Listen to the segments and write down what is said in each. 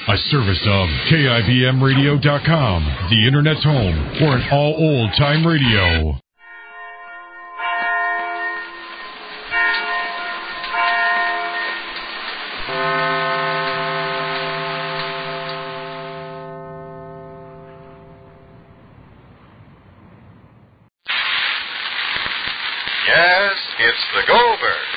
A service of KIBMradio.com, the Internet's home for an all old-time radio. Yes, it's the Goldbergs.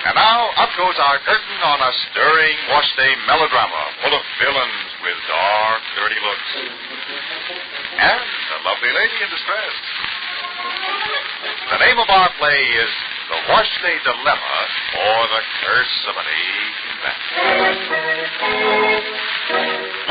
And now, up goes our curtain on a stirring wash day melodrama full of villains with dark, dirty looks. And a lovely lady in distress. The name of our play is The Wash Day Dilemma, or The Curse of an Aging Man.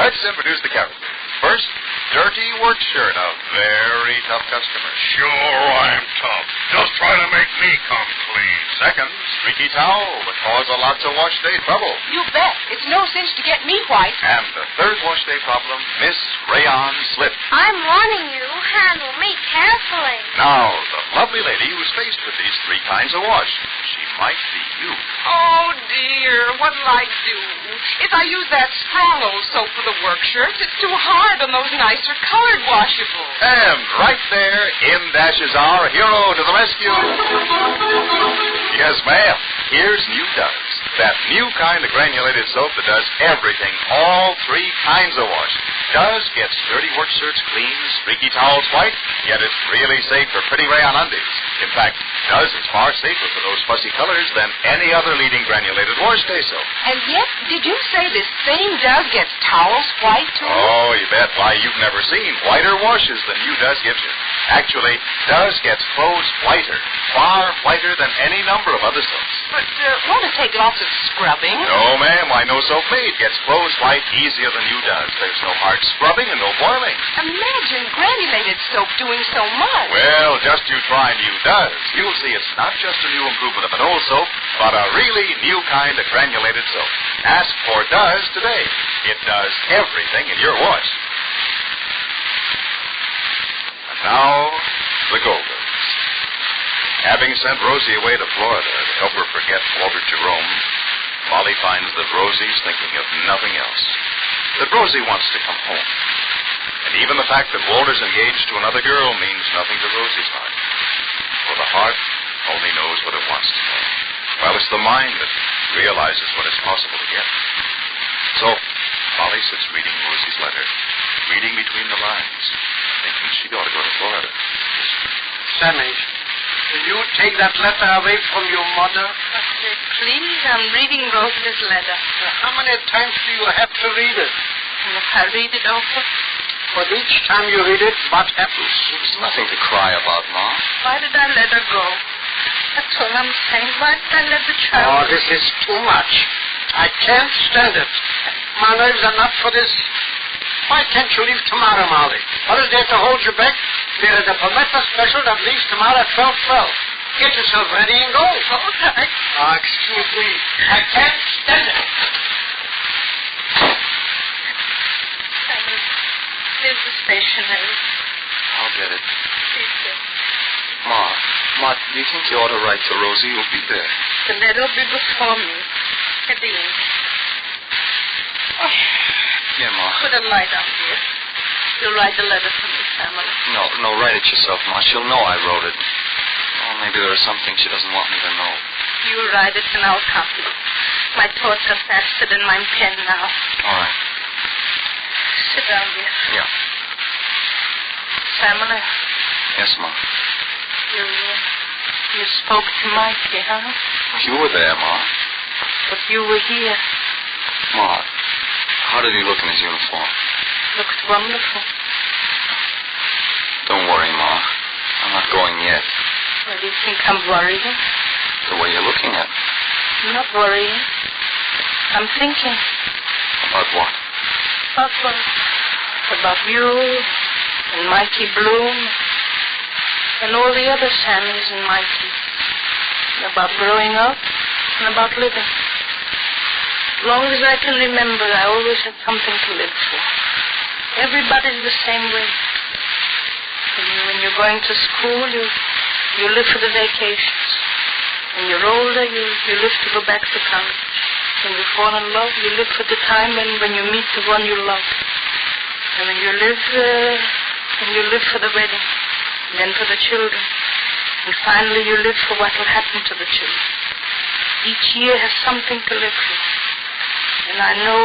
Let's introduce the characters. First, Dirty Work Shirt, a very tough customer. Sure, I'm tough. Just try to make me come clean. Second, Streaky Towel, the cause of lots of wash day trouble. You bet. It's no cinch to get me white. And the third wash day problem, Miss Rayon Slip. I'm warning you. Handle me carefully. Now, the lovely lady who's faced with these three kinds of wash. She might be you. Oh, dear. What'll I do? If I use that strong old soap for the work shirts, it's too hard on those nicer colored washables. And right there, in dashes our hero to the rescue. Yes, ma'am. Here's New Does. That new kind of granulated soap that does everything, all three kinds of wash. Does gets dirty work shirts clean, streaky towels white, yet it's really safe for pretty rayon undies. In fact, Does is far safer for those fussy colors than any other leading granulated wash day soap. And yet, did you say this same Does gets towels white, too? Oh, you bet. Why, you've never seen whiter washes than New Does gives you. Actually, Does gets clothes whiter, far whiter than any number of other soaps. But won't it take lots of scrubbing? No, ma'am. Why, no soap made gets clothes white easier than New Does. There's no hard scrubbing and no boiling. Imagine granulated soap doing so much. Well, just you try New Does. You'll see it's not just a new improvement of an old soap, but a really new kind of granulated soap. Ask for Does today. It does everything in your wash. And now, the Goldbergs. Having sent Rosie away to Florida to help her forget Walter Jerome, Molly finds that Rosie's thinking of nothing else. That Rosie wants to come home. And even the fact that Walter's engaged to another girl means nothing to Rosie's heart. For the heart only knows what it wants to know, while it's the mind that realizes what is possible to get. So, Molly sits reading Rosie's letter, reading between the lines, thinking she ought to go to Florida. Sammy, will you take that letter away from your mother? Please, I'm reading Rosie's letter. How many times do you have to read it? And if I read it over? But each time you read it, what happens? There's nothing to cry about, Ma. Why did I let her go? That's all I'm saying. Why did I let the child... Oh, this is too much. I can't stand it. My nerves are not for this. Why can't you leave tomorrow, Molly? What is there to hold you back? There is a Palmetto special that leaves tomorrow at 12:12. Get yourself ready and go. Okay. Oh, excuse me. I can't stand it. Here's the stationery. I'll get it. Please, sir. Ma, do you think you ought to write to Rosie? You'll be there. The letter will be before me. At the end. Oh. Yeah, Ma. Put a light out here. You'll write the letter for me, family. No, write it yourself, Ma. She'll know I wrote it. Oh, maybe there are some things she doesn't want me to know. You write it and I'll copy it. My thoughts are faster than my pen now. All right. Sit down, dear. Yeah. Family. Yes, Ma. You spoke to Mikey, huh? You were there, Ma. But you were here. Ma, how did he look in his uniform? Looked wonderful. Don't worry, Ma. I'm not going yet. Well, do you think I'm worrying? The way you're looking at me. I'm not worrying. I'm thinking. About what? About you and Mikey Bloom and all the other Sammys and Mikeys. And about growing up and about living. As long as I can remember, I always had something to live for. Everybody's the same way. When you're going to school, you live for the vacations. When you're older, you live to go back to college. When you fall in love, you live for the time when you meet the one you love. And when you live for the wedding, and then for the children. And finally you live for what will happen to the children. Each year has something to live for. And I know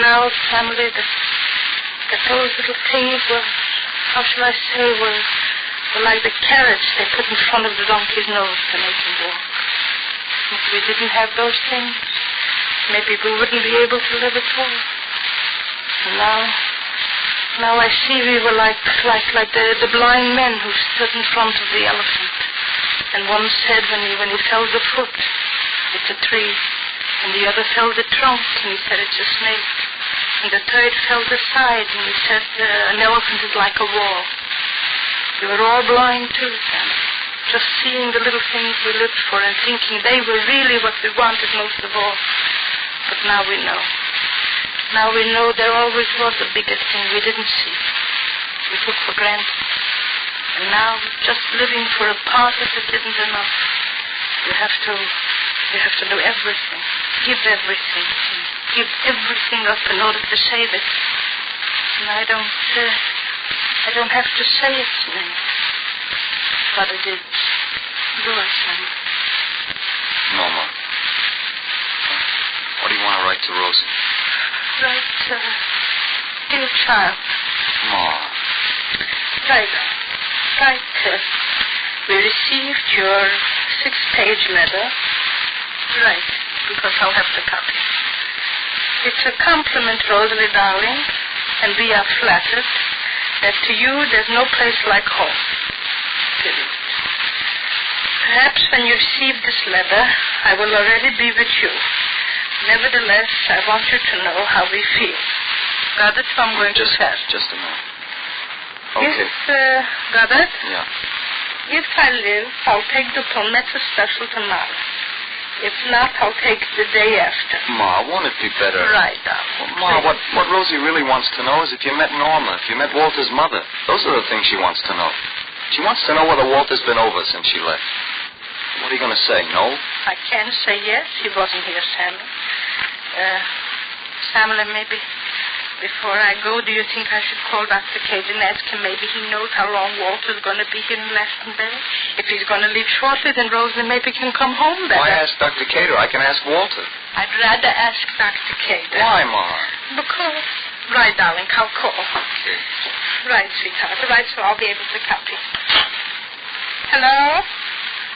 now, family, that those little things were, how shall I say, were like the carrots they put in front of the donkey's nose to make him walk. If we didn't have those things, maybe we wouldn't be able to live at all. And now I see we were like the blind men who stood in front of the elephant. And one said when he felt the foot, it's a tree. And the other felt the trunk, and he said it's a snake. And the third felt the side, and he said an elephant is like a wall. We were all blind too, Sam. Just seeing the little things we lived for and thinking they were really what we wanted most of all. But now we know. Now we know there always was a bigger thing we didn't see. We took for granted. And now, just living for a part of it isn't enough. You have to do everything. Give everything. Give everything up in order to save it. And I don't have to say it to them. But it is yours, son. Norma. What do you want to write to Rosie? Dear child. Ma. We received your 6-page letter. Right, because I'll have to copy. It's a compliment, Rosalie, darling, and we are flattered that to you there's no place like home. Period. Perhaps when you receive this letter, I will already be with you. Nevertheless, I want you to know how we feel. Got it? So I'm going to start. Just a minute. Okay. Got it? Yeah. If I live, I'll take the Palmetto special tomorrow. If not, I'll take the day after. Ma, won't it be better? Right, darling. Well, Ma, what Rosie really wants to know is if you met Norma, if you met Walter's mother. Those are the things she wants to know. She wants to know whether Walter's been over since she left. What are you going to say, no? I can say yes. He wasn't here, Samuel. Samuel, maybe before I go, do you think I should call Dr. Cade and ask him maybe he knows how long Walter's going to be here in Glastonbury? If he's going to leave shortly, then Rosalie maybe can come home better. Why ask Dr. Cater? I can ask Walter. I'd rather ask Dr. Cater. Why, Ma? Because... Right, darling, I'll call. Okay. Right, sweetheart. Right, so I'll be able to copy. Hello?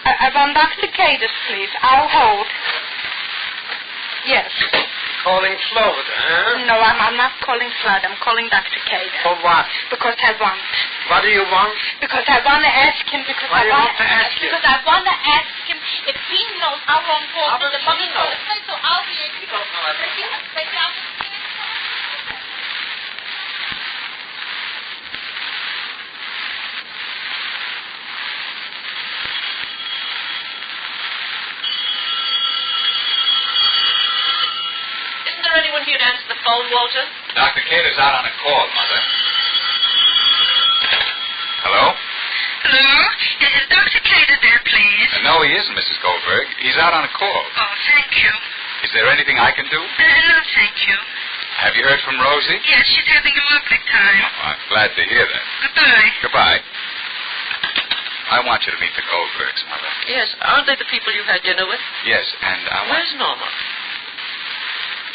I want Dr. Cater, please. I'll hold. Yes. Calling Florida, huh? No, I'm not calling Sludge. I'm calling Dr. Cater. For what? Because I want. What do you want? Because I want to ask him. Why do you want to ask him? Because I want to ask him if he knows how long Walter the money for the place, so I'll be able to go. Take out the anyone here to answer the phone, Walter? Dr. Cater's out on a call, Mother. Hello? Hello? Is Dr. Cater there, please? No, he isn't, Mrs. Goldberg. He's out on a call. Oh, thank you. Is there anything I can do? No, thank you. Have you heard from Rosie? Yes, she's having a lovely time. Oh, I'm glad to hear that. Goodbye. Goodbye. I want you to meet the Goldbergs, Mother. Yes, aren't they the people you had dinner with? Yes, and I want... Where's Norma?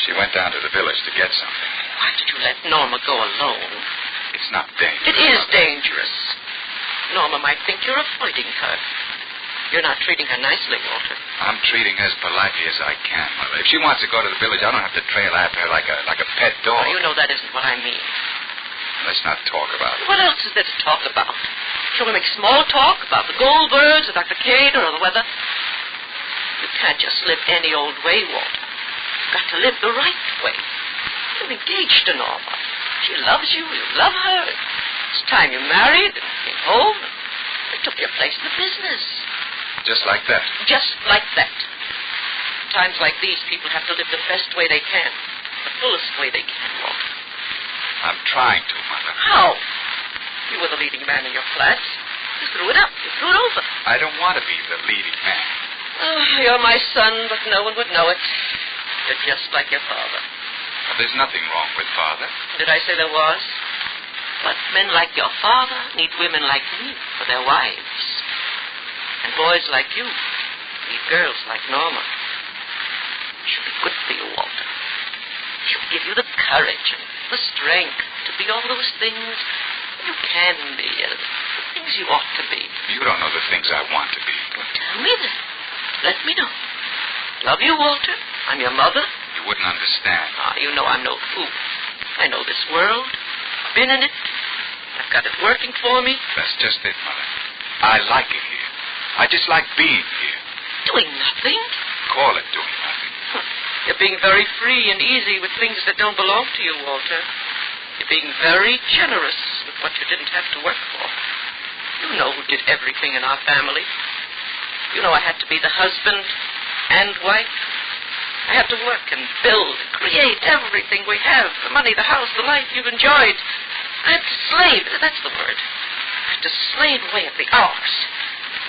She went down to the village to get something. Why did you let Norma go alone? It's not dangerous. It is Mother. dangerous. Norma might think you're avoiding her. You're not treating her nicely, Walter. I'm treating her as politely as I can, Mother. If she wants to go to the village, I don't have to trail after her like a pet dog. Oh, you know that isn't what I mean. Let's not talk about it. What else is there to talk about? Shall we make small talk about the Goldbergs or Dr. Cater or the weather? You can't just live any old way, Walter. You've got to live the right way. You're engaged to Norma. She loves you. You love her. It's time you married and came home and took your place in the business. Just like that? Just like that. Times like these, people have to live the best way they can. The fullest way they can, Walter. I'm trying to, Mother. How? You were the leading man in your class. You threw it up. You threw it over. I don't want to be the leading man. Oh, you're my son, but no one would know it. You're just like your father. Well, there's nothing wrong with Father. Did I say there was? But men like your father need women like me for their wives. And boys like you need girls like Norma. She'll be good for you, Walter. She'll give you the courage and the strength to be all those things you can be, the things you ought to be. You don't know the things I want to be. Well, tell me then. Let me know. Love you, Walter. I'm your mother. You wouldn't understand. You know I'm no fool. I know this world. Been in it. I've got it working for me. That's just it, Mother. I like it here. I just like being here. Doing nothing? Call it doing nothing. You're being very free and easy with things that don't belong to you, Walter. You're being very generous with what you didn't have to work for. You know who did everything in our family. You know I had to be the husband and wife. I had to work and build and create everything we have. The money, the house, the life you've enjoyed. I had to slave. That's the word. I had to slave away at the hours.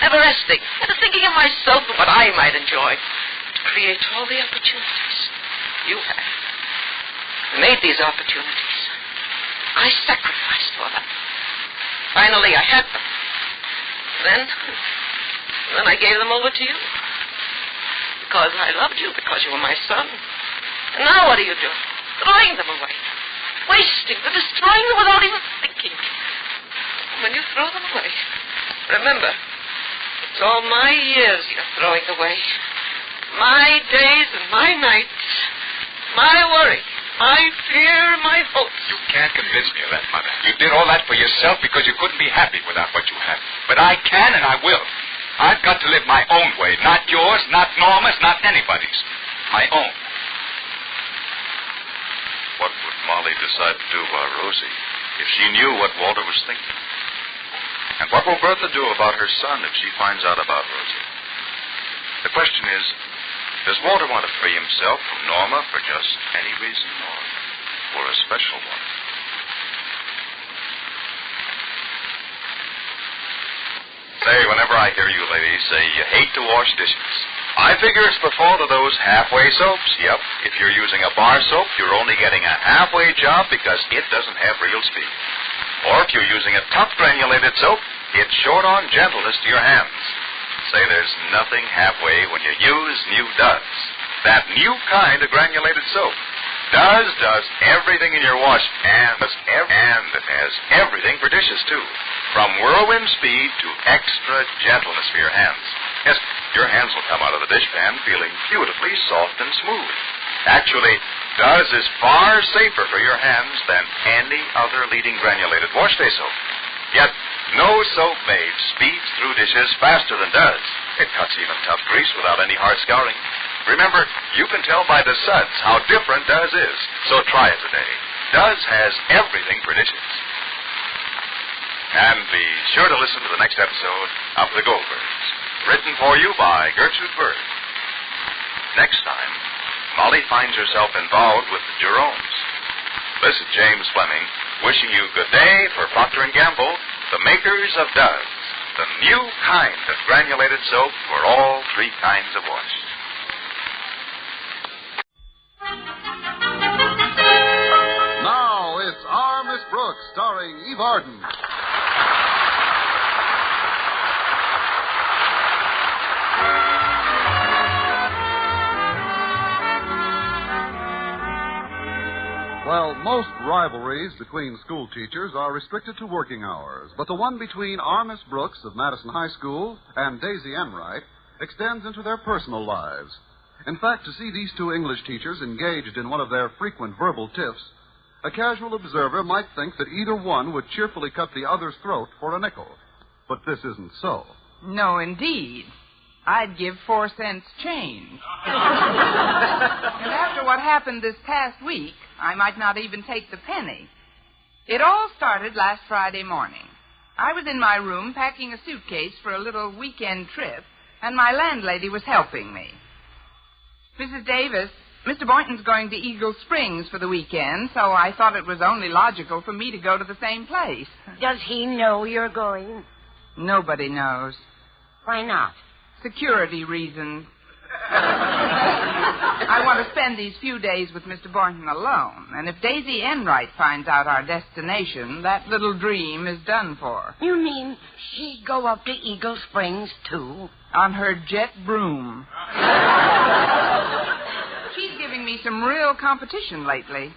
Never resting. Never thinking of myself and what I might enjoy. To create all the opportunities you have. I made these opportunities. I sacrificed for them. Finally, I had them. Then I gave them over to you. Because I loved you, because you were my son. And now what are you doing? Throwing them away. Wasting them, destroying them without even thinking. When you throw them away, remember, it's all my years you're throwing away. My days and my nights. My worry. My fear, my hopes. You can't convince me of that, Mother. You did all that for yourself because you couldn't be happy without what you have. But I can and I will. I've got to live my own way. Not yours, not Norma's, not anybody's. My own. What would Molly decide to do about Rosie if she knew what Walter was thinking? And what will Bertha do about her son if she finds out about Rosie? The question is, does Walter want to free himself from Norma for just any reason or for a special one? Say, whenever I hear you ladies say you hate to wash dishes, I figure it's the fault of those halfway soaps. Yep, if you're using a bar soap, you're only getting a halfway job because it doesn't have real speed. Or if you're using a tough granulated soap, it's short on gentleness to your hands. Say there's nothing halfway when you use new Does. That new kind of granulated soap. Does everything in your wash and it has everything for dishes, too. From whirlwind speed to extra gentleness for your hands. Yes, your hands will come out of the dishpan feeling beautifully soft and smooth. Actually, Does is far safer for your hands than any other leading granulated wash day soap. Yet, no soap made speeds through dishes faster than Does. It cuts even tough grease without any hard scouring. Remember, you can tell by the suds how different Does is. So try it today. Does has everything for dishes. And be sure to listen to the next episode of The Goldbergs, written for you by Gertrude Bird. Next time, Molly finds herself involved with the Jeromes. This is James Fleming, wishing you good day for Procter & Gamble, the makers of Does, the new kind of granulated soap for all three kinds of wash. Now it's Our Miss Brooks, starring Eve Arden. Well, most rivalries between school teachers are restricted to working hours, but the one between Our Miss Brooks of Madison High School and Daisy Enright extends into their personal lives. In fact, to see these two English teachers engaged in one of their frequent verbal tiffs, a casual observer might think that either one would cheerfully cut the other's throat for a nickel. But this isn't so. No, indeed. I'd give 4 cents change. And after what happened this past week, I might not even take the penny. It all started last Friday morning. I was in my room packing a suitcase for a little weekend trip, and my landlady was helping me. Mrs. Davis, Mr. Boynton's going to Eagle Springs for the weekend, so I thought it was only logical for me to go to the same place. Does he know you're going? Nobody knows. Why not? Security reasons. I want to spend these few days with Mr. Boynton alone. And if Daisy Enright finds out our destination, that little dream is done for. You mean she'd go up to Eagle Springs, too? On her jet broom. She's giving me some real competition lately.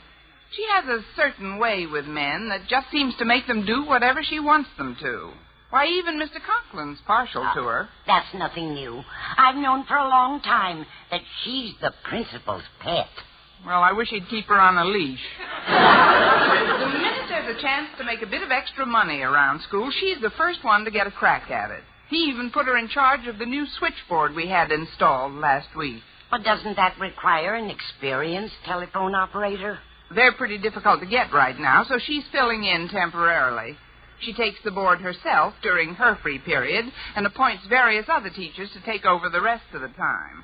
She has a certain way with men that just seems to make them do whatever she wants them to. Why, even Mr. Conklin's partial to her. That's nothing new. I've known for a long time that she's the principal's pet. Well, I wish he'd keep her on a leash. The minute there's a chance to make a bit of extra money around school, she's the first one to get a crack at it. He even put her in charge of the new switchboard we had installed last week. But doesn't that require an experienced telephone operator? They're pretty difficult to get right now, so she's filling in temporarily. She takes the board herself during her free period and appoints various other teachers to take over the rest of the time.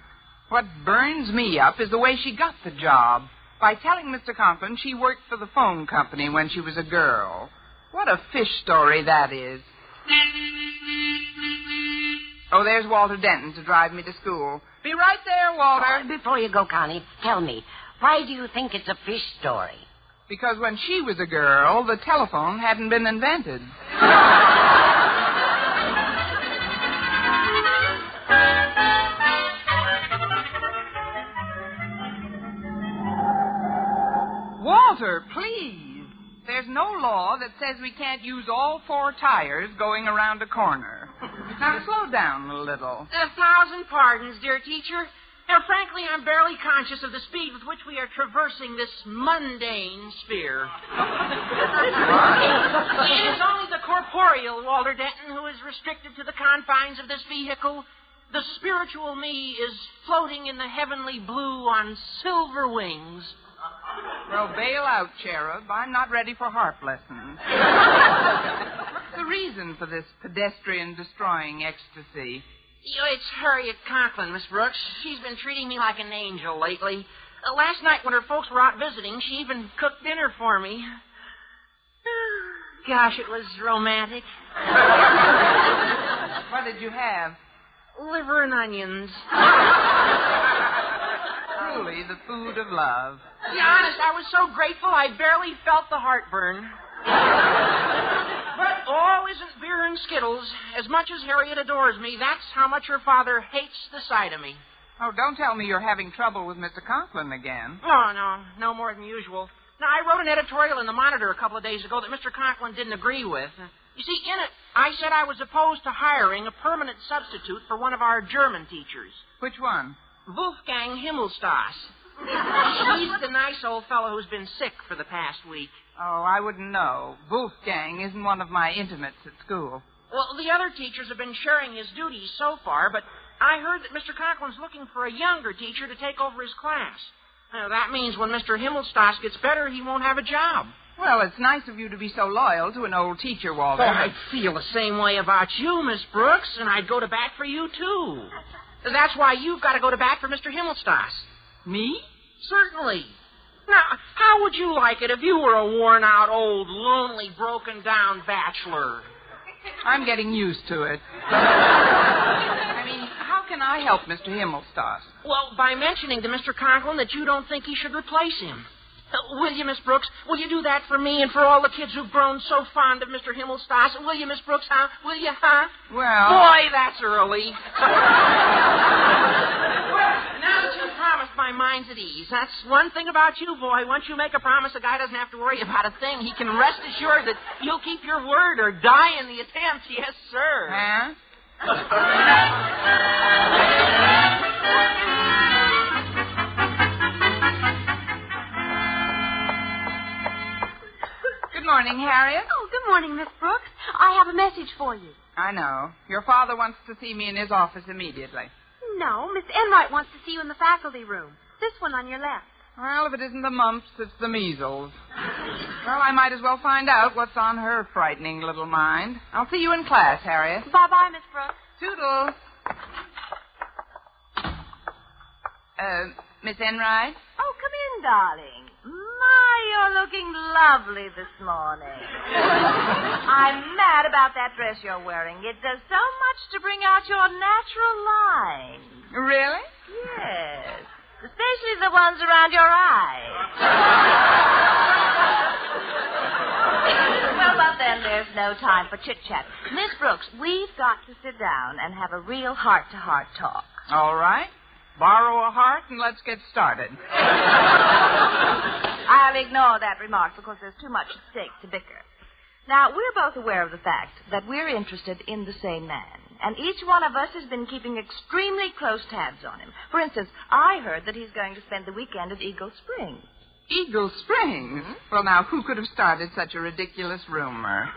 What burns me up is the way she got the job, by telling Mr. Conklin she worked for the phone company when she was a girl. What a fish story that is. Oh, there's Walter Denton to drive me to school. Be right there, Walter. Before you go, Connie, tell me, why do you think it's a fish story? Because when she was a girl, the telephone hadn't been invented. Walter, please. There's no law that says we can't use all 4 tires going around a corner. Now, slow down a little. 1,000 pardons, dear teacher. Now, frankly, I'm barely conscious of the speed with which we are traversing this mundane sphere. It is only the corporeal Walter Denton who is restricted to the confines of this vehicle. The spiritual me is floating in the heavenly blue on silver wings. Well, bail out, Cherub. I'm not ready for harp lessons. What's the reason for this pedestrian-destroying ecstasy? It's Harriet Conklin, Miss Brooks. She's been treating me like an angel lately. Last night when her folks were out visiting, she even cooked dinner for me. Gosh, it was romantic. What did you have? Liver and onions. Truly the food of love. Yeah, honest, I was so grateful I barely felt the heartburn. But all isn't beer and Skittles. As much as Harriet adores me, that's how much her father hates the sight of me. Oh, don't tell me you're having trouble with Mr. Conklin again. Oh, no more than usual. Now, I wrote an editorial in the Monitor a couple of days ago that Mr. Conklin didn't agree with. You see, in it, I said I was opposed to hiring a permanent substitute for one of our German teachers. Which one? Wolfgang Himmelstas. He's the nice old fellow who's been sick for the past week. Oh, I wouldn't know. Wolfgang isn't one of my intimates at school. Well, the other teachers have been sharing his duties so far, but I heard that Mr. Conklin's looking for a younger teacher to take over his class. That means when Mr. Himmelstas gets better, he won't have a job. Well, it's nice of you to be so loyal to an old teacher, Walter. Oh, I feel the same way about you, Miss Brooks, and I'd go to bat for you, too. That's why you've got to go to bat for Mr. Himmelstas. Me? Certainly. Now, how would you like it if you were a worn-out, old, lonely, broken-down bachelor? I'm getting used to it. I mean, how can I help Mr. Himmelstas? Well, by mentioning to Mr. Conklin that you don't think he should replace him. Will you, Miss Brooks? Will you do that for me and for all the kids who've grown so fond of Mr. Himmelstas? Will you, Miss Brooks, huh? Will you, huh? Well... Boy, that's early. Now that you've promised, my mind's at ease. That's one thing about you, boy. Once you make a promise, a guy doesn't have to worry about a thing. He can rest assured that you'll keep your word or die in the attempt. Yes, sir. Huh? Good morning, Harriet. Oh, good morning, Miss Brooks. I have a message for you. I know. Your father wants to see me in his office immediately. No, Miss Enright wants to see you in the faculty room. This one on your left. Well, if it isn't the mumps, it's the measles. Well, I might as well find out what's on her frightening little mind. I'll see you in class, Harriet. Bye-bye, Miss Brooks. Toodles. Miss Enright? Oh, come in, darling. My, you're looking lovely this morning. I'm mad about that dress you're wearing. It does so much to bring out your natural line. Really? Yes. especially the ones around your eyes. Well, but then there's no time for chit-chat. Miss Brooks, we've got to sit down and have a real heart-to-heart talk. All right. Borrow a heart and let's get started. I'll ignore that remark because there's too much at stake to bicker. Now, we're both aware of the fact that we're interested in the same man. And each one of us has been keeping extremely close tabs on him. For instance, I heard that he's going to spend the weekend at Eagle Springs. Eagle Springs? Mm-hmm. Well, now, who could have started such a ridiculous rumor?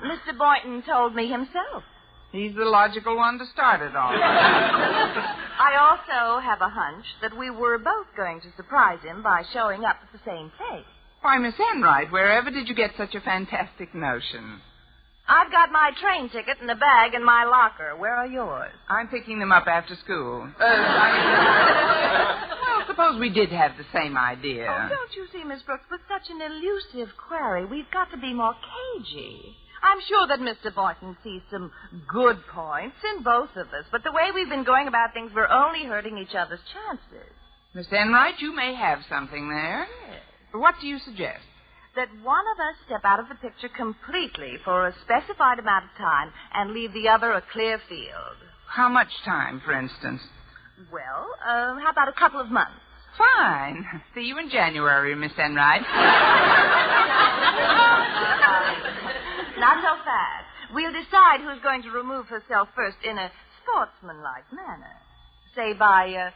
Mr. Boynton told me himself. He's the logical one to start it on. I also have a hunch that we were both going to surprise him by showing up at the same place. Why, Miss Enright, wherever did you get such a fantastic notion? I've got my train ticket in the bag in my locker. Where are yours? I'm picking them up after school. Well, suppose we did have the same idea. Oh, don't you see, Miss Brooks, with such an elusive query, we've got to be more cagey. I'm sure that Mr. Boynton sees some good points in both of us, but the way we've been going about things, we're only hurting each other's chances. Miss Enright, you may have something there. Yes. What do you suggest? That one of us step out of the picture completely for a specified amount of time and leave the other a clear field. How much time, for instance? Well, how about a couple of months? Fine. See you in January, Miss Enright. Not so fast. We'll decide who's going to remove herself first in a sportsmanlike manner. Say by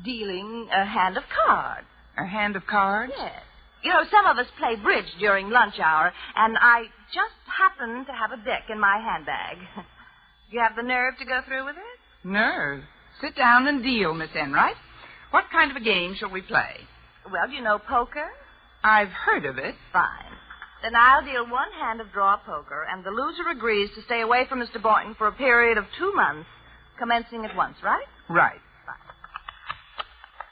dealing a hand of cards. A hand of cards? Yes. You know, some of us play bridge during lunch hour, and I just happen to have a deck in my handbag. Do you have the nerve to go through with it? Nerve? Sit down and deal, Miss Enright. What kind of a game shall we play? Well, do you know poker? I've heard of it. Fine. Then I'll deal one hand of draw poker, and the loser agrees to stay away from Mr. Boynton for a period of 2 months, commencing at once, right? Right.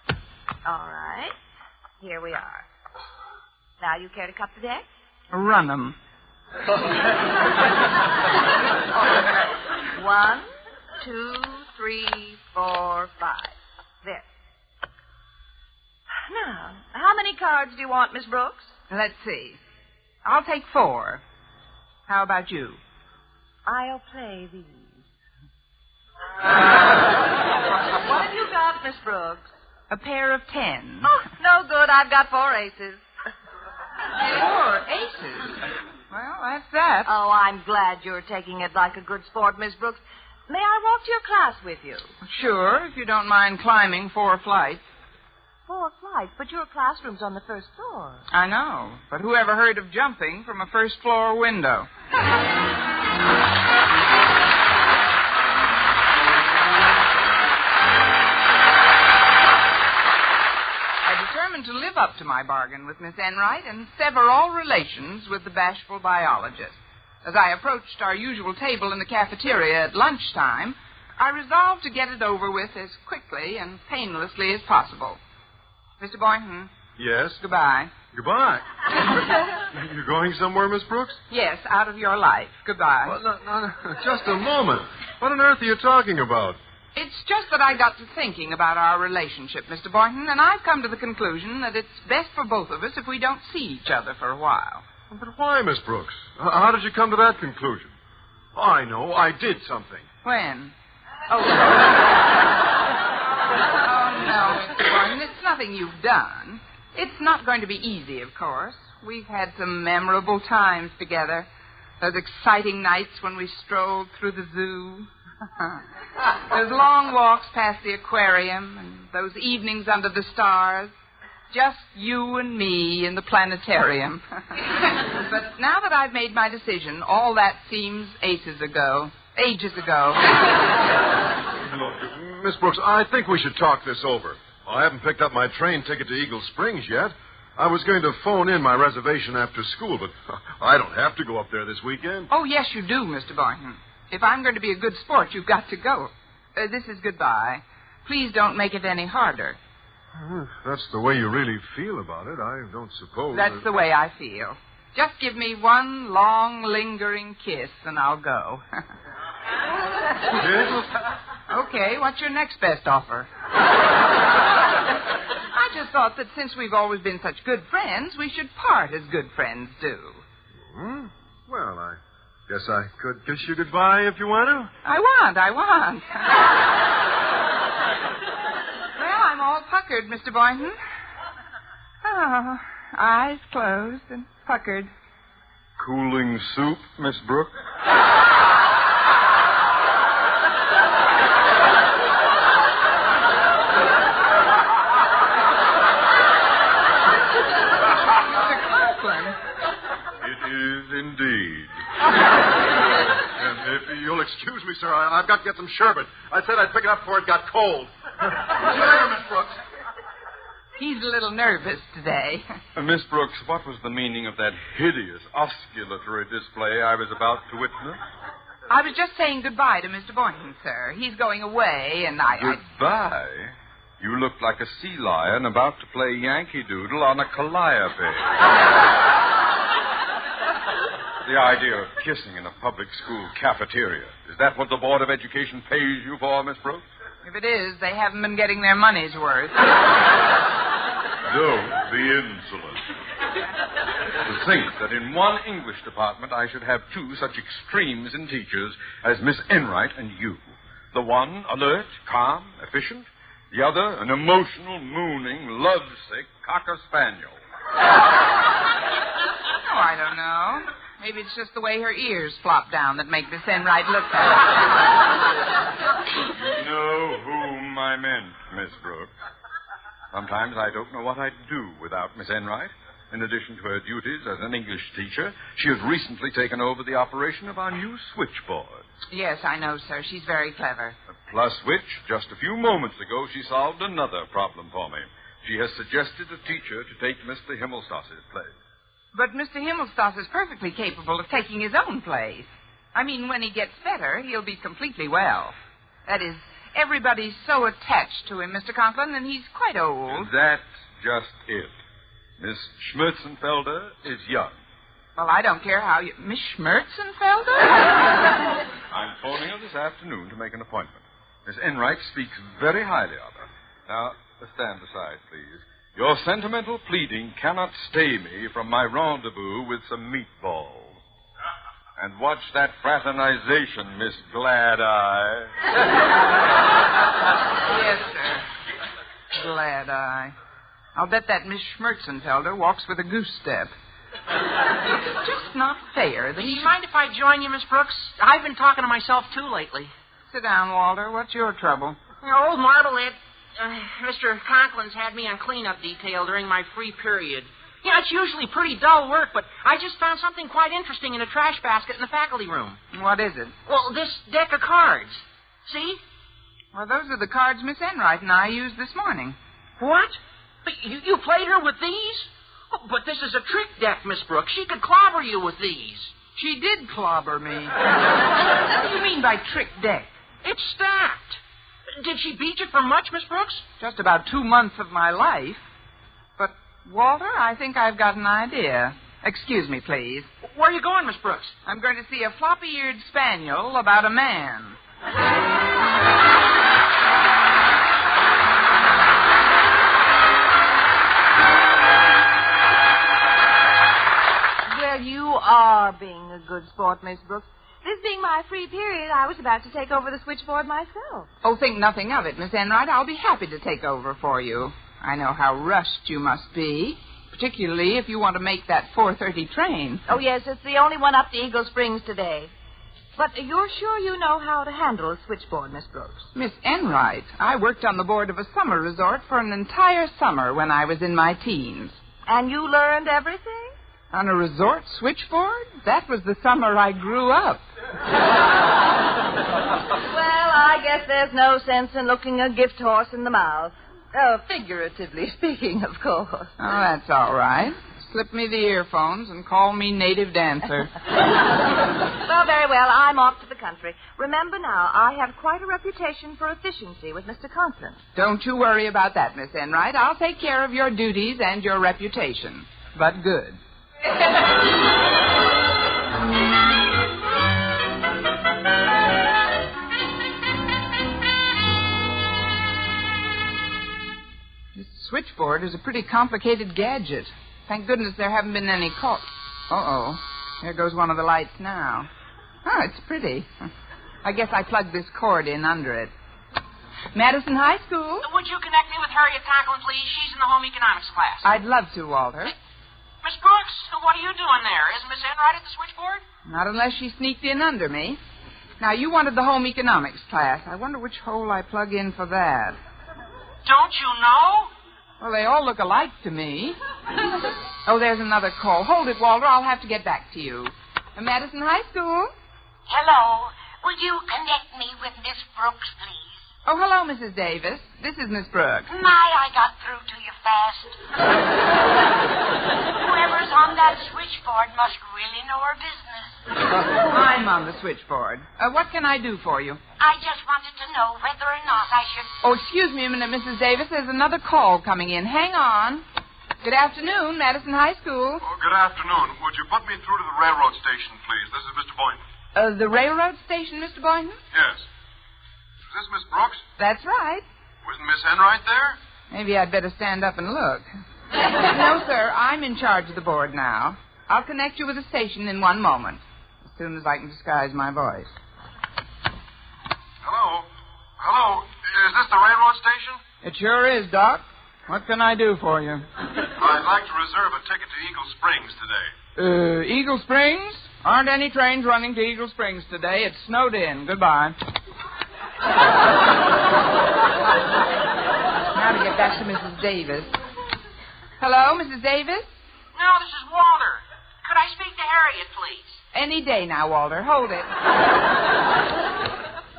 Fine. All right. Here we are. Now, you care to cut the deck? Run 'em. 1, 2, 3, 4, 5. There. Now, how many cards do you want, Miss Brooks? Let's see. I'll take 4. How about you? I'll play these. What have you got, Miss Brooks? A pair of 10. Oh, no good. I've got 4 aces. 4 aces? Well, that's that. Oh, I'm glad you're taking it like a good sport, Miss Brooks. May I walk to your class with you? Sure, if you don't mind climbing 4 flights. 4 flights, but your classroom's on the first floor. I know, but who ever heard of jumping from a first-floor window? To live up to my bargain with Miss Enright and sever all relations with the bashful biologist. As I approached our usual table in the cafeteria at lunchtime, I resolved to get it over with as quickly and painlessly as possible. Mr. Boynton. Yes? Goodbye. Goodbye. You're going somewhere, Miss Brooks? Yes, out of your life. Goodbye. Well, no, just a moment. What on earth are you talking about? It's just that I got to thinking about our relationship, Mr. Boynton, and I've come to the conclusion that it's best for both of us if we don't see each other for a while. But why, Miss Brooks? How did you come to that conclusion? I know. I did something. When? Oh, no, Mr. Boynton, it's nothing you've done. It's not going to be easy, of course. We've had some memorable times together. Those exciting nights when we strolled through the zoo. Those long walks past the aquarium and those evenings under the stars. Just you and me in the planetarium. But now that I've made my decision, all that seems ages ago. Look, Miss Brooks, I think we should talk this over. I haven't picked up my train ticket to Eagle Springs yet. I was going to phone in my reservation after school, but I don't have to go up there this weekend. Oh, yes, you do, Mr. Boynton. If I'm going to be a good sport, you've got to go. This is goodbye. Please don't make it any harder. If that's the way you really feel about it, I don't suppose... That's the way I feel. Just give me one long, lingering kiss, and I'll go. Yes? Okay, what's your next best offer? just thought that since we've always been such good friends, we should part as good friends do. Hmm? Well, I guess I could kiss you goodbye if you want to. I want. Well, I'm all puckered, Mr. Boynton. Oh, eyes closed and puckered. Cooling soup, Miss Brooke? Indeed. And if you'll excuse me, sir, I've got to get some sherbet. I said I'd pick it up before it got cold. See you later, Miss Brooks. He's a little nervous today. Miss Brooks, what was the meaning of that hideous osculatory display I was about to witness? I was just saying goodbye to Mr. Boynton, sir. He's going away, and Goodbye? You looked like a sea lion about to play Yankee Doodle on a calliope. The idea of kissing in a public school cafeteria. Is that what the Board of Education pays you for, Miss Brooks? If it is, they haven't been getting their money's worth. Don't be insolent. To think that in one English department I should have two such extremes in teachers as Miss Enright and you. The one alert, calm, efficient. The other an emotional, mooning, lovesick cocker spaniel. Oh, I don't know. Maybe it's just the way her ears flop down that make Miss Enright look that. You know whom I meant, Miss Brooks. Sometimes I don't know what I'd do without Miss Enright. In addition to her duties as an English teacher, she has recently taken over the operation of our new switchboard. Yes, I know, sir. She's very clever. Plus which, just a few moments ago, she solved another problem for me. She has suggested a teacher to take Mr. Himmelstoss's place. But Mr. Himmelstoss is perfectly capable of taking his own place. I mean, when he gets better, he'll be completely well. That is, everybody's so attached to him, Mr. Conklin, and he's quite old. That's just it. Miss Schmerzenfelder is young. Well, I don't care how you... Miss Schmerzenfelder? I'm phoning her this afternoon to make an appointment. Miss Enright speaks very highly of her. Now, stand aside, please. Your sentimental pleading cannot stay me from my rendezvous with some meatballs. And watch that fraternization, Miss Glad-Eye. Yes, sir. Glad-Eye. I'll bet that Miss Schmerzenfelder walks with a goose step. It's just not fair that Do you mind if I join you, Miss Brooks? I've been talking to myself, too, lately. Sit down, Walter. What's your trouble? Old Marblehead, Mr. Conklin's had me on cleanup detail during my free period. Yeah, it's usually pretty dull work, but I just found something quite interesting in a trash basket in the faculty room. What is it? Well, this deck of cards. See? Well, those are the cards Miss Enright and I used this morning. What? You played her with these? Oh, but this is a trick deck, Miss Brooks. She could clobber you with these. She did clobber me. What do you mean by trick deck? It's stacked. Did she beat you for much, Miss Brooks? Just about 2 months of my life. But, Walter, I think I've got an idea. Excuse me, please. Where are you going, Miss Brooks? I'm going to see a floppy-eared spaniel about a man. Well, you are being a good sport, Miss Brooks. This being my free period, I was about to take over the switchboard myself. Oh, think nothing of it, Miss Enright. I'll be happy to take over for you. I know how rushed you must be, particularly if you want to make that 4:30 train. Oh, yes, it's the only one up to Eagle Springs today. But you're sure you know how to handle a switchboard, Miss Brooks? Miss Enright, I worked on the board of a summer resort for an entire summer when I was in my teens. And you learned everything? On a resort switchboard? That was the summer I grew up. Well, I guess there's no sense in looking a gift horse in the mouth. Figuratively speaking, of course. Oh, that's all right. Slip me the earphones and call me native dancer. Well, very well. I'm off to the country. Remember now, I have quite a reputation for efficiency with Mr. Conklin. Don't you worry about that, Miss Enright. I'll take care of your duties and your reputation. But good. switchboard is a pretty complicated gadget. Thank goodness there haven't been any calls. Uh-oh. There goes one of the lights now. Oh, it's pretty. I guess I plugged this cord in under it. Madison High School? Would you connect me with Harriet Conklin, please? She's in the home economics class. I'd love to, Walter. Miss Brooks, what are you doing there? Isn't Miss Enright at the switchboard? Not unless she sneaked in under me. Now, you wanted the home economics class. I wonder which hole I plug in for that. Don't you know? Well, they all look alike to me. Oh, there's another call. Hold it, Walter. I'll have to get back to you. Madison High School? Hello. Will you connect me with Miss Brooks, please? Oh, hello, Mrs. Davis. This is Miss Brooks. My, I got through to you fast. Whoever's on that switchboard must really know her business. I'm on the switchboard. What can I do for you? I just wanted to know whether or not I should... Oh, excuse me a minute, Mrs. Davis. There's another call coming in. Hang on. Good afternoon, Madison High School. Oh, good afternoon. Would you put me through to the railroad station, please? This is Mr. Boynton. The railroad station, Mr. Boynton? Yes. Is this Miss Brooks? That's right. Wasn't Miss Enright there? Maybe I'd better stand up and look. No, sir. I'm in charge of the board now. I'll connect you with the station in one moment, as soon as I can disguise my voice. Hello? Hello? Is this the railroad station? It sure is, Doc. What can I do for you? I'd like to reserve a ticket to Eagle Springs today. Eagle Springs? Aren't any trains running to Eagle Springs today. It's snowed in. Goodbye. Now to get back to Mrs. Davis. Hello, Mrs. Davis? No, this is Walter. Could I speak to Harriet, please? Any day now, Walter. Hold it.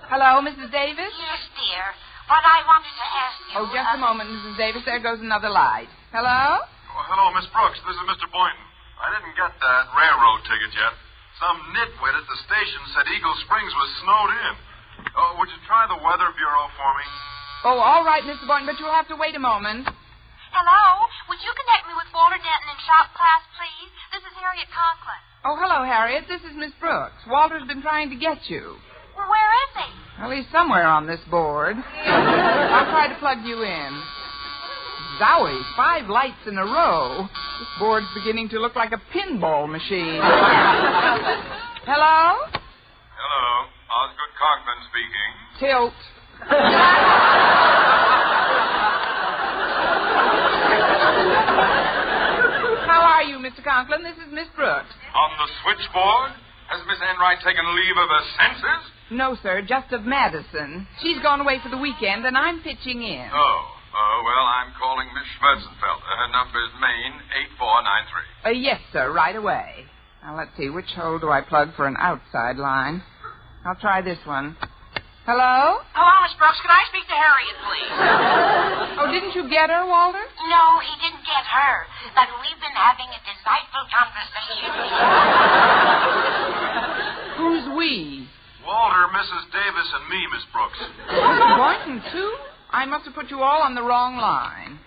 Hello, Mrs. Davis? Yes, dear. What I wanted to ask you... Oh, just a moment, Mrs. Davis. There goes another light. Hello? Oh, hello, Miss Brooks. This is Mr. Boynton. I didn't get that railroad ticket yet. Some nitwit at the station said Eagle Springs was snowed in. Oh, would you try the Weather Bureau for me? Oh, all right, Mr. Boynton, but you'll have to wait a moment. Hello? Would you connect me with Walter Denton in shop class, please? This is Harriet Conklin. Oh, hello, Harriet. This is Miss Brooks. Walter's been trying to get you. Well, where is he? Well, he's somewhere on this board. I'll try to plug you in. Zowie, 5 lights in a row. This board's beginning to look like a pinball machine. Hello? Hello. Osgood Conklin speaking. Tilt. How are you, Mr. Conklin? This is Miss Brooks. On the switchboard? Has Miss Enright taken leave of her senses? No, sir, just of Madison. She's gone away for the weekend, and I'm pitching in. Well, I'm calling Miss Schmerzenfelder. Her number is Maine 8493. Yes, sir, right away. Now, let's see, which hole do I plug for an outside line? I'll try this one. Hello? Hello, Miss Brooks. Could I speak to Harriet, please? Oh, didn't you get her, Walter? No, he didn't get her. But we've been having a delightful conversation. Who's we? Walter, Mrs. Davis, and me, Miss Brooks. Mr. Boynton, too? I must have put you all on the wrong line.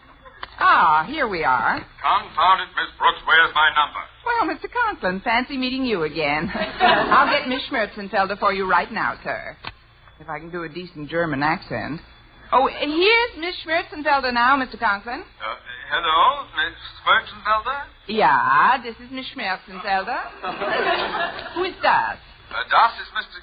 Ah, here we are. Confound it, Miss Brooks. Where's my number? Well, Mr. Conklin, fancy meeting you again. I'll get Miss Schmerzenfelder for you right now, sir. If I can do a decent German accent. Oh, here's Miss Schmerzenfelder now, Mr. Conklin. Hello, Miss Schmerzenfelder? Yeah, this is Miss Schmerzenfelder. Who is that? Das is Mr.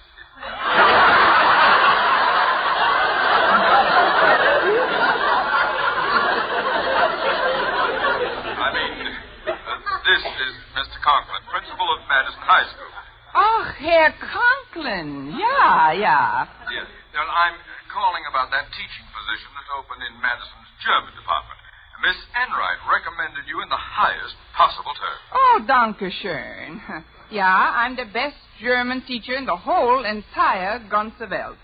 This is Mr. Conklin, principal of Madison High School. Oh, Herr Conklin. Yeah. Yes. Well, I'm calling about that teaching position that's open in Madison's German department. Miss Enright recommended you in the highest possible terms. Oh, danke schön. Yeah, I'm the best German teacher in the whole entire ganze Welt.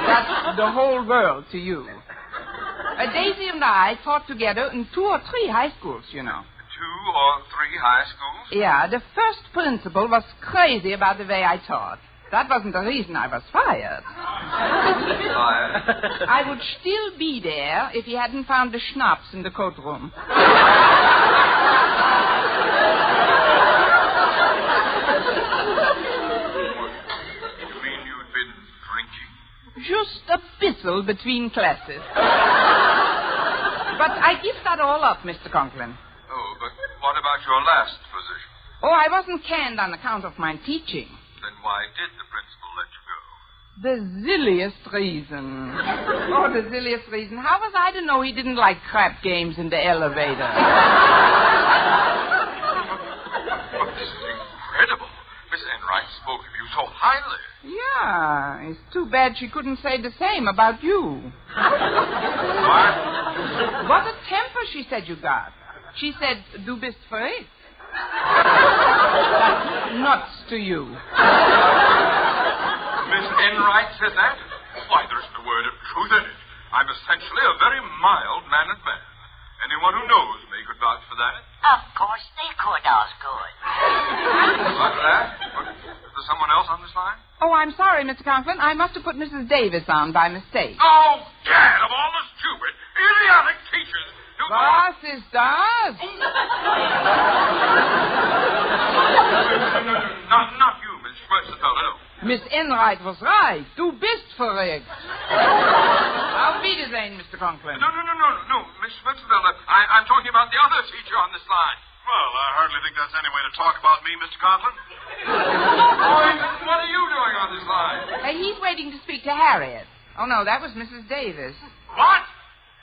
That's the whole world to you. Daisy and I taught together in 2 or 3 high schools, you know. 2 or 3 high schools? Yeah, the first principal was crazy about the way I taught. That wasn't the reason I was fired. Fired? I would still be there if he hadn't found the schnapps in the coat room. You mean you'd been drinking? Just a bissel between classes. But I give that all up, Mr. Conklin. Oh, but what about your last position? Oh, I wasn't canned on account of my teaching. Then why did the principal let you go? The zilliest reason. Oh, the zilliest reason. How was I to know he didn't like crap games in the elevator? This is incredible. Miss Enright spoke of you so highly. Yeah, it's too bad she couldn't say the same about you. What? What a temper she said you got. She said, du bist verrückt. Nuts to you. Miss Enright said that? Why, there isn't a word of truth in it. I'm essentially a very mild-mannered man. Anyone who knows me could vouch for that. Of course they could, Osgood. Like that? Is there someone else on this line? Oh, I'm sorry, Mr. Conklin. I must have put Mrs. Davis on by mistake. Oh, Gad, of all the stupid, idiotic teachers. Was ist das? Not you, Miss Schweitzer-Fellow. Miss Enright was right. Du bist verrückt. Auf Wiedersehen, Mr. Conklin. No, Miss Schweitzer-Fellow. I'm talking about the other teacher on this line. Well, I hardly think that's any way to talk about me, Mr. Conklin. What are you doing on this line? He's waiting to speak to Harriet. Oh, no, that was Mrs. Davis. What?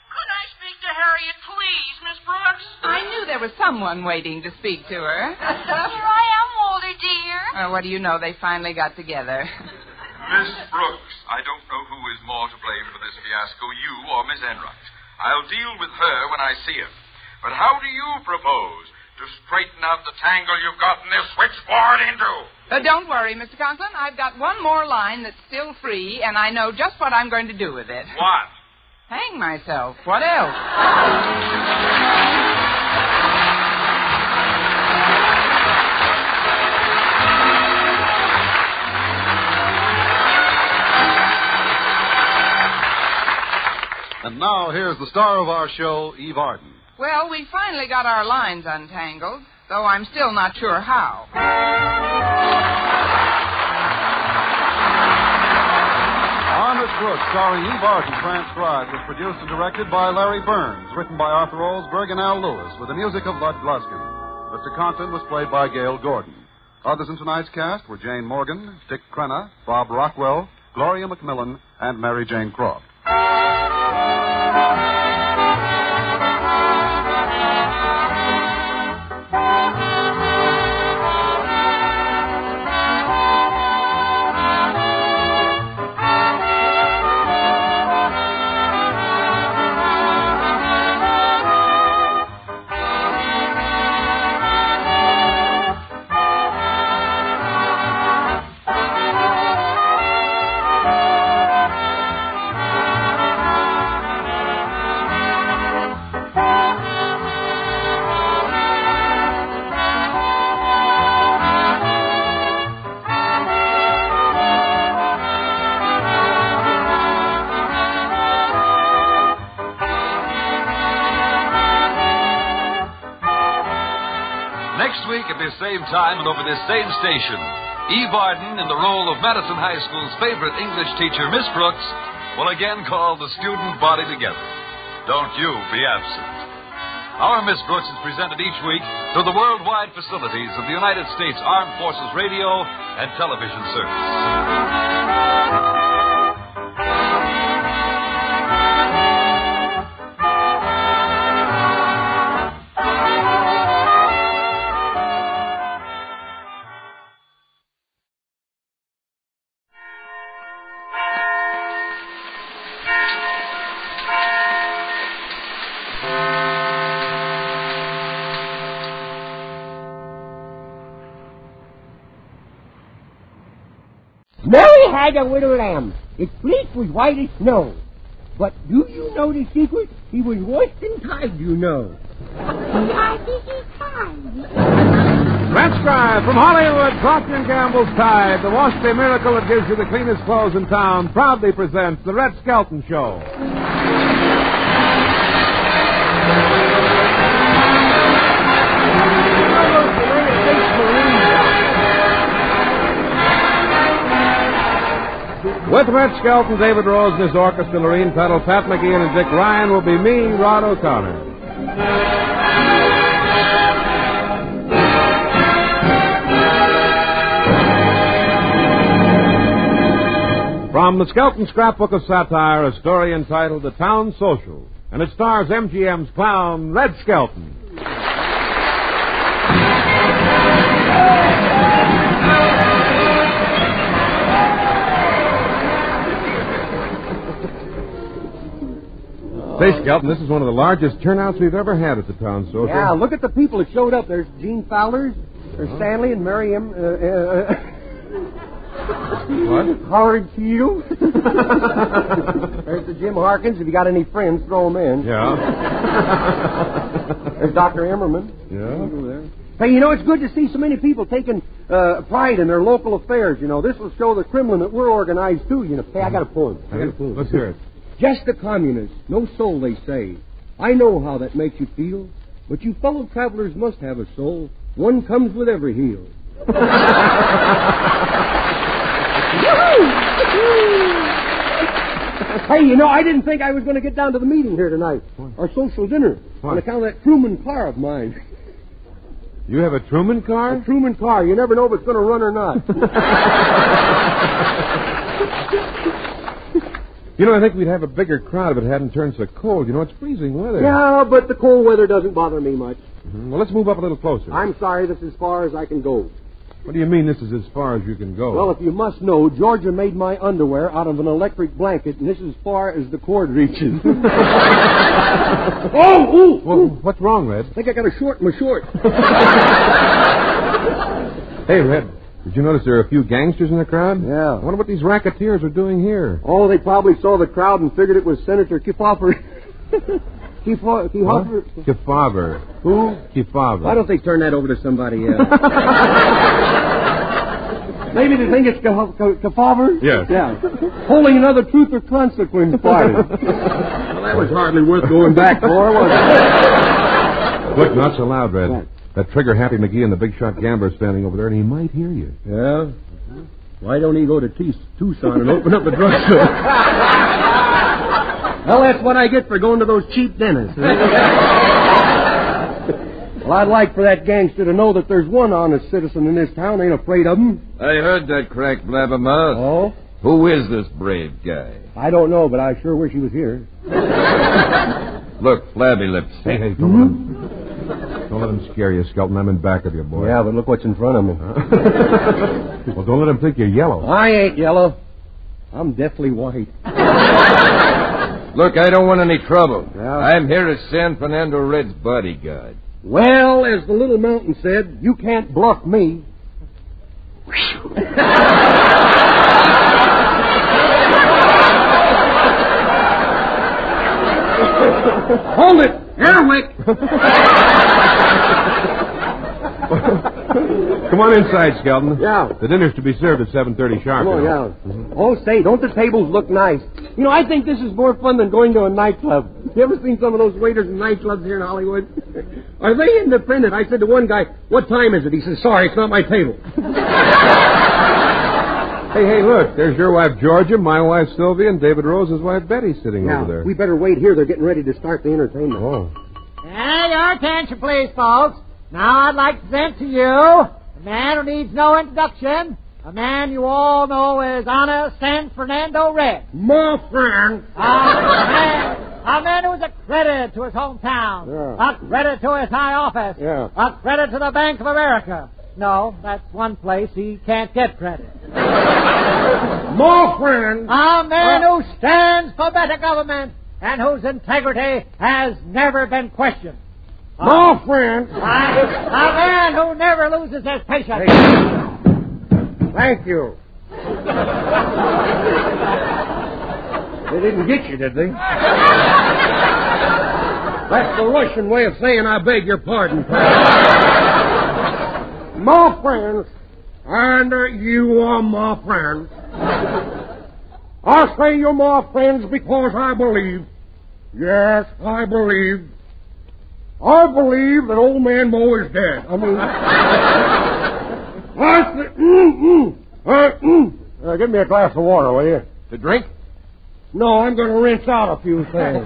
Could I speak to Harriet, please, Miss Brooks? I knew there was someone waiting to speak to her. Here I am, Walter, dear. What do you know? They finally got together. Miss Brooks, I don't know who is more to blame for this fiasco, you or Miss Enright. I'll deal with her when I see her. But how do you propose to straighten out the tangle you've gotten this switchboard into? Don't worry, Mr. Conklin. I've got one more line that's still free, and I know just what I'm going to do with it. What? Hang myself. What else? And now here's the star of our show, Eve Arden. Well, we finally got our lines untangled, though I'm still not sure how. Amos Brooks, starring Eve Arden, transcribed, was produced and directed by Larry Burns, written by Arthur Olsberg and Al Lewis, with the music of Bud Gluskin. Mr. Conklin was played by Gail Gordon. Others in tonight's cast were Jane Morgan, Dick Crenna, Bob Rockwell, Gloria McMillan, and Mary Jane Croft. Next week at this same time and over this same station, Eve Arden, in the role of Madison High School's favorite English teacher, Miss Brooks, will again call the student body together. Don't you be absent. Our Miss Brooks is presented each week through the worldwide facilities of the United States Armed Forces Radio and Television Service. Mary had a little lamb. Its fleece was white as snow. But do you know the secret? He was worse than tied, you know. Transcribed from Hollywood, Procter & Gamble's Tide, the wash day miracle that gives you the cleanest clothes in town, proudly presents The Red Skelton Show. With Red Skelton, David Rose, and his orchestra, Lorene Tuttle, Pat McGeehan, and Dick Ryan will be me, Rod O'Connor. From the Skelton Scrapbook of Satire, a story entitled The Town Social, and it stars MGM's clown, Red Skelton. Say, Skelton, this is one of the largest turnouts we've ever had at the Town Social. Yeah, look at the people that showed up. There's Gene Fowler's, there's Stanley and Miriam, What? Howard Field. There's the Jim Harkins. If you got any friends, throw them in. Yeah. There's Dr. Emmerman. Yeah. There. Hey, you know, it's good to see so many people taking pride in their local affairs, you know. This will show the Kremlin that we're organized, too, you know. Hey, I got a poem. Let's hear it. Just a communist, no soul, they say. I know how that makes you feel, but you fellow travelers must have a soul. One comes with every heel. Hey, you know, I didn't think I was going to get down to the meeting here tonight. Our social dinner. On account of that Truman car of mine. You have a Truman car? A Truman car. You never know if it's going to run or not. You know, I think we'd have a bigger crowd if it hadn't turned so cold. You know, it's freezing weather. Yeah, but the cold weather doesn't bother me much. Mm-hmm. Well, let's move up a little closer. I'm sorry, this is as far as I can go. What do you mean this is as far as you can go? Well, if you must know, Georgia made my underwear out of an electric blanket, and this is as far as the cord reaches. Oh! Well, what's wrong, Red? I think I got a short in my short. Hey, Red, did you notice there are a few gangsters in the crowd? Yeah. I wonder what these racketeers are doing here. Oh, they probably saw the crowd and figured it was Senator Kefauver. Kefauver? Kefauver. Who? Kefauver. Why don't they turn that over to somebody else? Maybe they think it's Kefauver? Yes. Yeah. Holding another truth or consequence party. Well, that was hardly worth going back for, was it? Look, not so loud, Red. Right. That trigger-happy McGee and the big-shot gambler standing over there, and he might hear you. Yeah? Why don't he go to Tucson and open up a drugstore? Well, that's what I get for going to those cheap dentists. Well, I'd like for that gangster to know that there's one honest citizen in this town ain't afraid of him. I heard that crack blabbermouth. Oh? Who is this brave guy? I don't know, but I sure wish he was here. Look, Flabby Lips. Hey, don't let him scare you, Skelton. I'm in back of you, boy. Yeah, but look what's in front of me. Well, don't let him think you're yellow. I ain't yellow. I'm deathly white. Look, I don't want any trouble. Yeah. I'm here as San Fernando Red's bodyguard. Well, as the little mountain said, you can't bluff me. Hold it! Airwick! Come on inside, Skelton. Yeah. The dinner's to be served at 7:30 sharp. Oh, yeah. Oh, say, don't the tables look nice? You know, I think this is more fun than going to a nightclub. You ever seen some of those waiters in nightclubs here in Hollywood? Are they independent? I said to one guy, what time is it? He says, sorry, it's not my table. Hey, look, there's your wife, Georgia, my wife, Sylvia, and David Rose's wife, Betty, sitting over there. We better wait here. They're getting ready to start the entertainment. Oh. And your attention, please, folks. Now I'd like to present to you a man who needs no introduction. A man you all know as Honor San Fernando Red. My friend. A man who's a credit to his hometown. Yeah. A credit to his high office. Yeah. A credit to the Bank of America. No, that's one place he can't get credit. My friend. A man who stands for better government and whose integrity has never been questioned. My friend. A man who never loses his patience. Thank you. They didn't get you, did they? That's the Russian way of saying I beg your pardon. My friends, and you are my friends. I say you're my friends because I believe. Yes, I believe. I believe that old man Mo is dead. I mean, give me a glass of water, will you? To drink? No, I'm going to rinse out a few things.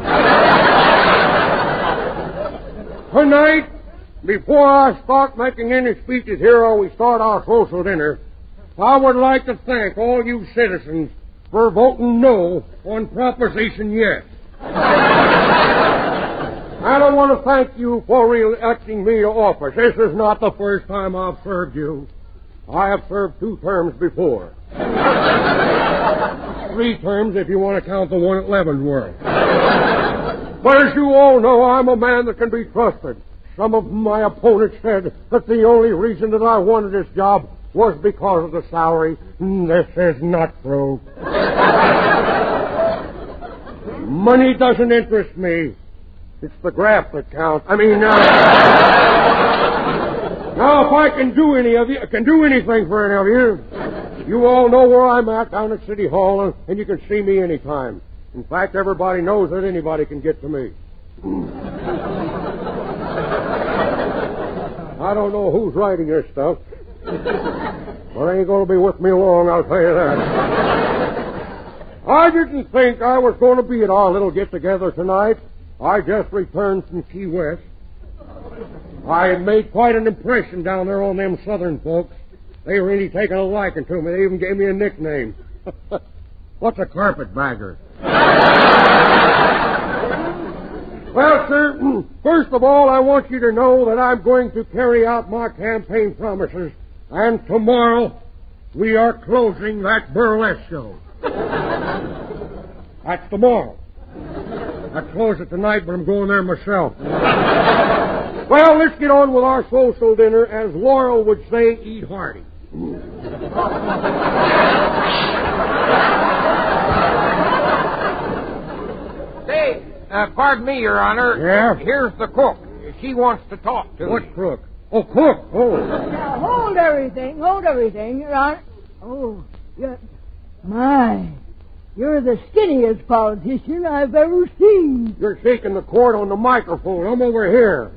Tonight, before I start making any speeches here or we start our social dinner, I would like to thank all you citizens for voting no on Proposition Yes. And I want to thank you for re-electing me to office. This is not the first time I've served you. I have served 2 terms before. 3 terms if you want to count the one at Leavenworth. But as you all know, I'm a man that can be trusted. Some of my opponents said that the only reason that I wanted this job was because of the salary. This is not true. Money doesn't interest me. It's the graft that counts. Now, if I can do anything for any of you, you all know where I'm at down at City Hall, and you can see me anytime. In fact, everybody knows that anybody can get to me. I don't know who's writing this stuff, but it ain't going to be with me long, I'll tell you that. I didn't think I was going to be at our little get-together tonight. I just returned from Key West. I made quite an impression down there on them southern folks. They really taken a liking to me. They even gave me a nickname. What's a carpetbagger? Well, sir, first of all, I want you to know that I'm going to carry out my campaign promises, and tomorrow we are closing that burlesque show. That's tomorrow. I close it tonight, but I'm going there myself. Well, let's get on with our social dinner. As Laurel would say, eat hearty. Say, pardon me, Your Honor. Yeah? Here's the cook. She wants to talk to What me. cook? Oh, cook. Oh. Now, hold everything, Your Honor. Oh, yeah. My, you're the skinniest politician I've ever seen. You're shaking the cord on the microphone. I'm over here.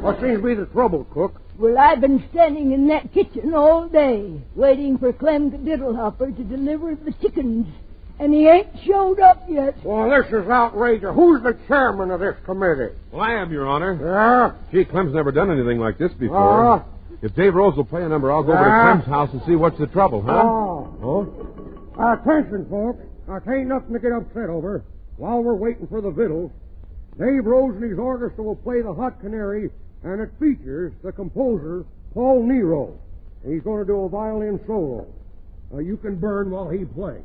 What seems to be the trouble, cook? Well, I've been standing in that kitchen all day, waiting for Clem Diddlehopper to deliver the chickens, and he ain't showed up yet. Well, this is outrageous. Who's the chairman of this committee? Well, I am, Your Honor. Yeah? Gee, Clem's never done anything like this before. If Dave Rose will play a number, I'll go over to Clem's house and see what's the trouble, huh? Oh? Attention, folks. Now, ain't nothing to get upset over. While we're waiting for the victuals, Dave Rose and his orchestra will play the Hot Canary, and it features the composer, Paul Nero. And he's going to do a violin solo. You can burn while he plays.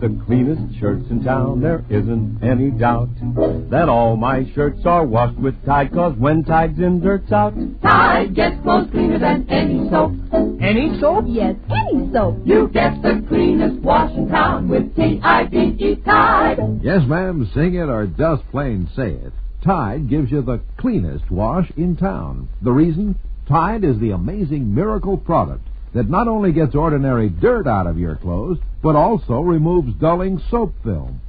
the cleanest shirts in town. There isn't any doubt that all my shirts are washed with Tide, 'cause when Tide's in, dirt's out. Tide gets clothes cleaner than any soap. Any soap? Yes, any soap. You get the cleanest wash in town with T-I-D-E, Tide. Yes, ma'am, sing it or just plain say it. Tide gives you the cleanest wash in town. The reason? Tide is the amazing miracle product that not only gets ordinary dirt out of your clothes, but also removes dulling soap film.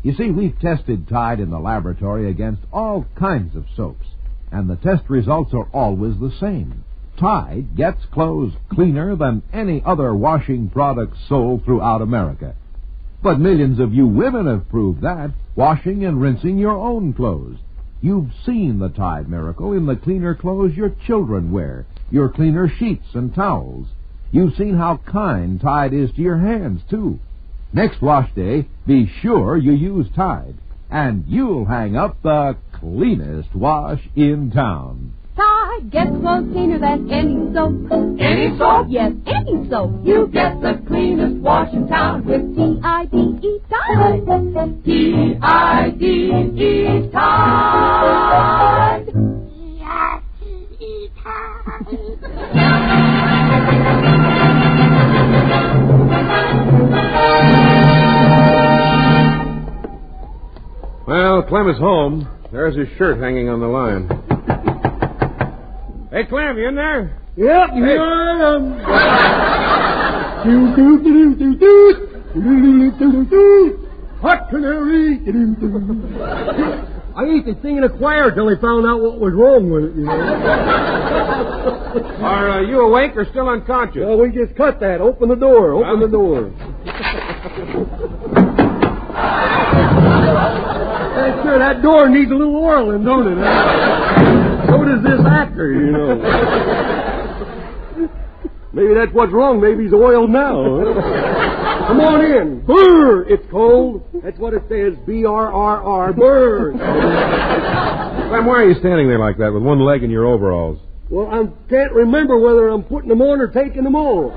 You see, we've tested Tide in the laboratory against all kinds of soaps, and the test results are always the same. Tide gets clothes cleaner than any other washing product sold throughout America. But millions of you women have proved that, washing and rinsing your own clothes. You've seen the Tide miracle in the cleaner clothes your children wear, your cleaner sheets and towels. You've seen how kind Tide is to your hands, too. Next wash day, be sure you use Tide, and you'll hang up the cleanest wash in town. Tide gets clothes cleaner than any soap. Any soap? Yes, any soap. You get the cleanest wash in town with T-I-D-E, Tide. T-I-D-E, Tide. T-I-D-E, Tide. Well, Clem is home. There's his shirt hanging on the line. Hey, Clem, you in there? Yep, here I am. Hot canary. I used to sing in a choir till they found out what was wrong with it, you know. Are you awake or still unconscious? Well, we just cut that. Open the door. Open the door. Sure, that door needs a little oiling, don't it? So does this actor, you know. Maybe that's what's wrong. Maybe he's oiled now. Come on in. Brr! It's cold. That's what it says. B-R-R-R. Brr! Clem, why are you standing there like that with one leg in your overalls? Well, I can't remember whether I'm putting them on or taking them off.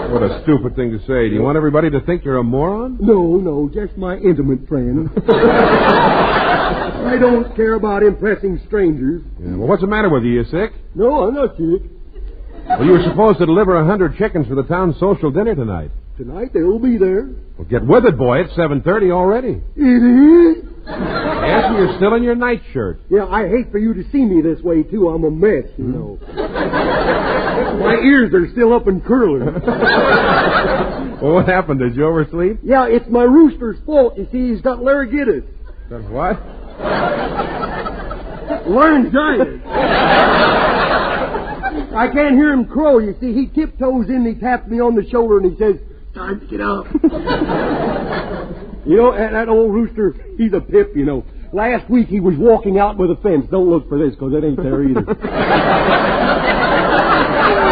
What a stupid thing to say. Do you want everybody to think you're a moron? No, just my intimate friend. I don't care about impressing strangers. Yeah, well, what's the matter with you? You sick? No, I'm not sick. Well, you were supposed to deliver 100 chickens for the town social dinner tonight. Tonight they'll be there. Well, get with it, boy. It's 7:30 already. It is? Yes, and you're still in your nightshirt. Yeah, I hate for you to see me this way, too. I'm a mess, you know. My ears are still up and curling. Well, what happened? Did you oversleep? Yeah, it's my rooster's fault. You see, he's got laryngitis. That's what? Laryngitis. I can't hear him crow. You see, he tiptoes in and he taps me on the shoulder and he says, "Time to get up." You know, that old rooster, he's a pip, you know. Last week he was walking out with a fence. Don't look for this, because it ain't there either.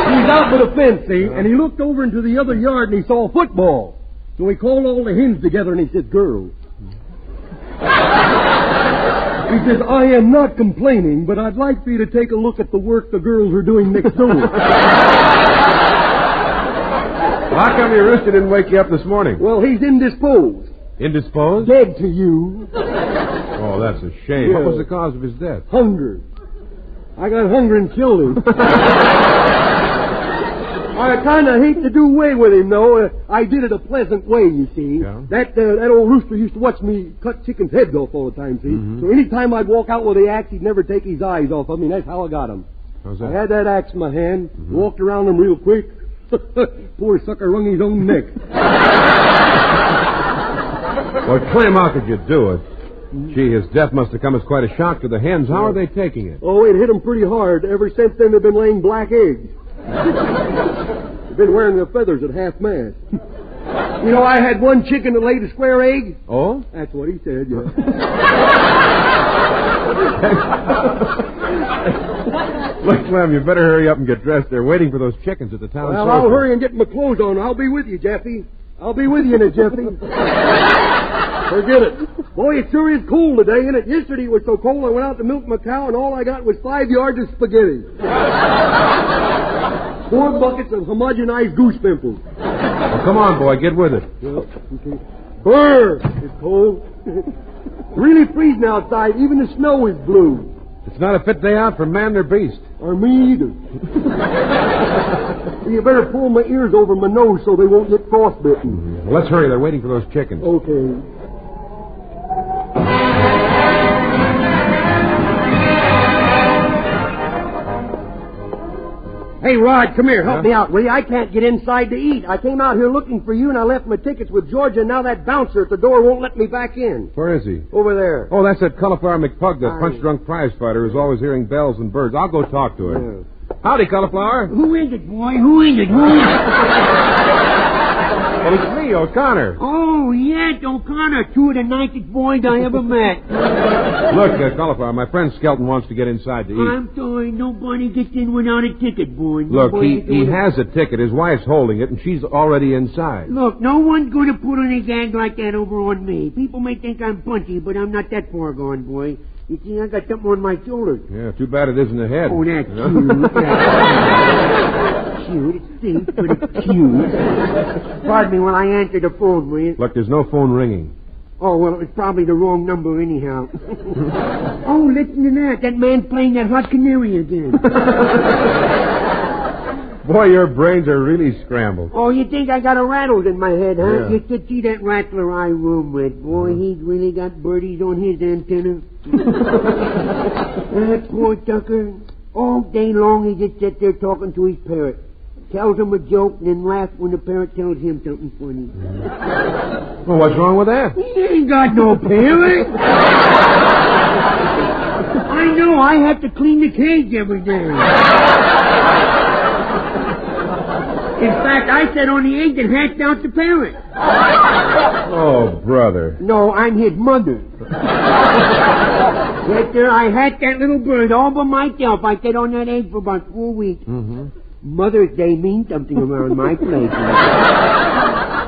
He's out with a fence, see, and he looked over into the other yard and he saw a football. So he called all the hens together and he said, "Girls." He says, "I am not complaining, but I'd like for you to take a look at the work the girls are doing next door." How come your rooster didn't wake you up this morning? Well, he's indisposed. Indisposed? Dead to you. Oh, that's a shame. Yeah. What was the cause of his death? Hunger. I got hunger and killed him. I kind of hate to do away with him, though. I did it a pleasant way, you see. Yeah. That old rooster used to watch me cut chickens' heads off all the time, see? Mm-hmm. So any time I'd walk out with the axe, he'd never take his eyes off of me, and that's how I got him. How's that? I had that axe in my hand, walked around him real quick. Poor sucker wrung his own neck. Well, Clem, how could you do it? Gee, his death must have come as quite a shock to the hens. How are they taking it? Oh, it hit them pretty hard. Ever since then, they've been laying black eggs. They've been wearing their feathers at half-mast. You know, I had one chicken that laid a square egg. Oh? That's what he said, yeah. Look, Clem, you better hurry up and get dressed. They're waiting for those chickens at the town Well, social. I'll hurry and get my clothes on. I'll be with you, Jeffy. I'll be with you in it, Jeffy. Forget it. Boy, it sure is cold today, isn't it? Yesterday it was so cold I went out to milk my cow and all I got was 5 yards of spaghetti. 4 buckets of homogenized goose pimples. Well, come on, boy, get with it. Okay. Brr! It's cold. Really freezing outside. Even the snow is blue. It's not a fit day out for man or beast. Or me either. You better pull my ears over my nose so they won't get frostbitten. Well, let's hurry. They're waiting for those chickens. Okay. Hey, Rod, come here. Help me out, will you? I can't get inside to eat. I came out here looking for you, and I left my tickets with Georgia, and now that bouncer at the door won't let me back in. Where is he? Over there. Oh, that's that cauliflower McPug, the punch-drunk prize fighter who's always hearing bells and birds. I'll go talk to her. Yeah. Howdy, cauliflower. Who is it, boy? Who is it? Well, it's me, O'Connor. Oh, yes, O'Connor. Two of the nicest boys I ever met. Look, cauliflower, my friend Skelton wants to get inside to eat. I'm sorry, nobody gets in without a ticket, boy. Look, he has a ticket. His wife's holding it, and she's already inside. Look, no one's going to put on a gag like that over on me. People may think I'm punchy, but I'm not that far gone, boy. You see, I got something on my shoulders. Yeah, too bad it isn't the head. Oh, that's cute. Cute. It's safe, but it's cute. Pardon me while I answer the phone, will you? Look, there's no phone ringing. Oh, well, it's probably the wrong number anyhow. Oh, listen to that. That man's playing that Hot Canary again. Boy, your brains are really scrambled. Oh, you think I got a rattle in my head, huh? Yeah. You should see that rattler I room with. Boy, he's really got birdies on his antenna. That poor Tucker. All day long he just sits there talking to his parrot. Tells him a joke and then laughs when the parrot tells him something funny. Well, what's wrong with that? He ain't got no parrot. I know. I have to clean the cage every day. In fact, I sat on the egg and hatched out the parrot. Oh, brother. No, I'm his mother. Yes, sir, I hatched that little bird all by myself. I sat on that egg for about 4 weeks. Mm-hmm. Mother's Day means something around my place.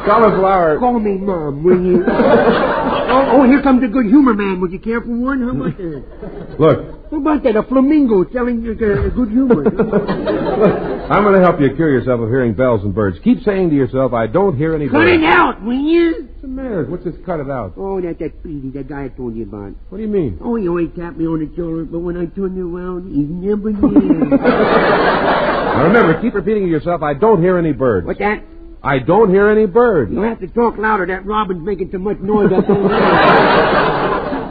Cauliflower. Call me Mom, will you? Oh, here comes a good humor man. Would you care for one? How about that? Look. How about that? A flamingo selling good humor. I'm going to help you cure yourself of hearing bells and birds. Keep saying to yourself, I don't hear any Cut birds. it out, will you? What's the matter? What's this cut it out? Oh, that's that Petey, that guy I told you about. What do you mean? Oh, he always tapped me on the shoulder, but when I turned around, he's never there. Now remember, keep repeating to yourself, I don't hear any birds. What's that? I don't hear any birds. You'll have to talk louder. That robin's making too much noise up there.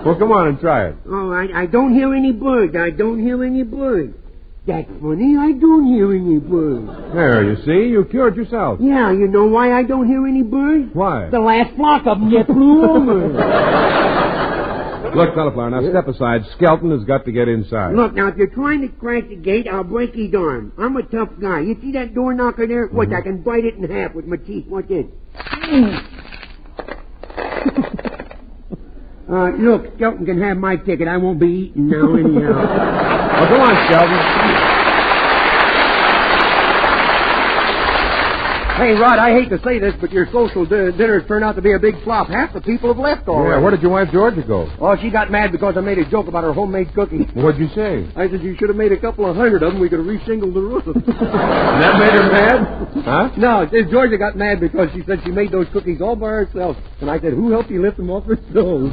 Well, come on and try it. All right, I don't hear any birds. I don't hear any birds. That's funny. I don't hear any birds. There, you see? You cured yourself. Yeah, you know why I don't hear any birds? Why? The last flock of them just flew over. Look, cauliflower, now step aside. Skelton has got to get inside. Look, now, if you're trying to crack the gate, I'll break his arm. I'm a tough guy. You see that door knocker there? Mm-hmm. Watch, I can bite it in half with my teeth. Watch it. Look, Skelton can have my ticket. I won't be eating now anyhow. Oh, come on, Skelton. Hey, Rod, I hate to say this, but your social dinners turned out to be a big flop. Half the people have left already. Yeah, where did your wife Georgia go? Oh, she got mad because I made a joke about her homemade cookies. What'd you say? I said you should have made a couple of hundred of them. We could have reshingled the roof. That made her mad? Huh? No, Georgia got mad because she said she made those cookies all by herself. And I said, who helped you lift them off her stove?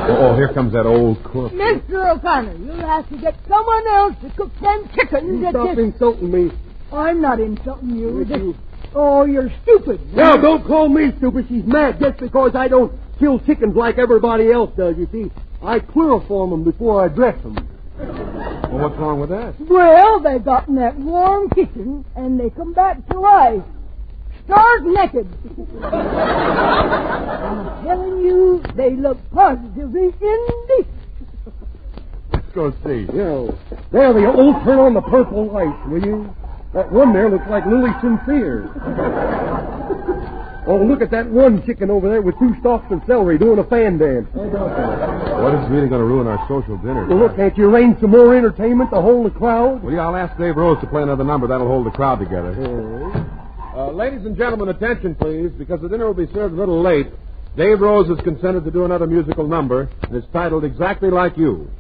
Oh, here comes that old cook. Mr. O'Connor, you'll have to get someone else to cook them chickens. Stop insulting me. I'm not insulting you. Oh, you're stupid. No, don't call me stupid. She's mad just because I don't kill chickens like everybody else does, you see. I chloroform them before I dress them. Well, what's wrong with that? Well, they got in that warm kitchen, and they come back to life. Stark naked. I'm telling you, they look positively indecent. Let's go see. Yeah. There, the old turn on the purple lights, will you? That one there looks like Lily Sincere. Oh, look at that one chicken over there with 2 stalks of celery doing a fan dance. What is really going to ruin our social dinner? Well, look, can't you arrange some more entertainment to hold the crowd? Well, yeah, I'll ask Dave Rose to play another number. That'll hold the crowd together. Ladies and gentlemen, attention, please, because the dinner will be served a little late. Dave Rose has consented to do another musical number. It's titled Exactly Like You.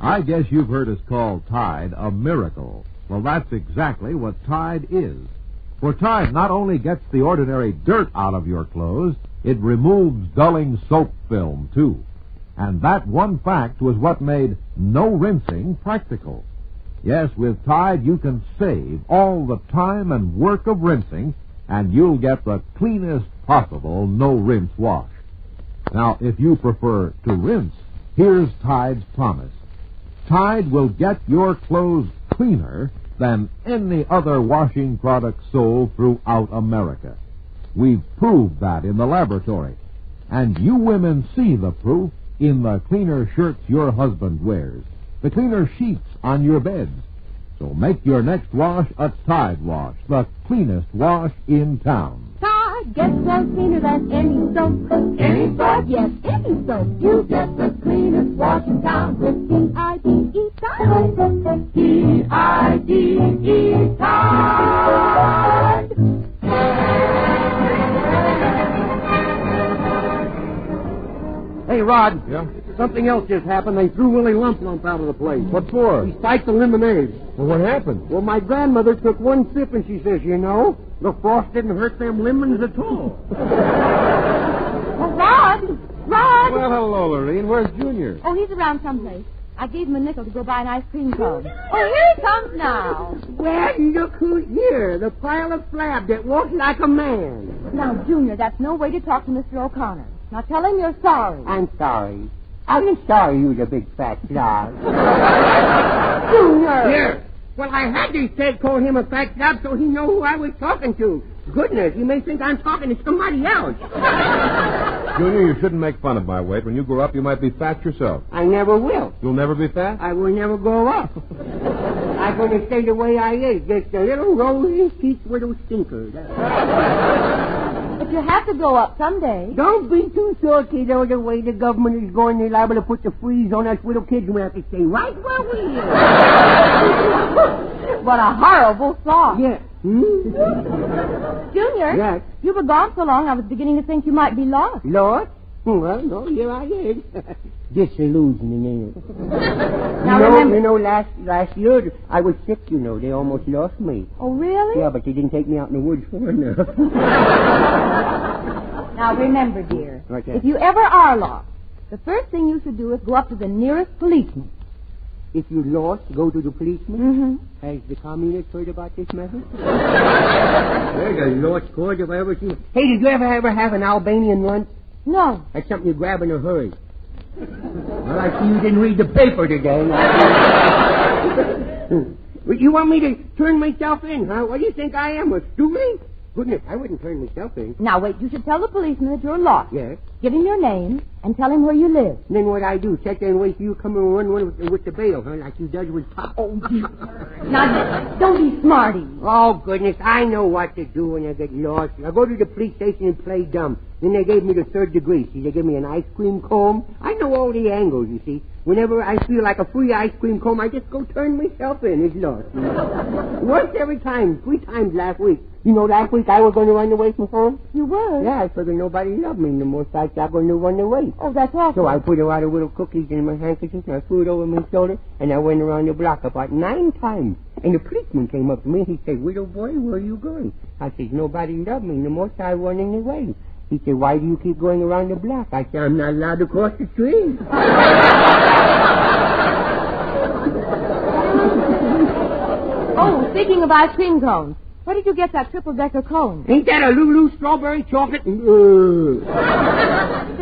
I guess you've heard us call Tide a miracle. Well, that's exactly what Tide is. For Tide not only gets the ordinary dirt out of your clothes, it removes dulling soap film, too. And that one fact was what made no rinsing practical. Yes, with Tide you can save all the time and work of rinsing, and you'll get the cleanest possible no-rinse wash. Now, if you prefer to rinse, here's Tide's promise. Tide will get your clothes cleaner than any other washing product sold throughout America. We've proved that in the laboratory, and you women see the proof in the cleaner shirts your husband wears, the cleaner sheets on your beds. So make your next wash a Tide wash, the cleanest wash in town. Tide gets clothes cleaner than any soap. Any soap? Yes, any soap. You get the cleanest wash in town with T-I-D-E, Tide. T-I-D-E, Tide. Hey, Rod. Yeah? Something else just happened. They threw Willie Lump out of the place. What for? He spiked the lemonade. Well, what happened? Well, my grandmother took one sip and she says, you know, the frost didn't hurt them lemons at all. Oh, Rod! Rod! Well, hello, Lorene. Where's Junior? Oh, he's around someplace. I gave him a nickel to go buy an ice cream cone. Oh, here he comes now. Well, look who's here. The pile of flab that walks like a man. Now, Junior, that's no way to talk to Mr. O'Connor. Now, tell him you're sorry. I'm sorry. I'm sorry you the big fat slob. Junior! Here. Well, I had to call him a fat slob so he know who I was talking to. Goodness, you may think I'm talking to somebody else. Junior, you shouldn't make fun of my weight. When you grow up, you might be fat yourself. I never will. You'll never be fat? I will never grow up. I'm going to stay the way I is, just a little rosy cheeked little stinker. But you have to grow up someday. Don't be too sure, kiddo. The way the government is going, they're liable to put the freeze on us little kids. We have to stay right where we are. What a horrible thought. Yeah. Junior? Yes? You were gone so long, I was beginning to think you might be lost. Lost? Well, no, here I is. Disillusioning, ain't it? You know, last year I was sick, you know. They almost lost me. Oh, really? Yeah, but they didn't take me out in the woods for enough. Now, remember, dear, Okay. if you ever are lost, the first thing you should do is go up to the nearest policeman. If you're lost, go to the policeman? Mm-hmm. Has the communist heard about this matter? There's a lost cause if I ever seen. Hey, did you ever have an Albanian lunch? No. That's something you grab in a hurry. Well, I see you didn't read the paper today. You want me to turn myself in, huh? What do you think I am, a student? Goodness, I wouldn't turn myself in. Now, wait, you should tell the policeman that you're lost. Yes? Give him your name and tell him where you live. And then what I do, sit there and wait for you to come and run with the bail, huh? Like you does with Pop. Oh, dear. Now, don't be smarty. Oh, goodness, I know what to do when I get lost. I go to the police station and play dumb. Then they gave me the 3rd degree. See, they gave me an ice cream cone. I know all the angles, you see. Whenever I feel like a free ice cream cone, I just go turn myself in. It's lost. You know? Once every time, 3 times last week. You know, last week I was going to run away from home. You were? Yeah, I figured nobody loved me no more, so I'm going to run away. Oh, that's awful. So I put a lot of little cookies in my handkerchief, and I threw it over my shoulder, and I went around the block about 9 times. And the policeman came up to me, and he said, "Little boy, where are you going?" I said, "Nobody loved me no more, so I'm running away." He said, "Why do you keep going around the block?" I said, "I'm not allowed to cross the street." Oh, speaking of ice cream cones, where did you get that triple-decker cone? Ain't that a Lulu strawberry chocolate? They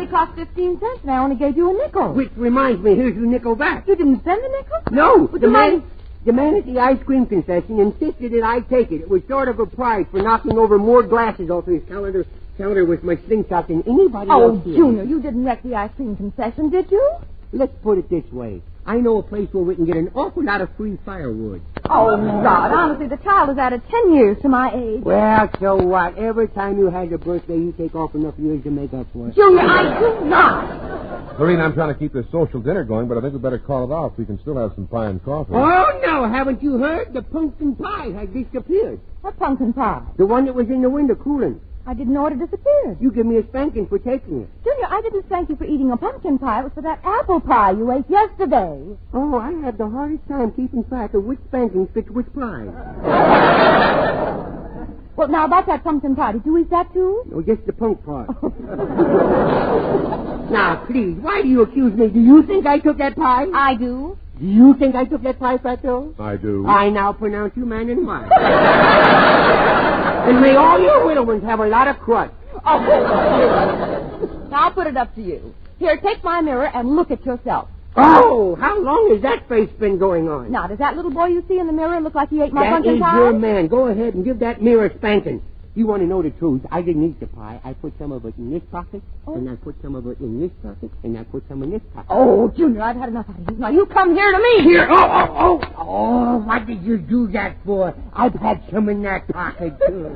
cost 15 cents, and I only gave you a nickel. Which reminds me, here's your nickel back. You didn't send the nickel? No, Would the you man at the ice cream concession insisted that I take it. It was sort of a prize for knocking over more glasses off his counter with my slingshot than anybody else. Oh, Junior, you didn't wreck the ice cream concession, did you? Let's put it this way. I know a place where we can get an awful lot of free firewood. Oh, Rod, honestly, the child is added 10 years to my age. Well, so what? Every time you have a birthday, you take off enough years to make up for it. Junior, I do not. Lorene, I'm trying to keep this social dinner going, but I think we better call it off. We can still have some pie and coffee. Oh, no, haven't you heard? The pumpkin pie has disappeared. What pumpkin pie? The one that was in the window cooling. I didn't know it had disappeared. You give me a spanking for taking it. Junior, I didn't thank you for eating a pumpkin pie. It was for that apple pie you ate yesterday. Oh, I had the hardest time keeping track of which spanking fits which pie. Well, now, about that pumpkin pie, did you eat that, too? No, just the punk part. Now, please, why do you accuse me? Do you think I took that pie? I do. Do you think I took that pie, Fatso? I do. I now pronounce you man and wife. And may all your little ones have a lot of crust. Now, I'll put it up to you. Here, take my mirror and look at yourself. Oh, how long has that face been going on? Now, does that little boy you see in the mirror look like he ate my pumpkin pie? That is your man. Go ahead and give that mirror a spanking. You want to know the truth? I didn't eat the pie. I put some of it in this pocket, and I put some of it in this pocket, and I put some in this pocket. Oh, Junior, I've had enough out of you. Now, you come here to me. Here. Oh, what did you do that for? I've had some in that pocket, too.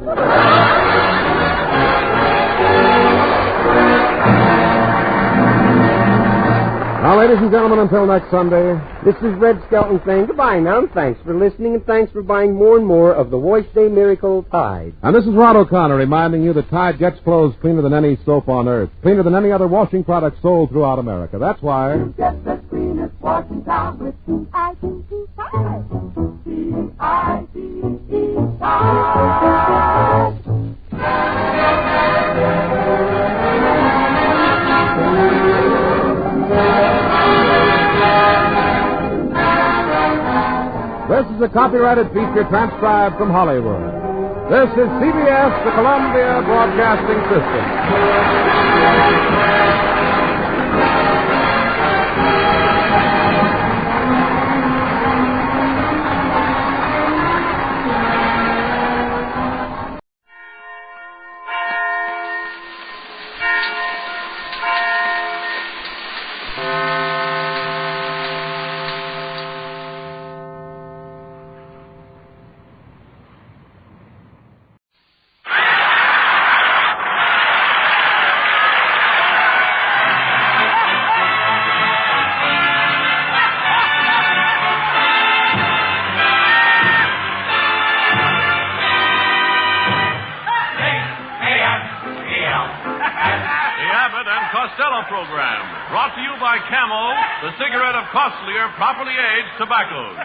Now, ladies and gentlemen, until next Sunday. This is Red Skelton saying goodbye now, and thanks for listening, and thanks for buying more and more of the Wash Day Miracle Tide. And this is Rod O'Connor reminding you that Tide gets clothes cleaner than any soap on earth, cleaner than any other washing product sold throughout America. That's why... Get the cleanest washing towel with T-I-D-E Tide. T-I-D-E Tide. This is a copyrighted feature transcribed from Hollywood. This is CBS, the Columbia Broadcasting System. Costello program, brought to you by Camel, the cigarette of costlier, properly aged tobaccos.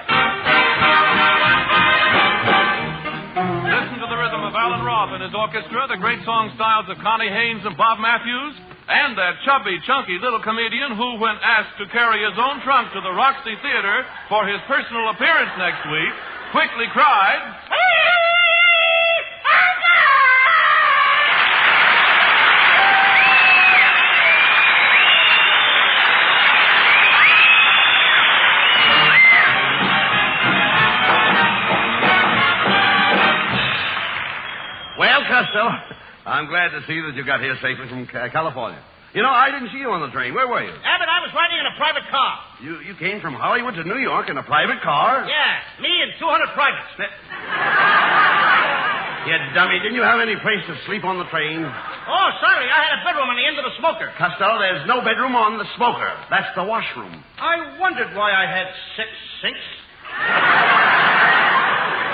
Listen to the rhythm of Alan Roth and his orchestra, the great song styles of Connie Haynes and Bob Matthews, and that chubby, chunky little comedian who, when asked to carry his own trunk to the Roxy Theater for his personal appearance next week, quickly cried... Costello, I'm glad to see that you got here safely from California. You know, I didn't see you on the train. Where were you? Abbott, I was riding in a private car. You came from Hollywood to New York in a private car? Yeah, me and 200 privates. You dummy, didn't you have any place to sleep on the train? Oh, sorry, I had a bedroom on the end of the smoker. Costello, there's no bedroom on the smoker. That's the washroom. I wondered why I had 6 sinks.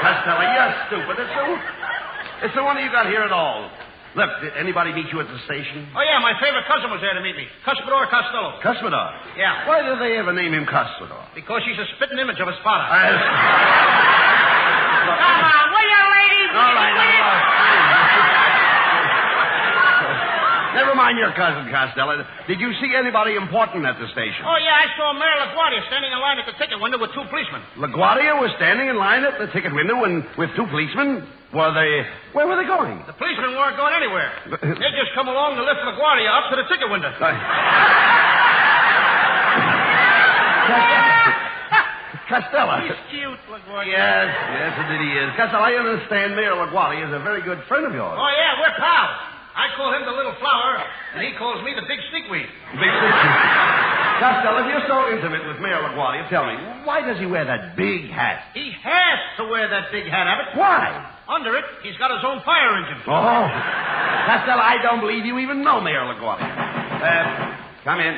Costello, you're stupid. It's the one you got here at all. Look, did anybody meet you at the station? Oh, yeah, my favorite cousin was there to meet me. Cuspidor Costello. Cuspidor? Yeah. Why did they ever name him Cuspidor? Because she's a spitting image of his father. Come on, will you, ladies? All right. Never mind your cousin, Costello. Did you see anybody important at the station? Oh, yeah, I saw Mayor LaGuardia standing in line at the ticket window with 2 policemen. LaGuardia was standing in line at the ticket window with 2 policemen? Where were they going? The policemen weren't going anywhere. They just come along to lift LaGuardia up to the ticket window. Costello. He's cute, LaGuardia. Yes, indeed he is. Costello, I understand Mayor LaGuardia is a very good friend of yours. Oh, yeah, we're pals. I call him the little flower, and he calls me the big stickweed. Big stickweed. Costello, if you're so intimate with Mayor LaGuardia, tell me, why does he wear that big hat? He has to wear that big hat, Abbott. Why? Under it, he's got his own fire engine. Oh. Costello, I don't believe you even know Mayor LaGuardia. Come in.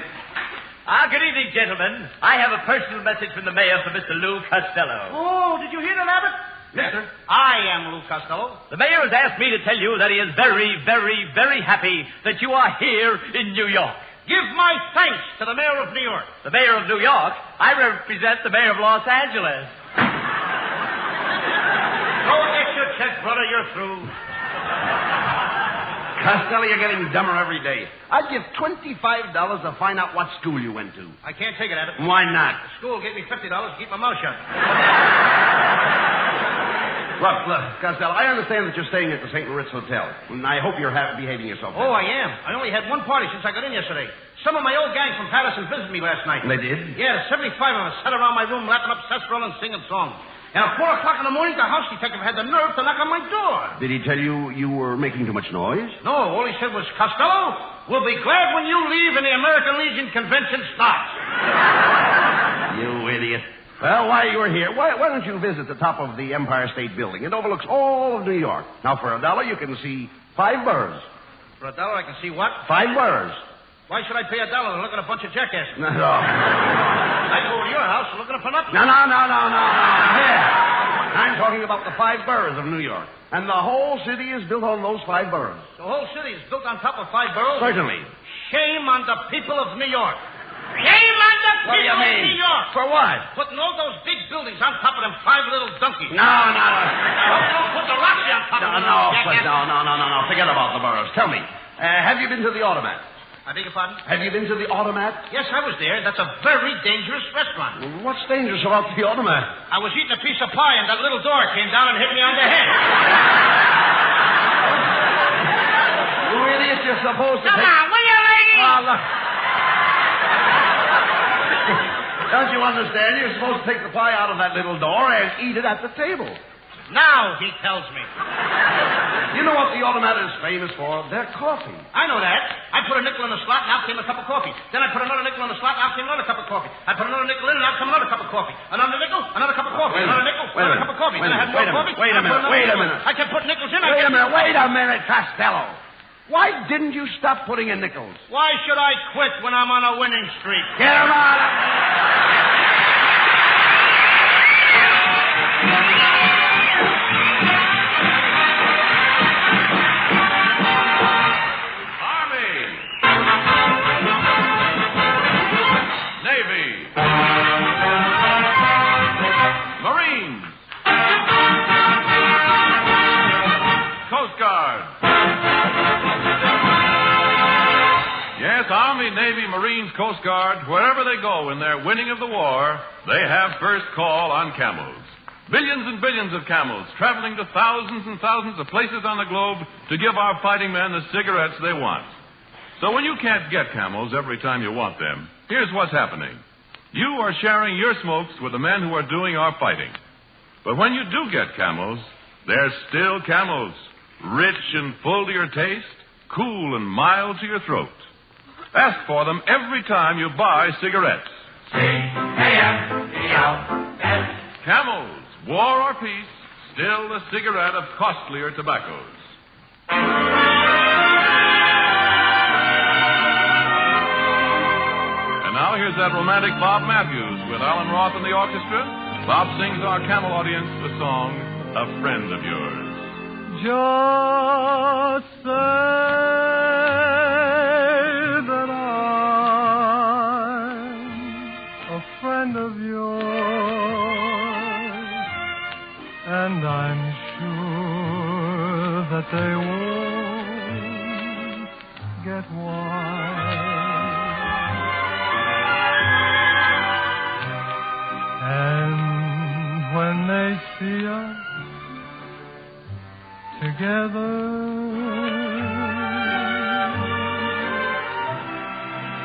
Good evening, gentlemen. I have a personal message from the mayor for Mr. Lou Costello. Oh, did you hear that, Abbott? Mister, I am Lou Costello. The mayor has asked me to tell you that he is very, very, very happy that you are here in New York. Give my thanks to the mayor of New York. The mayor of New York? I represent the mayor of Los Angeles. Go get your check, brother. You're through. Costello, you're getting dumber every day. I'd give $25 to find out what school you went to. I can't take it, Abbott. Why not? The school gave me $50 to keep my mouth shut. Look, Costello, I understand that you're staying at the St. Moritz Hotel, and I hope you're behaving yourself. Oh, I am. I only had one party since I got in yesterday. Some of my old gang from Patterson visited me last night. They did? Yeah, 75 of us sat around my room lapping up sarsaparilla and singing songs. And at 4 o'clock in the morning, the house detective had the nerve to knock on my door. Did he tell you you were making too much noise? No, all he said was, Costello, we'll be glad when you leave and the American Legion convention starts. You idiot. Well, while you were here, why don't you visit the top of the Empire State Building? It overlooks all of New York. Now, for $1, you can see 5 boroughs. For $1, I can see what? 5 boroughs. Why should I pay $1 to look at a bunch of jackasses? No. I go to your house looking for nothing. No. Here. I'm talking about the 5 boroughs of New York. And the whole city is built on those 5 boroughs. The whole city is built on top of 5 boroughs? Certainly. Shame on the people of New York. Shame on the people of New York. For what? Putting all those big buildings on top of them 5 little donkeys. No. Don't put the Roxy on top of them. No. Forget about the boroughs. Tell me, have you been to the Automat? I beg your pardon? Have you been to the Automat? Yes, I was there. That's a very dangerous restaurant. What's dangerous about the Automat? I was eating a piece of pie and that little door came down and hit me on the head. You idiot, you're supposed to Come on, will you, lady? Look. Don't you understand? You're supposed to take the pie out of that little door and eat it at the table. Now, he tells me. You know what the Automat is famous for? Their coffee. I know that. I put a nickel in the slot, and out came a cup of coffee. Then I put another nickel in the slot, and out came another cup of coffee. I put another nickel in, and out came another cup of coffee. Another nickel, another cup of coffee. Another nickel, another cup of coffee. Then I had more coffee. Wait a minute. I kept putting nickels in. Wait a minute, Costello. Why didn't you stop putting in nickels? Why should I quit when I'm on a winning streak? Get him out of Army, Navy, Marines, Coast Guard, wherever they go in their winning of the war, they have first call on camels. Billions and billions of camels traveling to thousands and thousands of places on the globe to give our fighting men the cigarettes they want. So when you can't get camels every time you want them, here's what's happening. You are sharing your smokes with the men who are doing our fighting. But when you do get camels, they're still camels, rich and full to your taste, cool and mild to your throat. Ask for them every time you buy cigarettes. C-A-M-E-L-S. Camels, war or peace, still a cigarette of costlier tobaccos. And now here's that romantic Bob Matthews with Alan Roth and the orchestra. Bob sings our camel audience the song, A Friend of Yours. Just say that I'm a friend of yours, and I'm sure that they won't get wise. And when they see us together,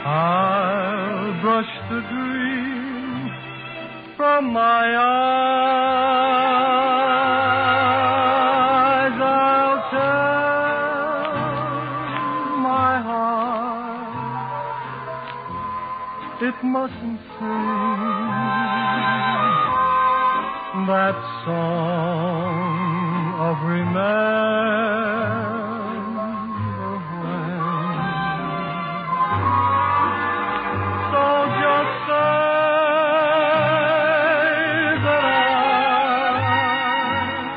I'll brush the dream from my eyes. I'll tell my heart it mustn't sing that song of remember when. So just say that I'm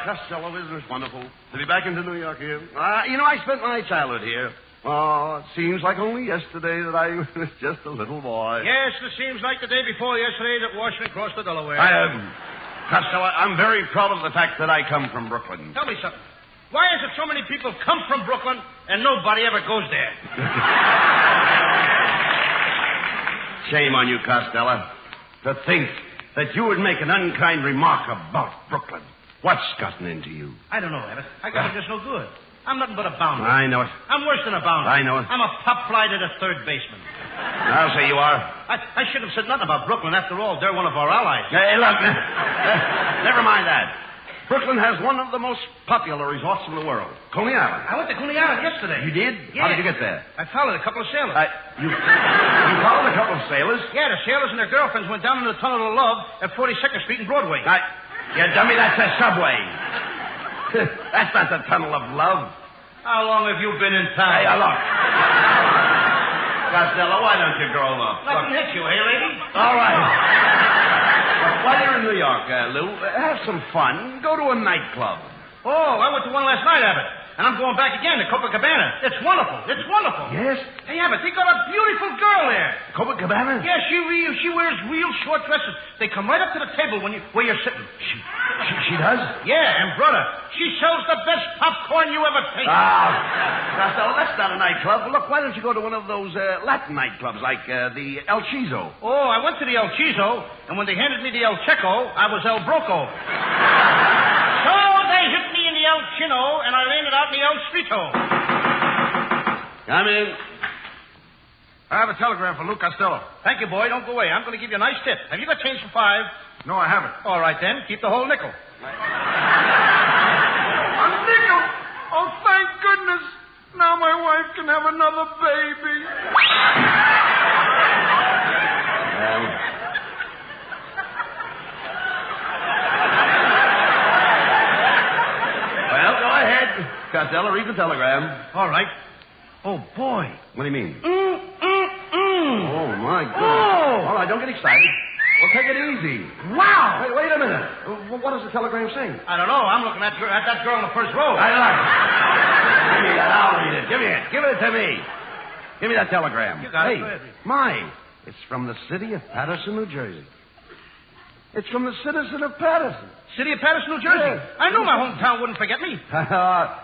Costello, isn't it wonderful to be back into New York here? I spent my childhood here. Oh, it seems like only yesterday that I was just a little boy. Yes, it seems like the day before yesterday that Washington crossed the Delaware. Costello, I'm very proud of the fact that I come from Brooklyn. Tell me something. Why is it so many people come from Brooklyn and nobody ever goes there? Shame on you, Costello. To think that you would make an unkind remark about Brooklyn. What's gotten into you? I don't know, Abbott. I got it just no good. I'm nothing but a bounder. I know it. I'm worse than a bounder. I know it. I'm a pop fly to the third baseman. I'll say you are. I should have said nothing about Brooklyn. After all, they're one of our allies. Hey, look. Never mind that. Brooklyn has one of the most popular resorts in the world, Coney Island. I went to Coney Island yesterday. You did? Yeah. How did you get there? I followed a couple of sailors. You followed a couple of sailors? Yeah, the sailors and their girlfriends went down into the Tunnel of Love at 42nd Street and Broadway. You dummy, that's a subway. That's not the Tunnel of Love. How long have you been in town? Hey, look. Costello, why don't you grow up? Nothing hits you, hey, lady? All right. Well, while you're in New York, Lou, have some fun. Go to a nightclub. Oh, I went to one last night, Abbott. And I'm going back again to Copacabana. It's wonderful. It's wonderful. Yes? Hey, Abbott, they got a beautiful girl there. Copacabana? Yeah, she wears real short dresses. They come right up to the table where you're sitting. She does? Yeah, and brother, she sells the best popcorn you ever tasted. Costello, that's not a nightclub. Look, why don't you go to one of those Latin nightclubs like the El Chizo? Oh, I went to the El Chizo, and when they handed me the El Checo, I was El Broco. So they hit me in the El Chino, and I landed out in the El Streeto. Come in. I have a telegram for Lou Costello. Thank you, boy. Don't go away. I'm going to give you a nice tip. Have you got change for 5? No, I haven't. All right, then. Keep the whole nickel. A nickel? Oh, thank goodness. Now my wife can have another baby. Well, go ahead. Costello, read the telegram. All right. Oh, boy. What do you mean? Oh, my goodness. Oh! All right, don't get excited. Well, take it easy. Wow! Wait a minute. What does the telegram say? I don't know. I'm looking at that girl in the first row. Give me that. I'll read it. Give it to me. Give me that telegram. You got it. It's from the city of Paterson, New Jersey. It's from the citizen of Paterson. City of Paterson, New Jersey? Yes. I knew my hometown wouldn't forget me.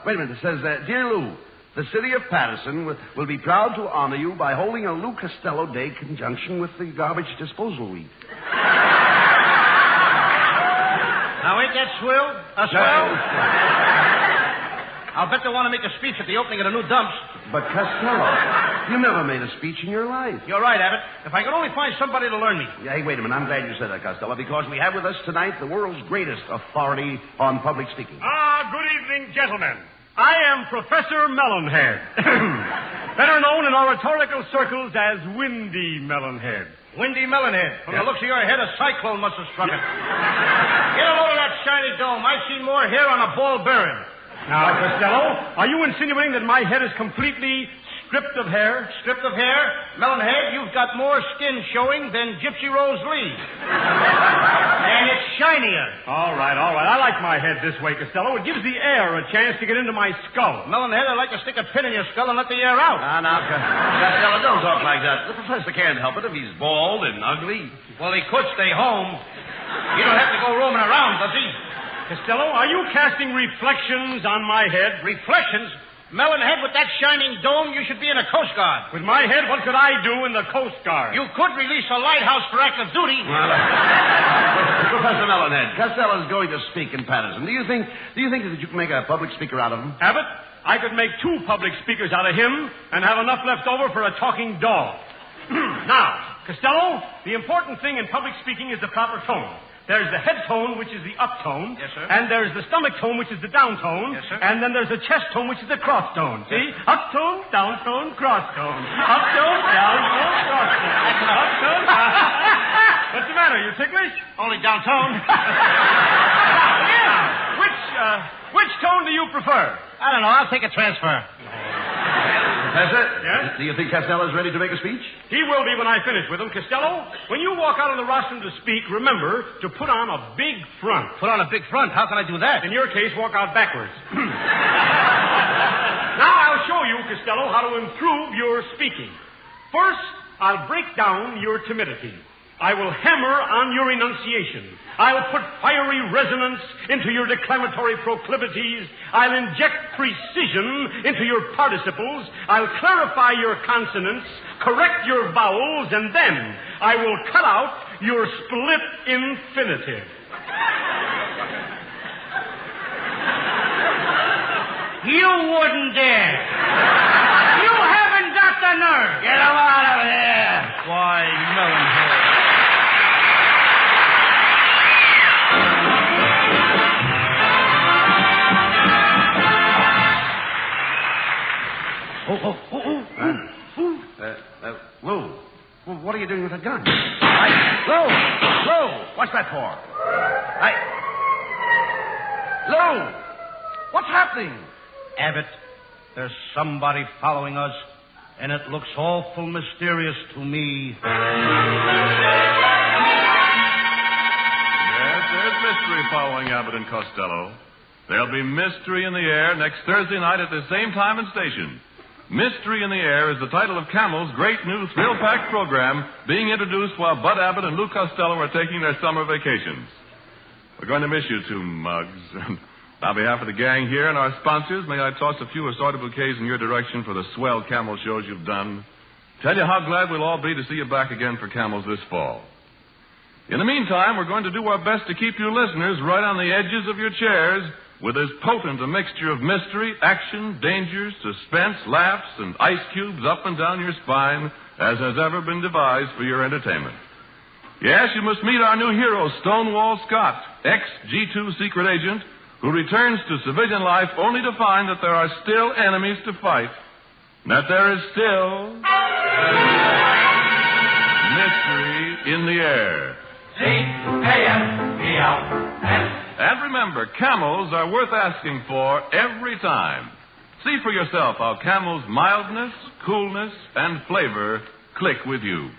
Wait a minute. It says, Dear Lou, the city of Paterson will be proud to honor you by holding a Lou Costello Day in conjunction with the Garbage Disposal Week. Now, ain't that swell? A swell? I'll bet they want to make a speech at the opening of the new dumps. But, Costello, you never made a speech in your life. You're right, Abbott. If I could only find somebody to learn me. Yeah, hey, wait a minute. I'm glad you said that, Costello, because we have with us tonight the world's greatest authority on public speaking. Good evening, gentlemen. I am Professor Melonhead, better known in oratorical circles as Windy Melonhead. Windy Melonhead. From the looks of your head, a cyclone must have struck it. Get a load of that shiny dome. I've seen more hair on a ball bearing. Now, Costello, are you insinuating that my head is completely stripped of hair? Stripped of hair? Melonhead, you've got more skin showing than Gypsy Rose Lee. And it's shinier. All right. I like my head this way, Costello. It gives the air a chance to get into my skull. Melonhead, I'd like to stick a pin in your skull and let the air out. Now, Costello, don't talk like that. The professor can't help it if he's bald and ugly. Well, he could stay home. You don't have to go roaming around, does he? Costello, are you casting reflections on my head? Reflections? Melonhead, with that shining dome, you should be in a Coast Guard. With my head, what could I do in the Coast Guard? You could release a lighthouse for active duty. Professor Melonhead, Costello's going to speak in Paterson. Do you think that you can make a public speaker out of him? Abbott, I could make 2 public speakers out of him and have enough left over for a talking dog. Now, Costello, the important thing in public speaking is the proper tone. There's the head tone, which is the up tone. Yes, sir. And there's the stomach tone, which is the down tone. Yes, sir. And then there's the chest tone, which is the cross tone. See? Yes. Up tone, down tone, cross tone. Up tone, down tone, cross tone. Up tone, What's the matter? You ticklish? Only down tone. Which tone do you prefer? I don't know. I'll take a transfer. Professor? Yes? Do you think Costello's ready to make a speech? He will be when I finish with him. Costello, when you walk out on the rostrum to speak, remember to put on a big front. Put on a big front? How can I do that? In your case, walk out backwards. Now I'll show you, Costello, how to improve your speaking. First, I'll break down your timidity. I will hammer on your enunciation. I'll put fiery resonance into your declamatory proclivities. I'll inject precision into your participles. I'll clarify your consonants, correct your vowels, and then I will cut out your split infinitive. You wouldn't dare. You haven't got the nerve. Get him out of here. Why, Melonhead. Lou, what are you doing with a gun? Lou, what's that for? Lou, what's happening? Abbott, there's somebody following us, and it looks awful mysterious to me. Yes, there's mystery following Abbott and Costello. There'll be Mystery in the Air next Thursday night at the same time and station. Mystery in the Air is the title of Camel's great new thrill-packed program being introduced while Bud Abbott and Lou Costello are taking their summer vacations. We're going to miss you two mugs. On behalf of the gang here and our sponsors, may I toss a few assorted bouquets in your direction for the swell Camel shows you've done. Tell you how glad we'll all be to see you back again for Camels this fall. In the meantime, we're going to do our best to keep you listeners right on the edges of your chairs with as potent a mixture of mystery, action, danger, suspense, laughs, and ice cubes up and down your spine as has ever been devised for your entertainment. Yes, you must meet our new hero, Stonewall Scott, ex-G2 secret agent, who returns to civilian life only to find that there are still enemies to fight, and that there is still mystery in the air. C-A-M-E-L-S. And remember, Camels are worth asking for every time. See for yourself how Camel's mildness, coolness, and flavor click with you.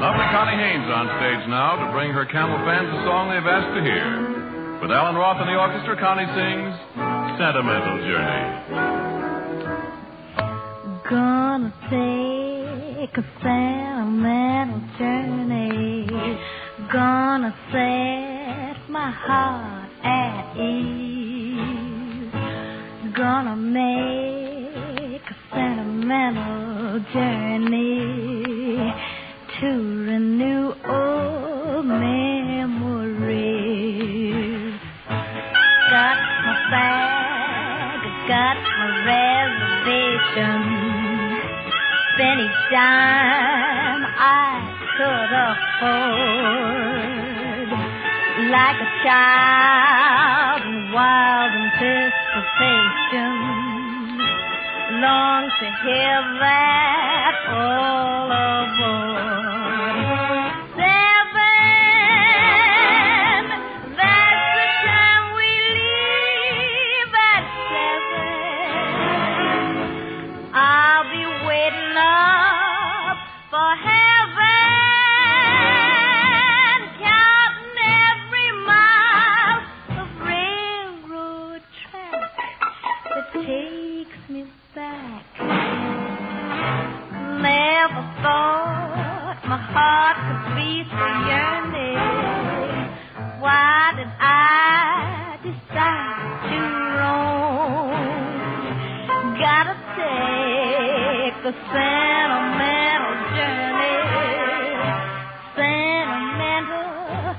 Lovely Connie Haynes on stage now to bring her Camel fans a song they've asked to hear. With Alan Roth in the orchestra, Connie sings Sentimental Journey. Gonna take a sentimental journey. Gonna set my heart at ease. Gonna make a sentimental journey to renew old memories. Got my bag, got my reservation. Spent each dime I could afford. Like a child in wild anticipation. Long to hear that all aboard. My heart could beat for yearning. Why did I decide to roam? Gotta take a sentimental journey. Sentimental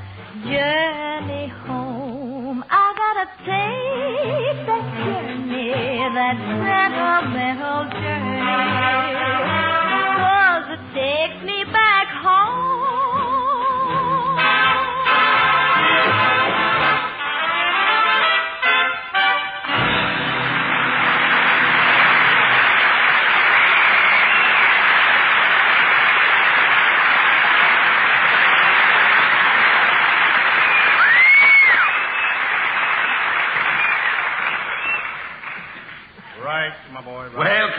journey home. I gotta take that journey, that sentimental journey. 'Cause it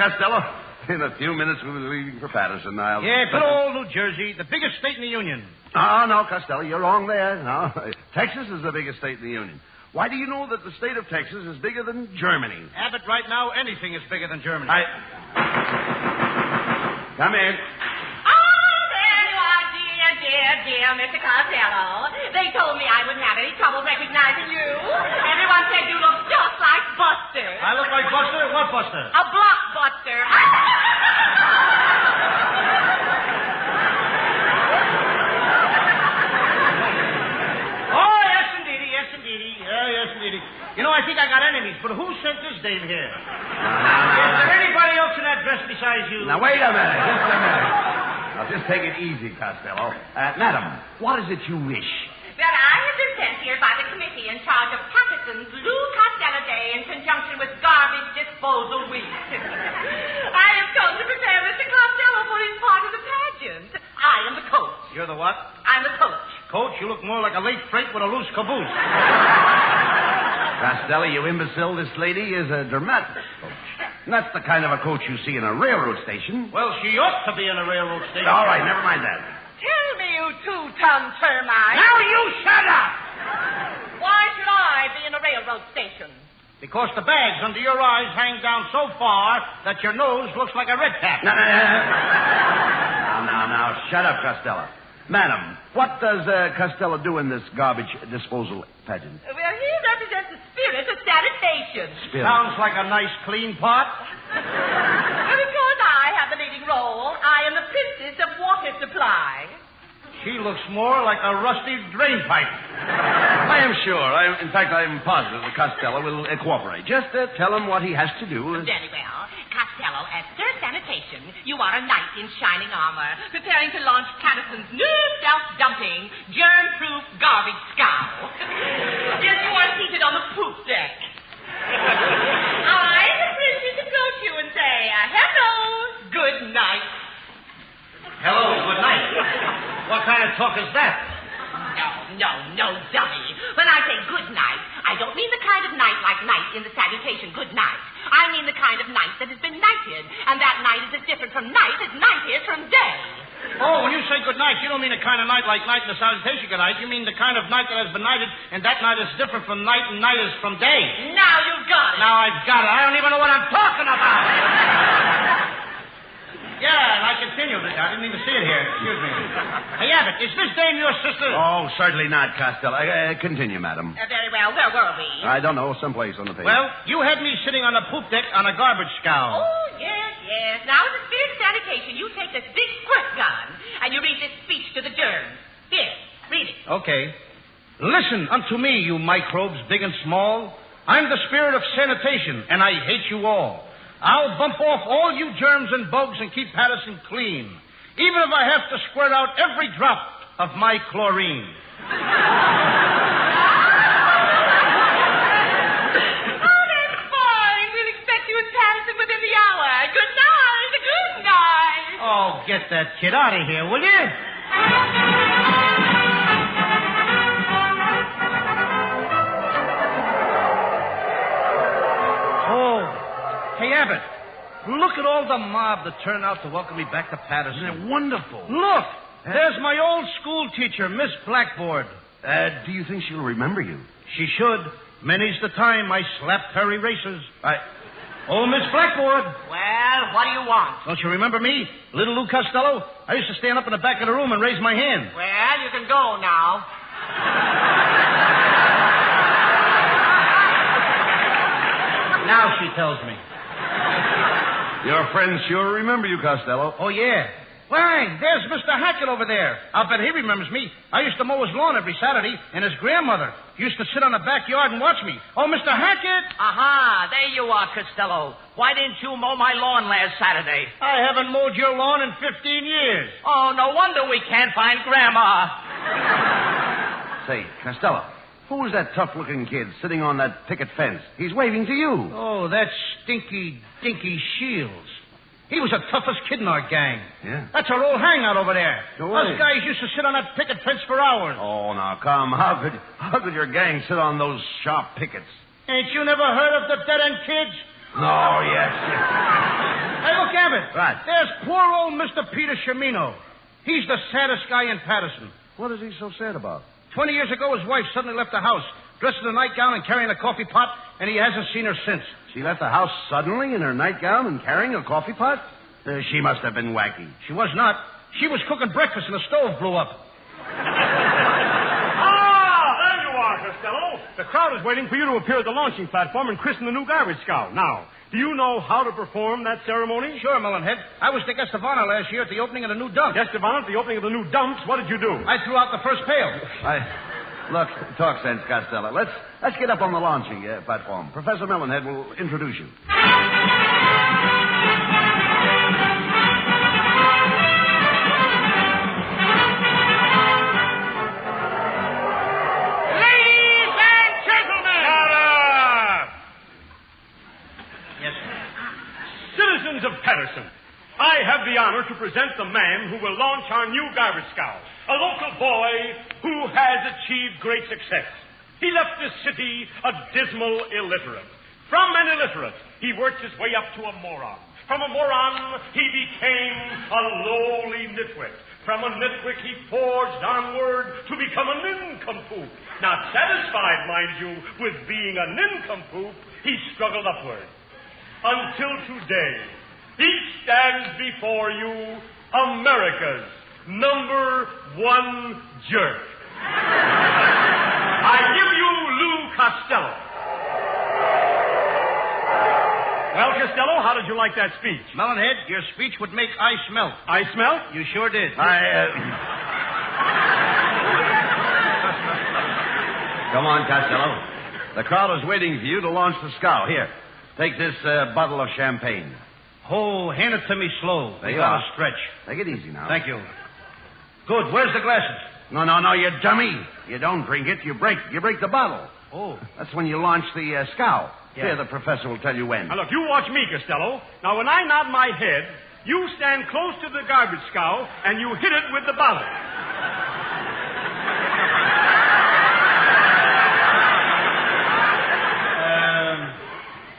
Costello. In a few minutes, we'll be leaving for Patterson. Yeah, good old New Jersey, the biggest state in the Union. Oh, no, Costello, you're wrong there. No, Texas is the biggest state in the Union. Why do you know that the state of Texas is bigger than Germany? Abbott, right now, anything is bigger than Germany. Come in. Dear Mr. Costello. They told me I wouldn't have any trouble recognizing you. Everyone said you look just like Buster. I look like Buster? What Buster? A blockbuster. Oh, yes, indeedy, yes, indeedy. Yes, indeedy. You know, I think I got enemies, but who sent this dame here? Is there anybody else in that dress besides you? Now, wait a minute. Just a minute. Now, just take it easy, Costello. Madam, what is it you wish? Well, I have been sent here by the committee in charge of Patterson's Lou Costello Day in conjunction with Garbage Disposal Week. I have come to prepare Mr. Costello for his part of the pageant. I am the coach. You're the what? I'm the coach. Coach, you look more like a late freight with a loose caboose. Costello, you imbecile, this lady is a dramatic coach. And that's the kind of a coach you see in a railroad station. Well, she ought to be in a railroad station. All right, never mind that. Tell me, you two-ton termite. Now you shut up! Why should I be in a railroad station? Because the bags under your eyes hang down so far that your nose looks like a red cap. Now, shut up, Costello. Madam, what does Costello do in this garbage disposal pageant? Well, he represents the spirit of sanitation. Spirit. Sounds like a nice clean pot. Because I have the leading role, I am the princess of water supply. She looks more like a rusty drain pipe. I am sure. In fact, I am positive that Costello will cooperate. Just tell him what he has to do. Very well. Costello, as Sir Sanitation, you are a knight in shining armor, preparing to launch Patterson's new self-dumping, germ-proof garbage scow. Yes, you are seated on the poop deck. I, the princess, approach you and say, hello, good night. Hello, good night. What kind of talk is that? No, Duffy. When I say good night, I don't mean the kind of night like night in the salutation, good night. I mean the kind of night that has been nighted, and that night is as different from night as night is from day. Oh, when you say good night, you don't mean the kind of night like night in the salutation good night. You mean the kind of night that has been nighted, and that night is different from night, and night is from day. Now you've got it. Now I've got it. I don't even know what I'm talking about. Yeah, and I continue. I didn't even see it here. Excuse me. Hey, Abbott, is this dame your sister? Oh, certainly not, Costello. Continue, madam. Very well. Where were we? I don't know. Someplace on the page. Well, you had me sitting on the poop deck on a garbage scow. Oh, yes. Now, in the spirit of sanitation, you take this big squirt gun, and you read this speech to the germs. Here, read it. Okay. Listen unto me, you microbes big and small. I'm the spirit of sanitation, and I hate you all. I'll bump off all you germs and bugs and keep Patterson clean, even if I have to squirt out every drop of my chlorine. Oh, that's fine. We'll expect you in Patterson within the hour. Good night. Good night. Oh, get that kid out of here, will you? Hey, Abbott, look at all the mob that turned out to welcome me back to Patterson. Isn't it wonderful? Look, there's my old school teacher, Miss Blackboard. Do you think she'll remember you? She should. Many's the time I slapped her erasers. Oh, Miss Blackboard. Well, what do you want? Don't you remember me? Little Lou Costello? I used to stand up in the back of the room and raise my hand. Well, you can go now. Now she tells me. Your friends sure remember you, Costello. Oh, yeah. Why, there's Mr. Hackett over there. I'll bet he remembers me. I used to mow his lawn every Saturday, and his grandmother used to sit on the backyard and watch me. Oh, Mr. Hackett! Aha, there you are, Costello. Why didn't you mow my lawn last Saturday? I haven't mowed your lawn in 15 years. Oh, no wonder we can't find Grandma. Say, Costello, who's that tough-looking kid sitting on that picket fence? He's waving to you. Oh, that's Stinky Dinky Shields. He was the toughest kid in our gang. Yeah? That's our old hangout over there. Go Us away. guys used to sit on that picket fence for hours. Oh, now, come. How could your gang sit on those sharp pickets? Ain't you never heard of the dead-end kids? No, yes. Hey, look, Abbott. What? There's poor old Mr. Peter Shimino. He's the saddest guy in Patterson. What is he so sad about? 20 years ago, his wife suddenly left the house, dressed in a nightgown and carrying a coffee pot, and he hasn't seen her since. She left the house suddenly in her nightgown and carrying a coffee pot? She must have been wacky. She was not. She was cooking breakfast and the stove blew up. There you are, Costello. The crowd is waiting for you to appear at the launching platform and christen the new garbage scow. Now, do you know how to perform that ceremony? Sure, Mullenhead. I was the guest of honor last year at the opening of the new dump. Guest of honor at the opening of the new dumps? What did you do? I threw out the first pail. Look, talk sense, Costello. Let's get up on the launching platform. Professor Melonhead will introduce you. Ladies and gentlemen! Yes, sir. Citizens of Patterson, I have the honor to present the man who will launch our new garbage scow. A local boy who has achieved great success. He left this city a dismal illiterate. From an illiterate, he worked his way up to a moron. From a moron, he became a lowly nitwit. From a nitwit, he forged onward to become a nincompoop. Not satisfied, mind you, with being a nincompoop, he struggled upward. Until today, he stands before you, America's number one jerk. I give you Lou Costello. Well, Costello, how did you like that speech? Melonhead, your speech would make ice melt. Ice melt? You sure did. Come on, Costello. The crowd is waiting for you to launch the scow. Here, take this bottle of champagne. Oh, hand it to me slow. There you got are. a stretch. Take it easy now. Thank you. Good. Where's the glasses? No, you dummy. You don't drink it. You break the bottle. Oh. That's when you launch the scow. Yeah. Here, the professor will tell you when. Now, look, you watch me, Costello. Now, when I nod my head, you stand close to the garbage scow, and you hit it with the bottle.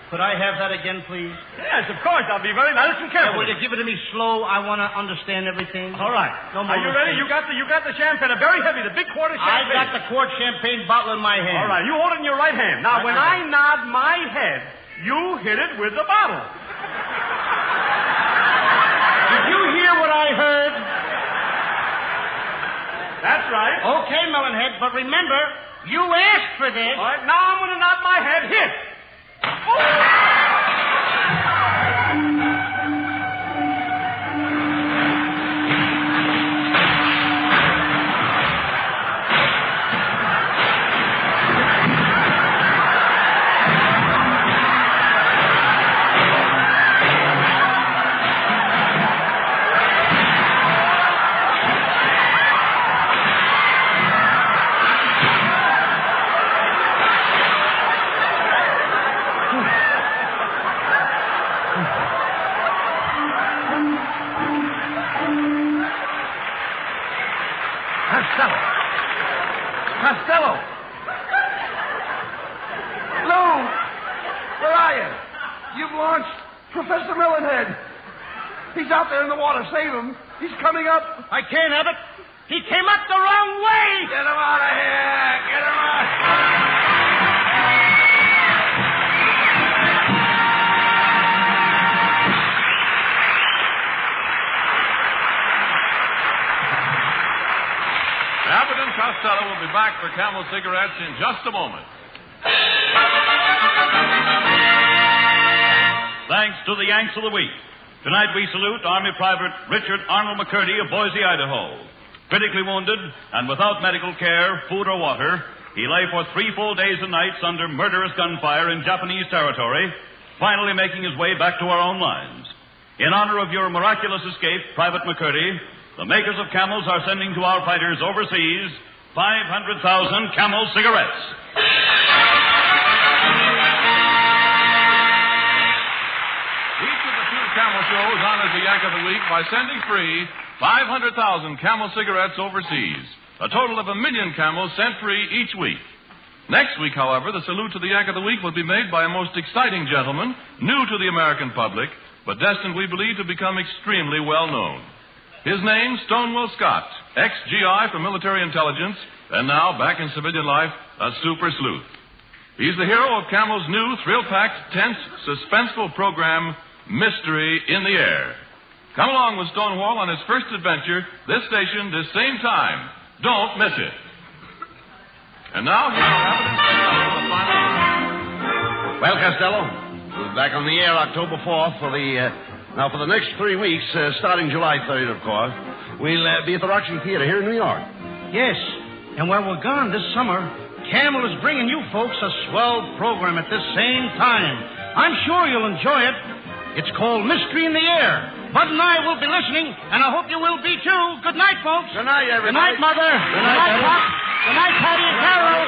Could I have that again, please? Yes, of course. I'll be very nice and careful. Will you give it to me slow? I want to understand everything. All right. No more. Are you ready? You got the champagne. Very heavy, the big quart of champagne. I got the quart champagne bottle in my hand. All right. You hold it in your right hand. Now, when I nod my head, you hit it with the bottle. Did you hear what I heard? That's right. Okay, Melonhead, but remember, you asked for this. All right. Now I'm going to nod my head. Hit. Costello! Lou! Where are you? You've launched Professor Melonhead. He's out there in the water. Save him. He's coming up. I can't have it. He came up the wrong way. Get him out of here. Get him out. Abbott and Costello will be back for Camel cigarettes in just a moment. Thanks to the Yanks of the Week. Tonight we salute Army Private Richard Arnold McCurdy of Boise, Idaho. Critically wounded and without medical care, food or water, he lay for 3 full days and nights under murderous gunfire in Japanese territory, finally making his way back to our own lines. In honor of your miraculous escape, Private McCurdy, the makers of Camels are sending to our fighters overseas 500,000 Camel cigarettes. Each of the 2 Camel shows honors the Yank of the Week by sending free 500,000 Camel cigarettes overseas. A total of 1 million Camels sent free each week. Next week, however, the salute to the Yak of the Week will be made by a most exciting gentleman, new to the American public, but destined, we believe, to become extremely well known. His name, Stonewall Scott, ex-GI for military intelligence, and now, back in civilian life, a super sleuth. He's the hero of Camel's new, thrill-packed, tense, suspenseful program, Mystery in the Air. Come along with Stonewall on his first adventure, this station, this same time. Don't miss it. And now, here's Abbott Costello for the final. Well, Costello, we're back on the air October 4th for the next 3 weeks, starting July 3rd, of course. We'll be at the Roxy Theater here in New York. Yes, and while we're gone this summer, Camel is bringing you folks a swell program at this same time. I'm sure you'll enjoy it. It's called Mystery in the Air. Bud and I will be listening, and I hope you will be, too. Good night, folks. Good night, everybody. Good night, Mother. Good night, Pop. Good night, Patty and Carol.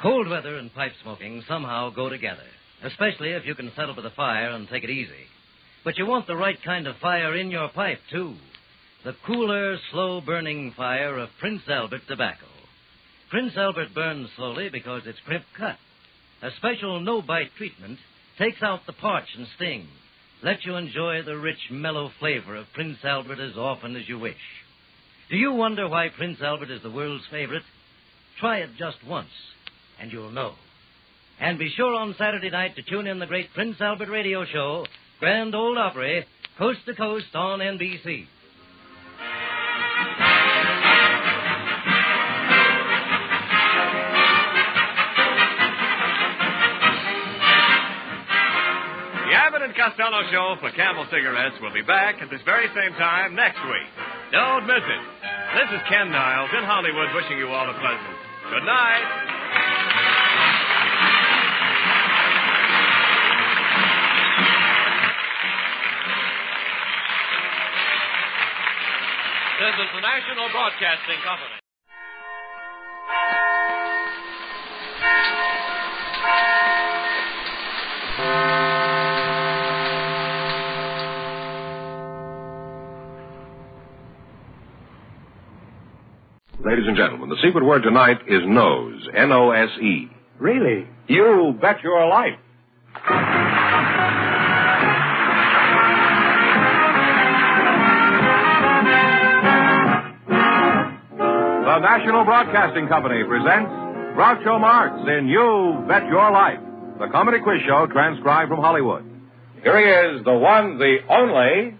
Cold weather and pipe smoking somehow go together, especially if you can settle by the fire and take it easy. But you want the right kind of fire in your pipe, too. The cooler, slow-burning fire of Prince Albert tobacco. Prince Albert burns slowly because it's crimp cut. A special no-bite treatment takes out the parch and sting, lets you enjoy the rich, mellow flavor of Prince Albert as often as you wish. Do you wonder why Prince Albert is the world's favorite? Try it just once, and you'll know. And be sure on Saturday night to tune in the great Prince Albert radio show, Grand Ole Opry, coast to coast on NBC. The Abbott and Costello Show for Camel Cigarettes will be back at this very same time next week. Don't miss it. This is Ken Niles in Hollywood wishing you all a pleasant good night. This is the National Broadcasting Company. Ladies and gentlemen, the secret word tonight is nose, N-O-S-E. Really? You bet your life. The National Broadcasting Company presents Groucho Marx in You Bet Your Life, the comedy quiz show transcribed from Hollywood. Here he is, the one, the only...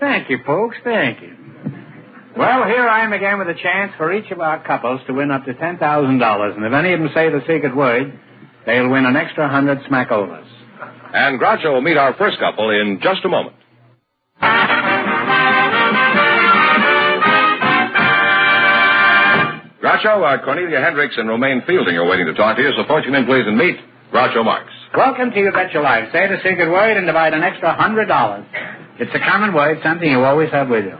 Thank you, folks. Thank you. Well, here I am again with a chance for each of our couples to win up to $10,000. And if any of them say the secret word, they'll win an extra 100 smackolas. And Groucho will meet our first couple in just a moment. Groucho, Cornelia Hendricks and Romaine Fielding are waiting to talk to you, so fortune in please and meet Groucho Marx. Welcome to You Bet Your Life. Say the secret word and divide an extra $100. It's a common word, something you always have with you.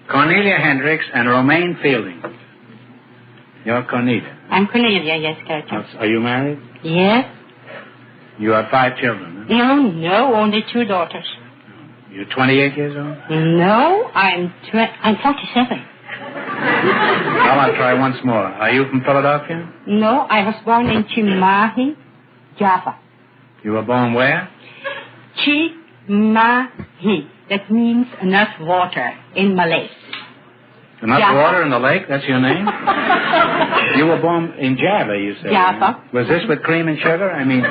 Cornelia Hendricks and Romaine Fielding. You're Cornelia. I'm Cornelia, yes, Groucho. Are you married? Yes. You have 5 children, huh? No, only 2 daughters. You're 28 years old? No, I'm 47. Well, I'll try once more. Are you from Philadelphia? No, I was born in Cimahi, Java. You were born where? Cimahi. That means enough water in Malay. Enough Java. water in the lake? That's your name? You were born in Java, you said. Java. Was this with cream and sugar? I mean,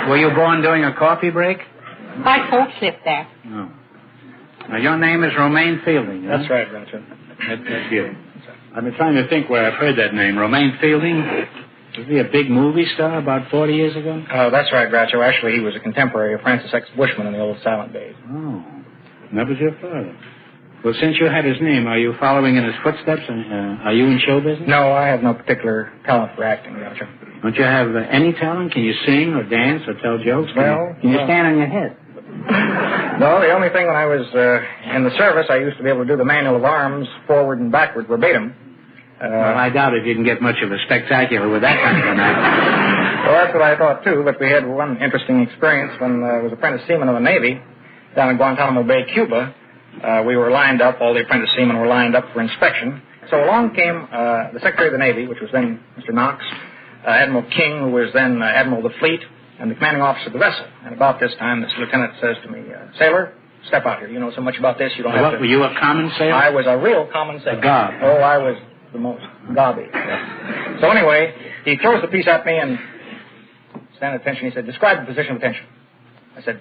were you born during a coffee break? My folks lived there. No. Now, your name is Romaine Fielding, huh? That's right, Groucho. That's you. I've been trying to think where I've heard that name. Romaine Fielding? Was he a big movie star about 40 years ago? Oh, that's right, Groucho. Actually, he was a contemporary of Francis X. Bushman in the old silent days. Oh. That was your father. Well, since you had his name, are you following in his footsteps? And are you in show business? No, I have no particular talent for acting, Groucho. Don't you have any talent? Can you sing or dance or tell jokes? Can you stand on your head? No, the only thing when I was in the service, I used to be able to do the manual of arms forward and backward verbatim. Well, I doubt if you can get much of a spectacular with that kind of an act. Well, that's what I thought, too, but we had one interesting experience when I was apprentice seaman of the Navy down in Guantanamo Bay, Cuba. We were lined up, all the apprentice seamen were lined up for inspection. So along came the Secretary of the Navy, which was then Mr. Knox, Admiral King, who was then Admiral of the Fleet, and the commanding officer of the vessel. And about this time, this lieutenant says to me, Sailor, step out here. You know so much about this, you don't have to... Were you a common sailor? I was a real common sailor. A gob. Oh, I was the most gobby. So anyway, he throws the piece at me and stand at attention. He said, describe the position of attention. I said,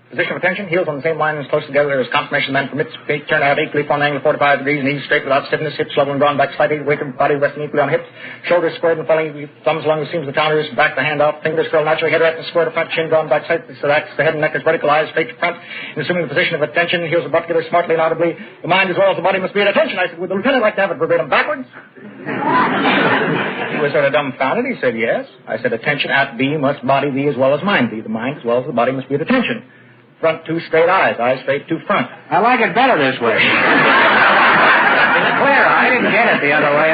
position of attention, heels on the same line as close together as confirmation man permits. Feet turn out equally upon an angle of 45 degrees, knees straight without stiffness, hips level and drawn back slightly, weight of body resting equally on hips, shoulders squared and falling, thumbs along the seams of the counters, back the hand out, fingers curled naturally, head right and square to front, chin drawn back slightly, so that's the head and neck is vertical, eyes straight to front, and assuming the position of attention, heels are brought together smartly and audibly, the mind as well as the body must be at attention. I said, would the lieutenant like to have it verbatim backwards? He was sort of dumbfounded. He said, yes. I said, attention at B must body be as well as mind be. The mind as well as the body must be at attention. Front two straight eyes straight two front. I like it better this way. It's clearer. I didn't get it the other way.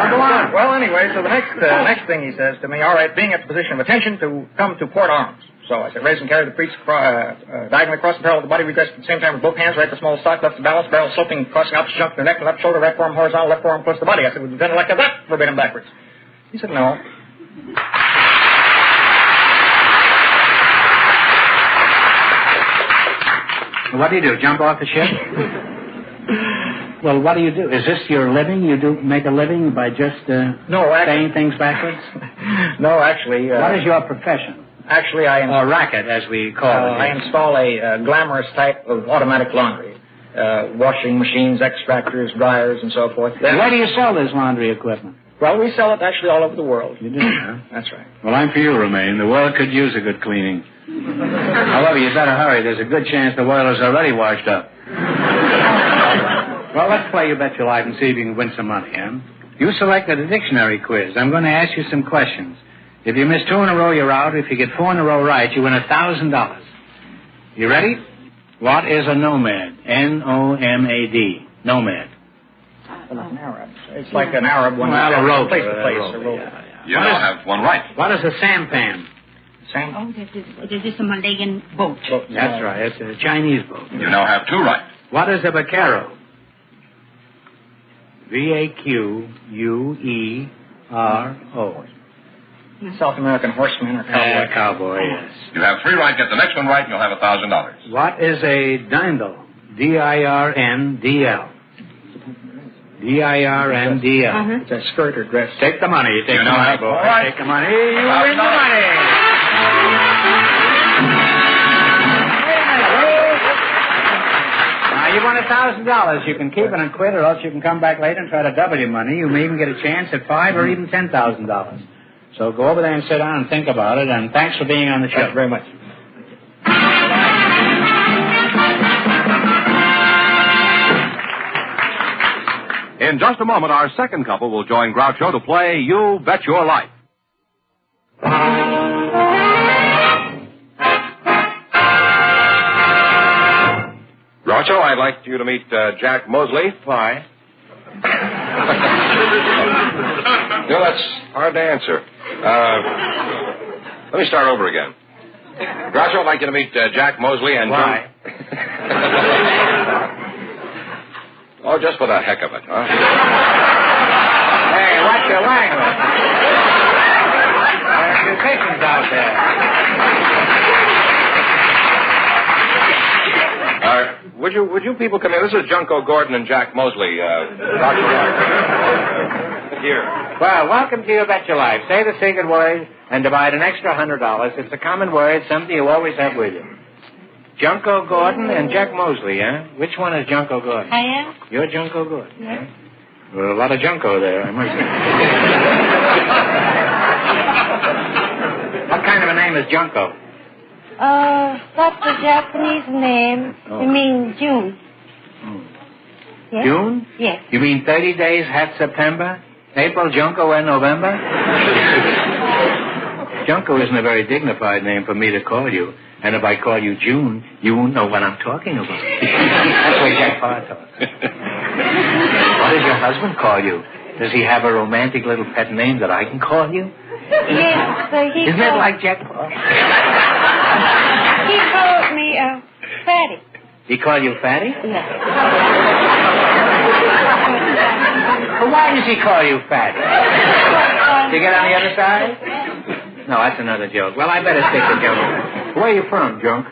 Go on. Well, anyway, so the next thing he says to me, all right, being at the position of attention to come to port arms. So I said, raise and carry the preach diagonally across the barrel of the body, redressed at the same time with both hands, right the small stock, left the balance, barrel sloping, crossing opposite junk to the neck, left shoulder, right forearm horizontal, left forearm close to the body. I said, would the lieutenant like to have that verbatim backwards? He said, no. What do you do, jump off the ship? Well, what do you do? Is this your living? You do make a living by just saying things backwards? No, actually... what is your profession? Actually, or racket, as we call it. I install a glamorous type of automatic laundry. Washing machines, extractors, dryers, and so forth. Where do you sell this laundry equipment? Well, we sell it actually all over the world. You do, huh? That's right. Well, I'm for you, Romaine. The world could use a good cleaning. However, you better hurry. There's a good chance the boiler's already washed up. Well, let's play You Bet Your Life and see if you can win some money, huh? You selected a dictionary quiz. I'm going to ask you some questions. If you miss 2 in a row, you're out. If you get 4 in a row right, you win $1,000. You ready? What is a nomad? N-O-M-A-D. Nomad. An Arab. It's like an Arab one. Well, a rope. Place to place. You now have one right. What is a sampan? Oh, this is a Malayan boat. That's right. It's a Chinese boat. You now have 2 right. What is a vaquero? V-A-Q-U-E-R-O. South American horseman or cowboy. Cowboy, yes. You have 3 right. Get the next one right, and you'll have $1,000. What is a dirndl? D-I-R-N-D-L. D-I-R-N-D-L. It's a skirt or dress. Take the money. Take the money, boy. Right. Take the money. You win the money. Now, you won $1,000. You can keep it and quit, or else you can come back later and try to double your money. You may even get a chance at $5,000 or even $10,000. So go over there and sit down and think about it, and thanks for being on the show. Thank you very much. In just a moment, our second couple will join Groucho to play You Bet Your Life. Groucho, I'd like you to meet Jack Mosley. Why? No, that's hard to answer. Let me start over again. Groucho, I'd like you to meet Jack Mosley and... Why? Oh, just for the heck of it, huh? Hey, watch your language. There are musicians out there. Would you people come in? This is Junko Gordon and Jack Mosley. Dr. Here. Well, welcome to You Bet Your Life. Say the secret word and divide an extra $100. It's a common word, something you always have with you. Junko Gordon and Jack Mosley, huh? Which one is Junko Gordon? I am. You're Junko Gordon? Yes. Well, a lot of Junko there, I must say. What kind of a name is Junko? That's a Japanese name. Oh. It means Jews. Yes. June? Yes. You mean 30 days had September? April, Junko, and November? Junko isn't a very dignified name for me to call you. And if I call you June, you won't know what I'm talking about. That's why Jack Parr talks. What does your husband call you? Does he have a romantic little pet name that I can call you? Yes, Isn't it like Jack Parr? He called me Fatty. He called you Fatty? Yes. Well, why does he call you Fatty? To get on the other side? No, that's another joke. Well, I better stick to Junk. Where are you from, Junk?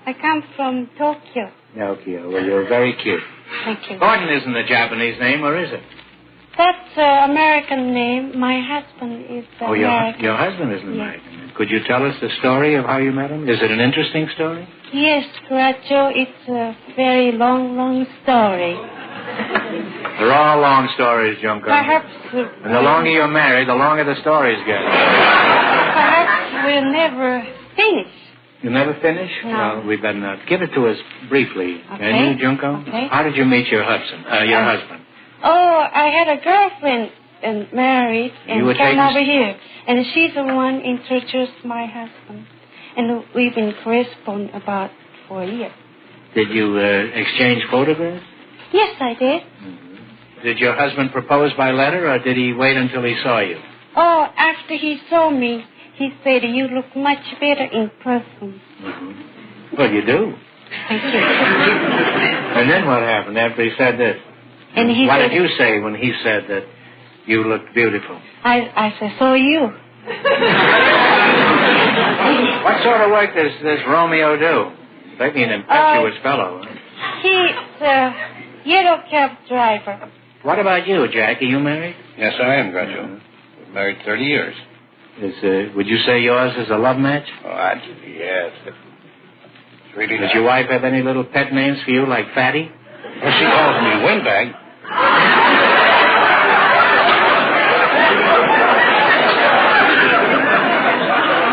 I come from Tokyo. Tokyo. Well, you're very cute. Thank you. Gordon isn't a Japanese name, or is it? That's an American name. My husband is American. Your husband is an American. Could you tell us the story of how you met him? Is it an interesting story? Yes, Groucho, it's a very long, long story. They're all long stories, Junko. Perhaps... And the longer you're married, the longer the stories get. Perhaps we'll never finish. You never finish? No. Well, we better not. Give it to us briefly. Okay. Can you, Junko? Okay. How did you meet your husband? Oh, I had a girlfriend and married and came over here. And she's the one introduced my husband. And we've been corresponding about for a year. Did you exchange photographs? Yes, I did. Mm-hmm. Did your husband propose by letter, or did he wait until he saw you? Oh, after he saw me, he said, you look much better in person. Mm-hmm. Well, you do. Thank you. And then what happened after he said this? And he what said, did you say when he said that you looked beautiful? I said, so you. What sort of work does this Romeo do? Maybe an impetuous fellow. He's a yellow cab driver. What about you, Jack? Are you married? Yes, I am, Groucho. We're married 30 years. Would you say yours is a love match? Oh, yes. It's really Does your wife have any little pet names for you, like Fatty? Well, she calls me Windbag.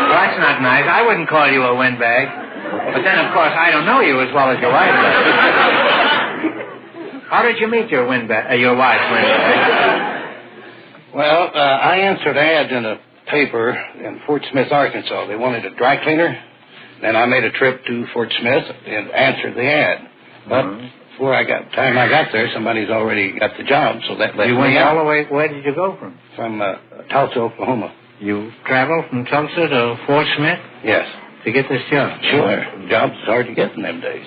Well, that's not nice. I wouldn't call you a windbag. But then, of course, I don't know you as well as your wife does. How did you meet your wife, Windbag? Well, I answered ads in a paper in Fort Smith, Arkansas. They wanted a dry cleaner. Then I made a trip to Fort Smith and answered the ad. But before I got there, somebody's already got the job, so that let you me went out. all the way. Where did you go from? From Tulsa, Oklahoma. You traveled from Tulsa to Fort Smith? Yes. To get this job? Sure. Jobs is hard to get in them days.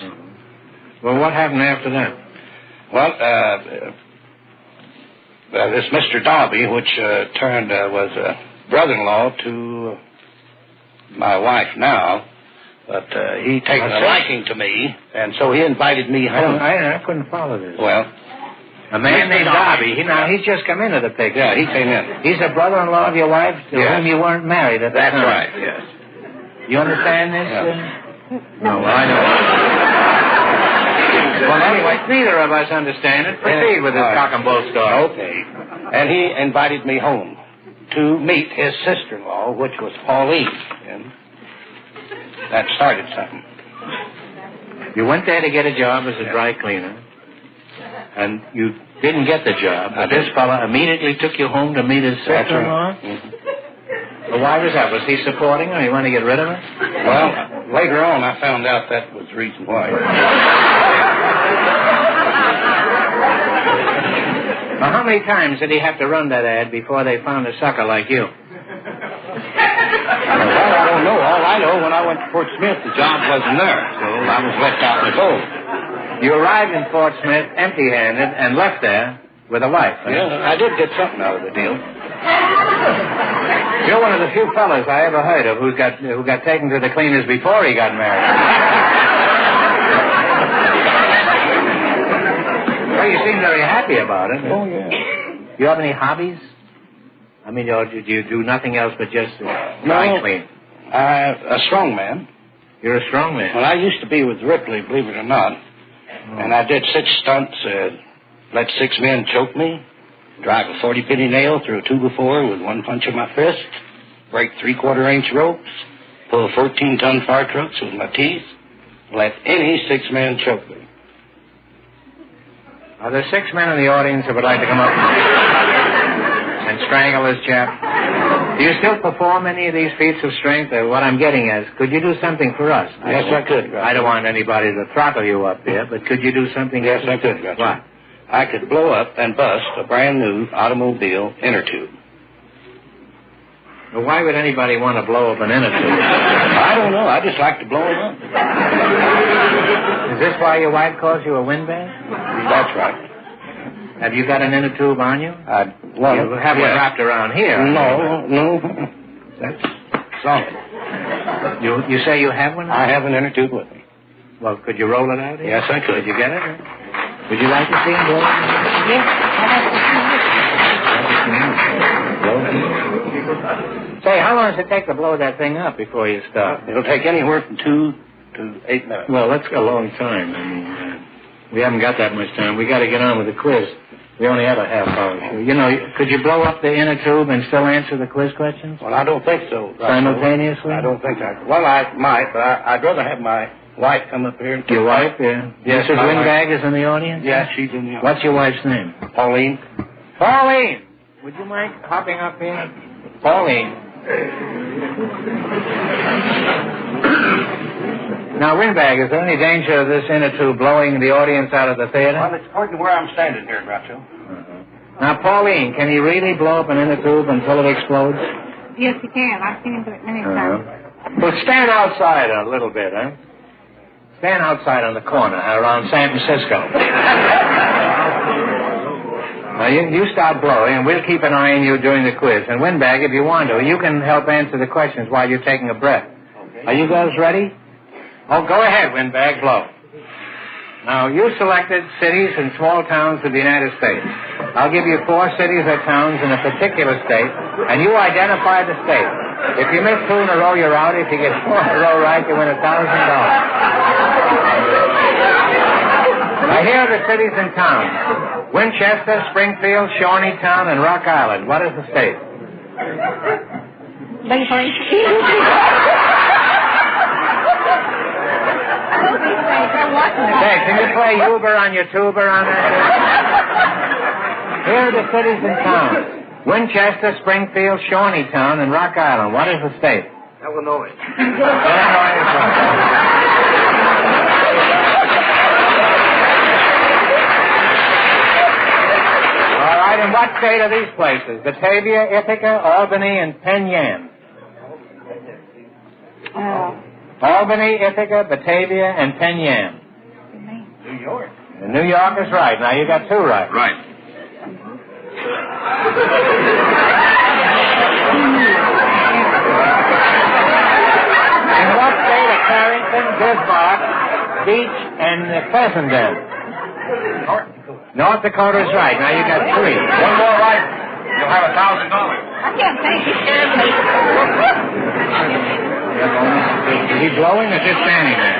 Well, what happened after that? Well, this Mr. Darby, which was a brother-in-law to my wife now, but he taken a liking to me, and so he invited me home. I couldn't follow this. Well, a man named Darby. He's just come into the picture. Yeah, he came in. He's a brother-in-law of your wife to whom you weren't married at that time. That's right, yes. You understand this? No, well, I don't. Well, anyway, neither of us understand it. Proceed with this cock and bull story. Okay. And he invited me home to meet his sister-in-law, which was Pauline. And that started something. You went there to get a job as a dry cleaner, and you didn't get the job, but this fella immediately took you home to meet his sister-in-law? That's right. Mm-hmm. Well, why was that? Was he supporting her? You want to get rid of her? Well, later on I found out that was the reason why. Well, how many times did he have to run that ad before they found a sucker like you? Well, I don't know. All I know, when I went to Fort Smith, the job wasn't there, so I was left out in the cold. You arrived in Fort Smith empty-handed and left there with a wife. Yeah, I did get something out of the deal. You're one of the few fellas I ever heard of who got taken to the cleaners before he got married. Well, you seem very happy about it. Oh, yeah. You have any hobbies? I mean, do you do nothing else but just dry clean? A strong man. You're a strong man. Well, I used to be with Ripley, believe it or not. And I did 6 stunts, let 6 men choke me, drive a 40-penny nail through a 2x4 with 1 punch of my fist, break 3/4-inch ropes, pull 14-ton fire trucks with my teeth, let any 6 men choke me. Are there 6 men in the audience who would like to come up and strangle this chap? Do you still perform any of these feats of strength? What I'm getting is, could you do something for us? Yes, I could. I don't want anybody to throttle you up here, but could you do something? Yes, I could. What? I could blow up and bust a brand new automobile inner tube. Well, why would anybody want to blow up an inner tube? I don't know. I just like to blow them up. Is this why your wife calls you a windbag? That's right. Have you got an inner tube on you? Well, you have it wrapped around here. No. That's solid. You say you have one? I have an inner tube with me. Well, could you roll it out here? Yes, I could. Could you get it? Would you like to see him blow it? Yes. Say, how long does it take to blow that thing up before you start? It'll take anywhere from 2 to 8 minutes. Well, that's a long time. I mean, we haven't got that much time. We got to get on with the quiz. We only have a half hour. You know, could you blow up the inner tube and still answer the quiz questions? Well, I don't think so. Simultaneously? I don't think I... Well, I might, but I'd rather have my wife come up here and... Your wife, yeah. Yes, Mrs. Windbag is in the audience? Yeah, she's in the audience. What's your wife's name? Pauline. Pauline! Would you mind hopping up here? Pauline. Now, Windbag, is there any danger of this inner tube blowing the audience out of the theater? Well, it's according to where I'm standing here, Groucho. Now, Pauline, can he really blow up an inner tube until it explodes? Yes, he can. I've seen him do it many times. Well, stand outside a little bit, huh? Stand outside on the corner around San Francisco. Now, you start blowing, and we'll keep an eye on you during the quiz. And, Windbag, if you want to, you can help answer the questions while you're taking a breath. Okay. Are you guys ready? Oh, go ahead, Windbag, blow. Now, you selected cities and small towns of the United States. I'll give you 4 cities or towns in a particular state, and you identify the state. If you miss 2 in a row, you're out. If you get 4 in a row right, you win $1,000. Now, here are the cities and towns. Winchester, Springfield, Shawneetown, and Rock Island. What is the state? Hey, can you play Uber on your tuber on that? Here are the cities and towns. Winchester, Springfield, Shawneetown, and Rock Island. What is the state? Illinois. Illinois is right. All right, and what state are these places? Batavia, Ithaca, Albany, and Penn Yan. Albany, Ithaca, Batavia, and Penn Yan. New York. And New York is right. Now, you got 2 right. Right. In what state are Carrington, Bismarck, Beach, and Fessenden? North Dakota is right. Now, you got 3. One more right. You'll have $1,000. I can't think. Is he blowing or just standing there?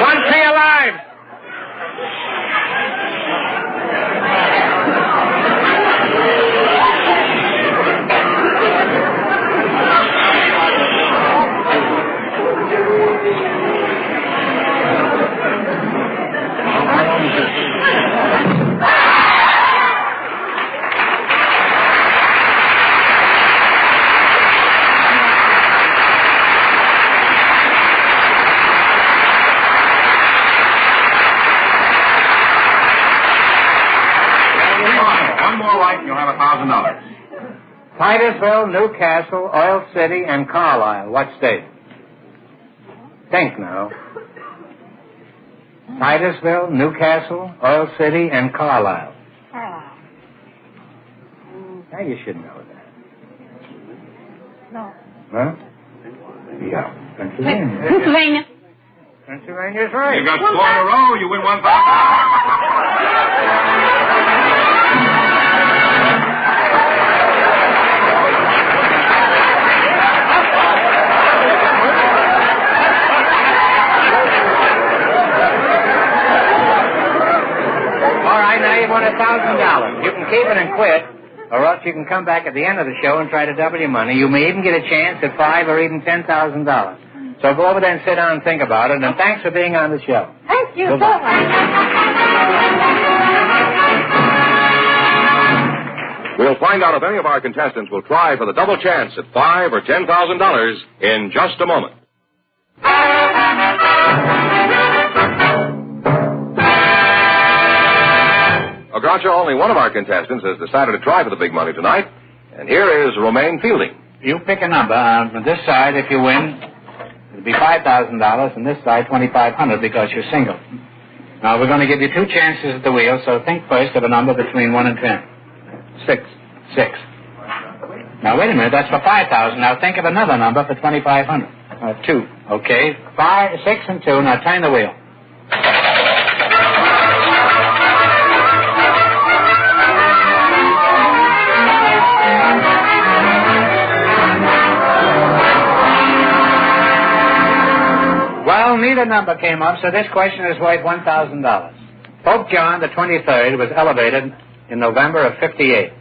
One for your lives. Titusville, Newcastle, Oil City, and Carlisle. What state? Think now. Titusville, Newcastle, Oil City, and Carlisle. Now you should know that. No. Huh? Yeah. Pennsylvania. Pennsylvania. Pennsylvania's right. You got 4 in a row. You win $1,000. All right, now you won $1,000. You can keep it and quit, Or else you can come back at the end of the show and try to double your money. You may even get a chance at $5,000 or even $10,000. So go over there and sit down and think about it. And thanks for being on the show. Thank you so Goodbye. much. We'll find out if any of our contestants will try for the double chance at $5,000 or $10,000 in just a moment. Groucho, only one of our contestants has decided to try for the big money tonight, and here is Romaine Fielding. You pick a number. On this side, if you win, it'll be $5,000, and this side, $2,500 because you're single. Now, we're going to give you 2 chances at the wheel, so think first of a number between 1 and 10. 6. Now, wait a minute. That's for $5,000. Now, think of another number for $2,500. 2. Okay. 5, 6, and 2. Now, turn the wheel. Well, neither number came up, so this question is worth $1,000. Pope John the 23rd was elevated in November of 58.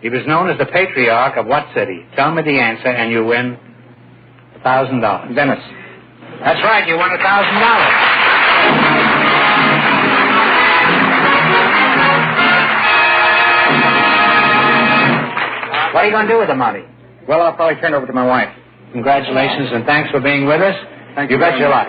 He was known as the patriarch of what city? Tell me the answer, and you win $1,000. Venice. That's right, you won $1,000. What are you going to do with the money? Well, I'll probably turn it over to my wife. Congratulations, and thanks for being with us. Thank you. Bet your life.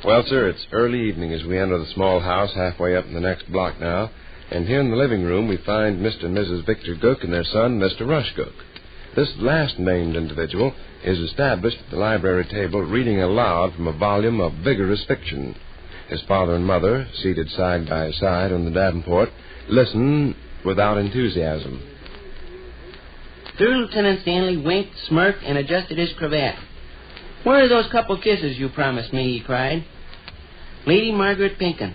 Well, sir, it's early evening as we enter the small house halfway up in the next block now. And here in the living room, we find Mr. and Mrs. Victor Gook and their son, Mr. Rush Gook. This last named individual is established at the library table reading aloud from a volume of vigorous fiction. His father and mother, seated side by side on the davenport, listen without enthusiasm. Third Lieutenant Stanley winked, smirked, and adjusted his cravat. "Where are those couple kisses you promised me?" he cried. Lady Margaret Pinkin.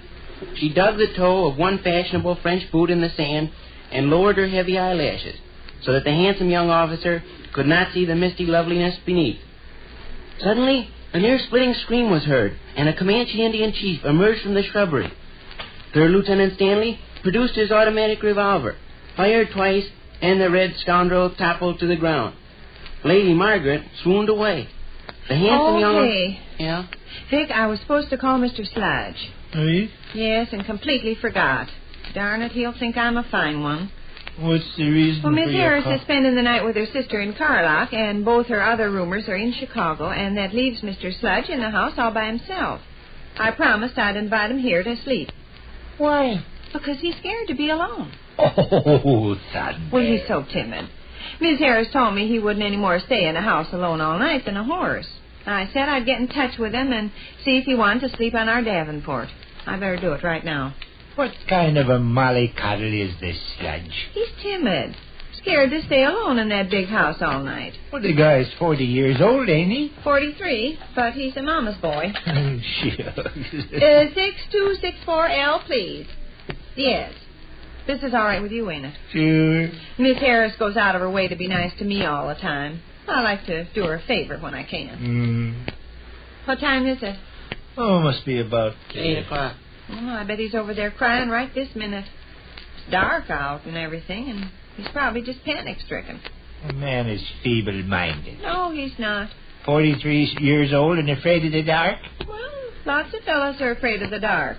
She dug the toe of one fashionable French boot in the sand and lowered her heavy eyelashes so that the handsome young officer could not see the misty loveliness beneath. Suddenly, an ear-splitting scream was heard, and a Comanche Indian chief emerged from the shrubbery. Third Lieutenant Stanley produced his automatic revolver, fired twice, and the red scoundrel toppled to the ground. Lady Margaret swooned away. The handsome young... Hey. Yeah? Vic, I was supposed to call Mr. Sludge. Really? Yes, and completely forgot. Darn it, he'll think I'm a fine one. What's the reason Well, Miss for your Harris call? is spending the night with her sister in Carlock, and both her other roomers are in Chicago, and that leaves Mr. Sludge in the house all by himself. I promised I'd invite him here to sleep. Why? Because he's scared to be alone. Oh, that Well, he's so timid. Miss Harris told me he wouldn't any more stay in the house alone all night than a horse. I said I'd get in touch with him and see if he wanted to sleep on our davenport. I better do it right now. What kind of a mollycoddle is this, Sludge? He's timid. Scared to stay alone in that big house all night. Well, the guy's 40 years old, ain't he? 43, but he's a mama's boy. Oh, shucks. 6264L, please. Yes. This is all right with you, ain't it? Sure. Miss Harris goes out of her way to be nice to me all the time. I like to do her a favor when I can. What time is it? Oh, must be about 8 o'clock. Oh, I bet he's over there crying right this minute. It's dark out and everything, and he's probably just panic-stricken. A man is feeble-minded. No, he's not. 43 years old and afraid of the dark? Well, lots of fellas are afraid of the dark.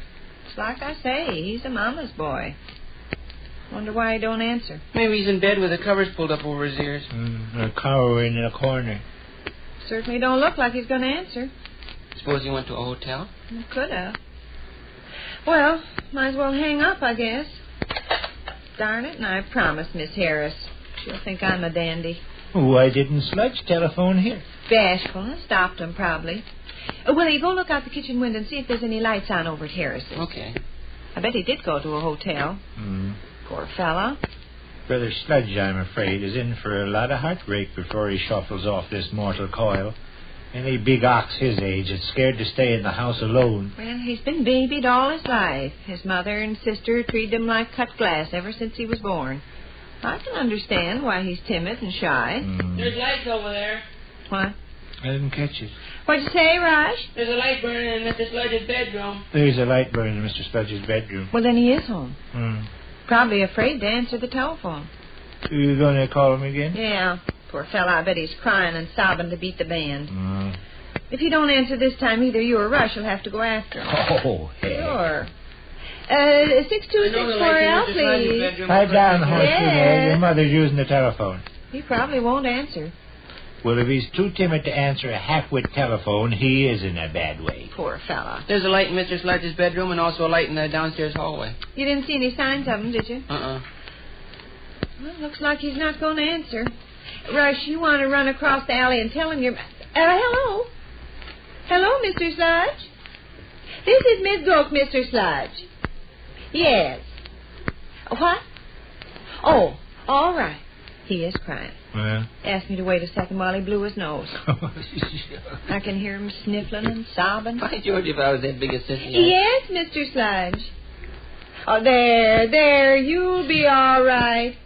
It's like I say, he's a mama's boy. Wonder why he don't answer. Maybe he's in bed with the covers pulled up over his ears. Or cowering in a corner. Certainly don't look like he's going to answer. Suppose he went to a hotel? Could have. Well, might as well hang up, I guess. Darn it, and I promised Miss Harris. She'll think I'm a dandy. Why didn't Sludge telephone here? Bashfulness stopped him, probably. Willie, go look out the kitchen window and see if there's any lights on over at Harris's. Okay. I bet he did go to a hotel. Poor fella. Brother Sludge, I'm afraid, is in for a lot of heartbreak before he shuffles off this mortal coil. Any big ox his age is scared to stay in the house alone. Well, he's been babied all his life. His mother and sister treated him like cut glass ever since he was born. I can understand why he's timid and shy. There's lights over there. What? I didn't catch it. What'd you say, Raj? There's a light burning in Mr. Sludge's bedroom. There's a light burning in Mr. Sludge's bedroom. Well, then he is home. Hmm. Probably afraid to answer the telephone. You going to call him again? Yeah. Poor fella, I bet he's crying and sobbing to beat the band. If you don't answer this time, either you or Rush will have to go after him. Oh, hey. Sure. 6264L, please. Pipe down, horse. Yeah. Your mother's using the telephone. He probably won't answer. Well, if he's too timid to answer a half-wit telephone, he is in a bad way. Poor fella. There's a light in Mr. Sludge's bedroom and also a light in the downstairs hallway. You didn't see any signs of him, did you? Uh-uh. Well, looks like he's not going to answer. Rush, you want to run across the alley and tell him you're... hello? Hello, Mr. Sludge? This is Miss Gook, Mr. Sludge. Yes. What? Oh, all right. He is crying. Well? Asked me to wait a second while he blew his nose. I can hear him sniffling and sobbing. By George, if I was that big a sissy. Yes, Mr. Sludge. Oh, there, you'll be all right.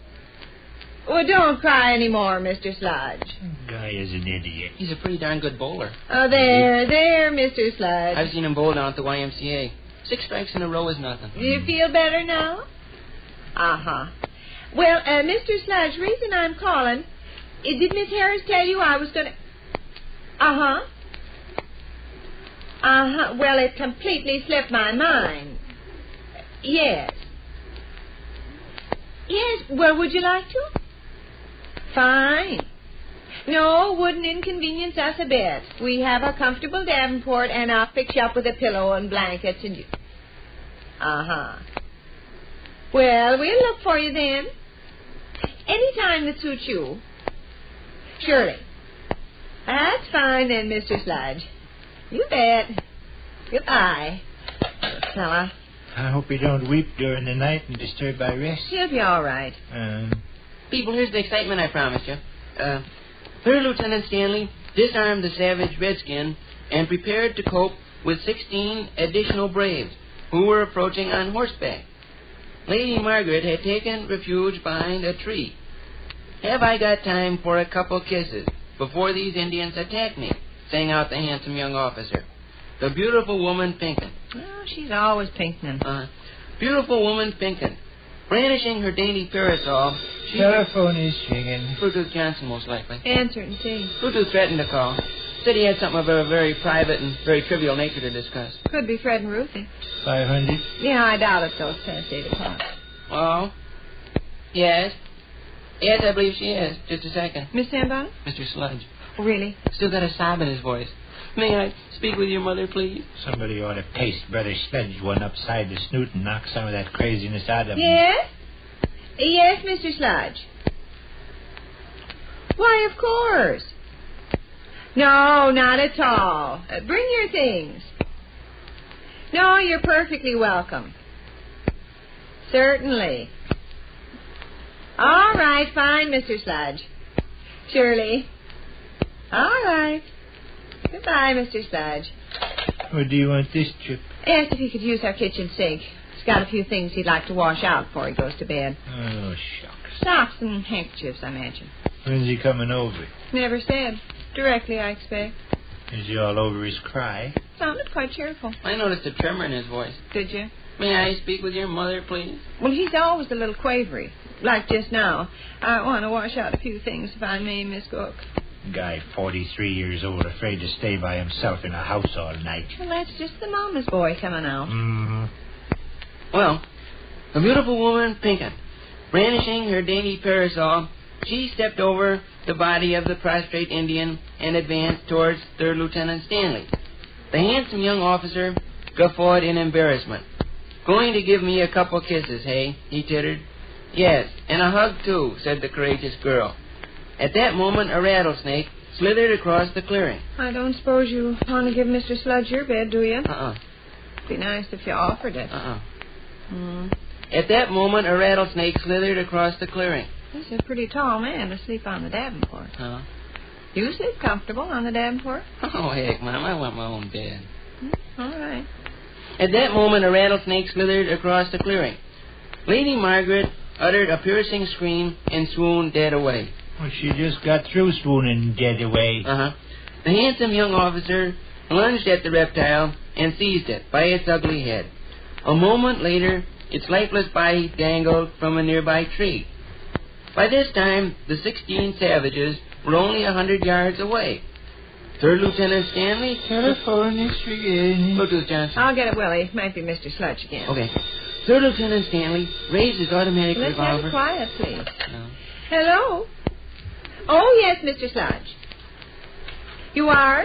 Well, don't cry anymore, Mr. Sludge. Guy is an idiot. He's a pretty darn good bowler. Oh, there, Mr. Sludge. I've seen him bowl down at the YMCA. 6 strikes in a row is nothing. Do you feel better now? Uh-huh. Well, Mr. Sludge, reason I'm calling, did Miss Harris tell you I was going to... Uh-huh. Uh-huh. Well, it completely slipped my mind. Yes. Yes, well, would you like to? Fine. No, wouldn't inconvenience us a bit. We have a comfortable Davenport, and I'll fix you up with a pillow and blankets and you... Uh-huh. Well, we'll look for you then. Any time that suits you. Surely. That's fine then, Mr. Sludge. You bet. Goodbye. Fella. I hope he don't weep during the night and disturb my rest. He'll be all right. People, here's the excitement I promised you. Third Lieutenant Stanley disarmed the savage redskin and prepared to cope with 16 additional braves who were approaching on horseback. Lady Margaret had taken refuge behind a tree. Have I got time for a couple kisses before these Indians attack me? Sang out the handsome young officer. The beautiful woman Pinkin. Oh, she's always pinking. Beautiful woman Pinkin. Brandishing her dainty parasol, she... Telephone is ringing. Frederick Johnson, most likely. Answer and see. Frederick threatened to call. Said he had something of a very private and very trivial nature to discuss. Could be Fred and Ruthie. 500? Yeah, I doubt it, though. It's past 8 o'clock. Oh? Yes? Yes, I believe she is. Just a second. Miss Sambon? Mr. Sludge. Oh, really? Still got a sob in his voice. May I speak with your mother, please? Somebody ought to paste Brother Sludge one upside the snoot and knock some of that craziness out of him. Yes? Yes, Mr. Sludge. Why, of course. No, not at all. Bring your things. No, you're perfectly welcome. Certainly. All right, fine, Mr. Sludge. Surely. All right. Goodbye, Mr. Sludge. Or do you want this trip? Asked if he could use our kitchen sink. He's got a few things he'd like to wash out before he goes to bed. Oh, shucks. Socks and handkerchiefs, I imagine. When's he coming over? Never said. Directly, I expect. Is he all over his cry? Sounded quite cheerful. I noticed a tremor in his voice. Did you? May I speak with your mother, please? Well, he's always a little quavery. Like just now. I want to wash out a few things, if I may, Miss Cook. Guy 43 years old, afraid to stay by himself in a house all night. Well, that's just the mama's boy coming out. Mm-hmm. Well, the beautiful woman, Pinkin, brandishing her dainty parasol, she stepped over the body of the prostrate Indian and advanced towards Third Lieutenant Stanley. The handsome young officer guffawed in embarrassment. Going to give me a couple kisses, hey? He tittered. Yes, and a hug, too, said the courageous girl. At that moment, a rattlesnake slithered across the clearing. I don't suppose you want to give Mr. Sludge your bed, do you? Uh-uh. Be nice if you offered it. Uh-uh. At that moment, a rattlesnake slithered across the clearing. He's a pretty tall man to sleep on the Davenport. You sleep comfortable on the Davenport? Oh, heck, Mom, I want my own bed. All right. At that moment, a rattlesnake slithered across the clearing. Lady Margaret uttered a piercing scream and swooned dead away. Well, she just got through swooning dead away. Uh-huh. The handsome young officer lunged at the reptile and seized it by its ugly head. A moment later, its lifeless body dangled from a nearby tree. By this time, the 16 savages were only 100 yards away. Third Lieutenant Stanley? Telephone is ringing. Go to it, Johnson. I'll get it, Willie. Might be Mr. Sludge again. Okay. Third Lieutenant Stanley raised his automatic Let's revolver. have it quiet, please. No. Hello? Oh, yes, Mr. Sludge. You are?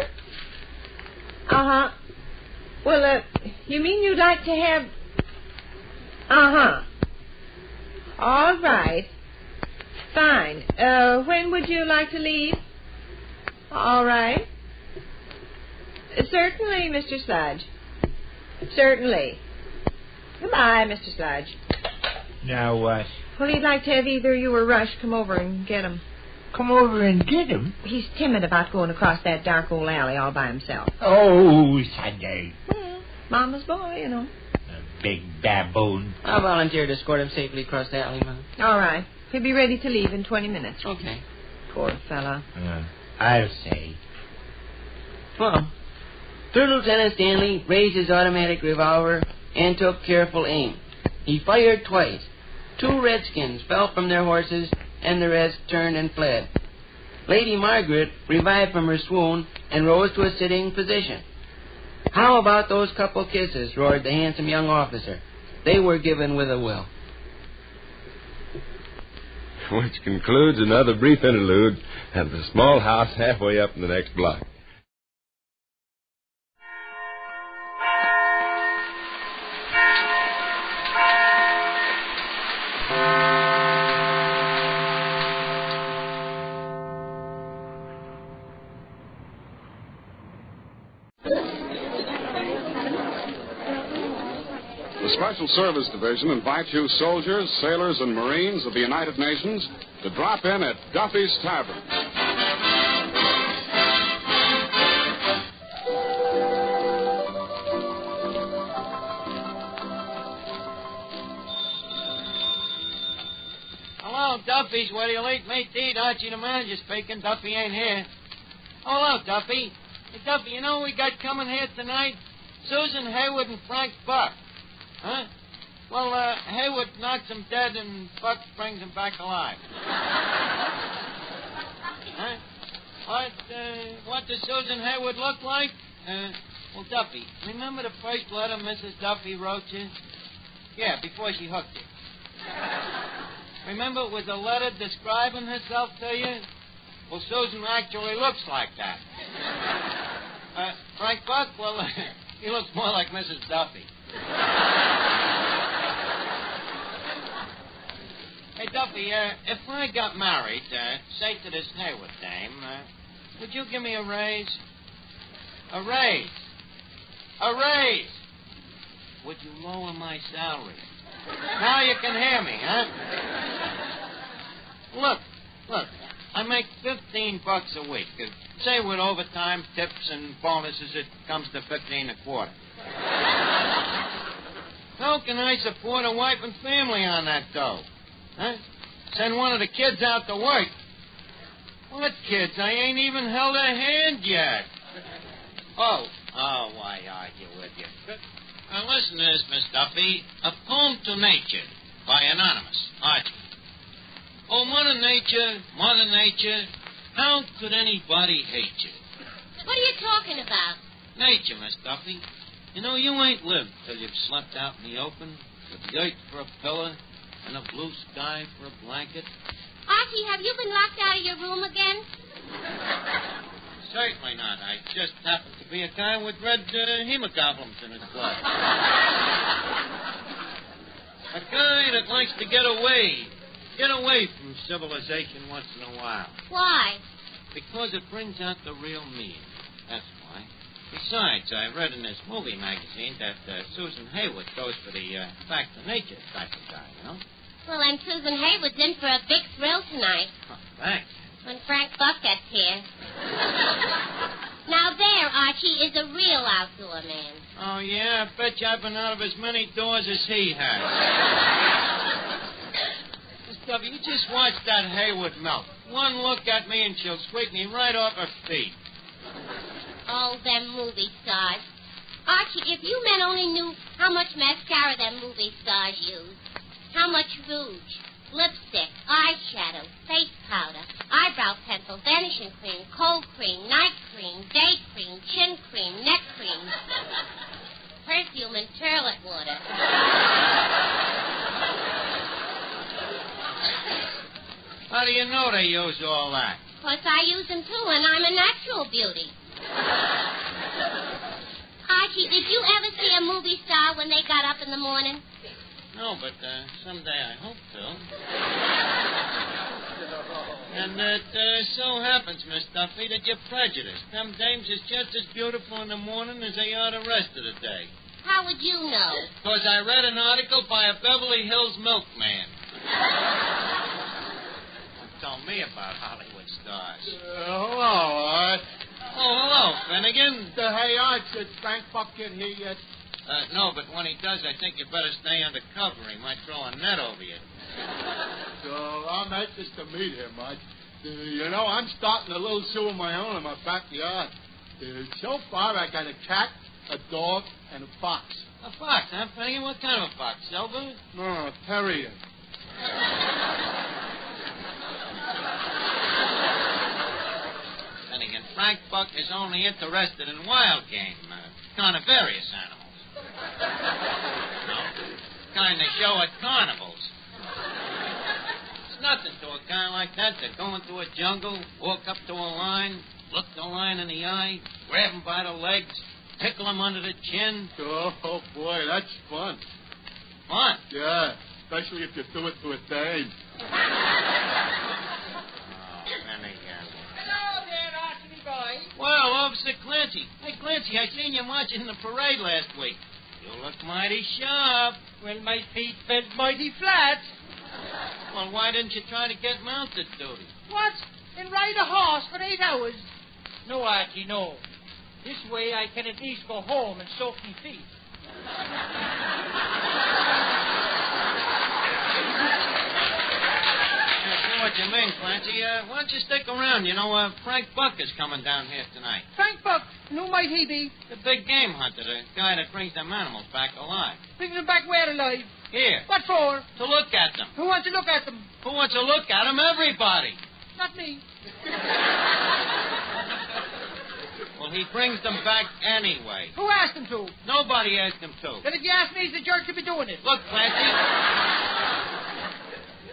Uh-huh. Well, you mean you'd like to have... Uh-huh. All right. Fine. When would you like to leave? All right. Certainly, Mr. Sludge. Certainly. Goodbye, Mr. Sludge. Now what? Well, he'd like to have either you or Rush come over and get him. Come over and get him? He's timid about going across that dark old alley all by himself. Oh, Sunday. Well, Mama's boy, you know. A big baboon. I'll volunteer to escort him safely across the alley, Mom. All right. He'll be ready to leave in 20 minutes. Okay. Poor fella. I'll say. Well, Third Lieutenant Stanley raised his automatic revolver and took careful aim. He fired twice. 2 redskins fell from their horses, and the rest turned and fled. Lady Margaret revived from her swoon and rose to a sitting position. How about those couple kisses? Roared the handsome young officer. They were given with a will. Which concludes another brief interlude at the small house halfway up in the next block. The Special Service Division invites you soldiers, sailors, and Marines of the United Nations to drop in at Duffy's Tavern. Hello, Duffy's. Where do you late mate to eat? Archie the manager speaking. Duffy ain't here. Oh, hello, Duffy. Hey, Duffy, you know what we got coming here tonight? Susan Hayward and Frank Buck. Huh? Well, Hayward knocks him dead and Buck brings him back alive. Huh? What does Susan Hayward look like? Well, Duffy, remember the first letter Mrs. Duffy wrote you? Yeah, before she hooked you. Remember it was a letter describing herself to you? Well, Susan actually looks like that. Frank Buck, well, he looks more like Mrs. Duffy. Hey, Duffy, if I got married, say to this Hayward dame, would you give me a raise? A raise? A raise! Would you lower my salary? Now you can hear me, huh? Look, I make $15 a week. Say with overtime, tips, and bonuses, it comes to $15 a quarter. How can I support a wife and family on that dough? Huh? Send one of the kids out to work. What kids? I ain't even held a hand yet. Oh, why argue with you? Listen to this, Miss Duffy. A Poem to Nature by Anonymous, Archie. Oh, Mother Nature, how could anybody hate you? What are you talking about? Nature, Miss Duffy. You know, you ain't lived till you've slept out in the open with the earth for a pillow and a blue sky for a blanket. Archie, have you been locked out of your room again? Certainly not. I just happen to be a guy with red hemoglobins in his blood. A guy that likes to get away from civilization once in a while. Why? Because it brings out the real me. That's why. Besides, I read in this movie magazine that Susan Hayward goes for the back to nature type of guy, you know? Well, then Susan Hayward's in for a big thrill tonight. Oh, thanks. When Frank Buck gets here. Now there, Archie, is a real outdoor man. Oh, yeah? I bet you I've been out of as many doors as he has. Duffy, you just watch that Hayward melt. One look at me and she'll sweep me right off her feet. Oh, them movie stars. Archie, if you men only knew how much mascara them movie stars use, how much rouge, lipstick, eyeshadow, face powder, eyebrow pencil, vanishing cream, cold cream, night cream, day cream, chin cream, neck cream, perfume, and toilet water. How do you know they use all that? 'Cause I use them too, and I'm a natural beauty. Archie, did you ever see a movie star when they got up in the morning? No, but someday I hope to. And it so happens, Miss Duffy, that you're prejudiced. Them dames is just as beautiful in the morning as they are the rest of the day. How would you know? 'Cause I read an article by a Beverly Hills milkman. Told me about Hollywood stars. Hello, Art. Oh, hello, Finnegan. Hey, Art, did Frank Buck get here yet? No, but when he does, I think you better stay undercover. He might throw a net over you. So I'm anxious to meet him, Art. You know, I'm starting a little zoo of my own in my backyard. So far, I got a cat, a dog, and a fox. A fox, huh, Finnegan? What kind of a fox? Silver? No, a terrier. Finnegan, Frank Buck is only interested in wild game, carnivorous animals. No, kind they show at carnivals. It's nothing to a guy like that to go into a jungle, walk up to a lion, look the lion in the eye, grab him by the legs, tickle him under the chin. Oh, boy, that's fun. Fun? Yeah, especially if you do it to a dame. Well, Officer Clancy. Hey, Clancy, I seen you marching in the parade last week. You look mighty sharp. Well, my feet felt mighty flat. Well, why didn't you try to get mounted duty? What? And ride a horse for 8 hours? No, Archie, no. This way I can at least go home and soak my feet. I know what you mean, Clancy. Why don't you stick around? You know, Frank Buck is coming down here tonight. Frank Buck? And who might he be? The big game hunter, the guy that brings them animals back alive. Brings them back where alive? Here. What for? To look at them. Who wants to look at them? Who wants to look at them? Everybody. Not me. Well, he brings them back anyway. Who asked him to? Nobody asked him to. Then if you ask me, he's the jerk to be doing it. Look, Clancy.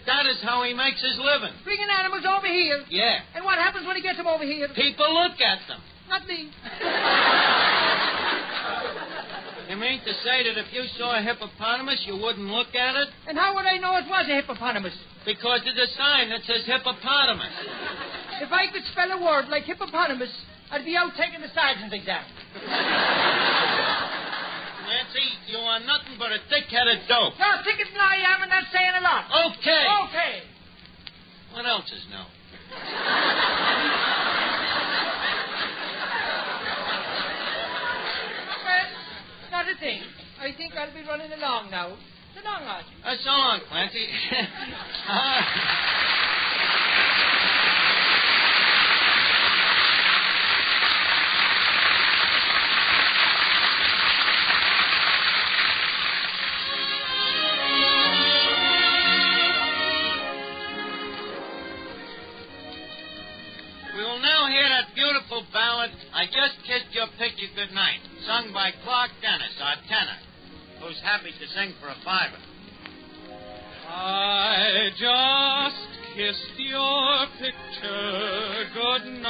That is how he makes his living. Bringing animals over here? Yeah. And what happens when he gets them over here? People look at them. Not me. You mean to say that if you saw a hippopotamus, you wouldn't look at it? And how would I know it was a hippopotamus? Because there's a sign that says hippopotamus. If I could spell a word like hippopotamus, I'd be out taking the sergeant's exam. Nancy, you are nothing but a thick-headed dope. No, thicker than I am, and that's saying a lot. Okay. Okay. What else is new? Well, not a thing. I think I'll be running along now. So long, Archie. So long, Clancy. Ballad, I Just Kissed Your Picture Goodnight, sung by Clark Dennis, our tenor, who's happy to sing for a $5. I just kissed your picture goodnight,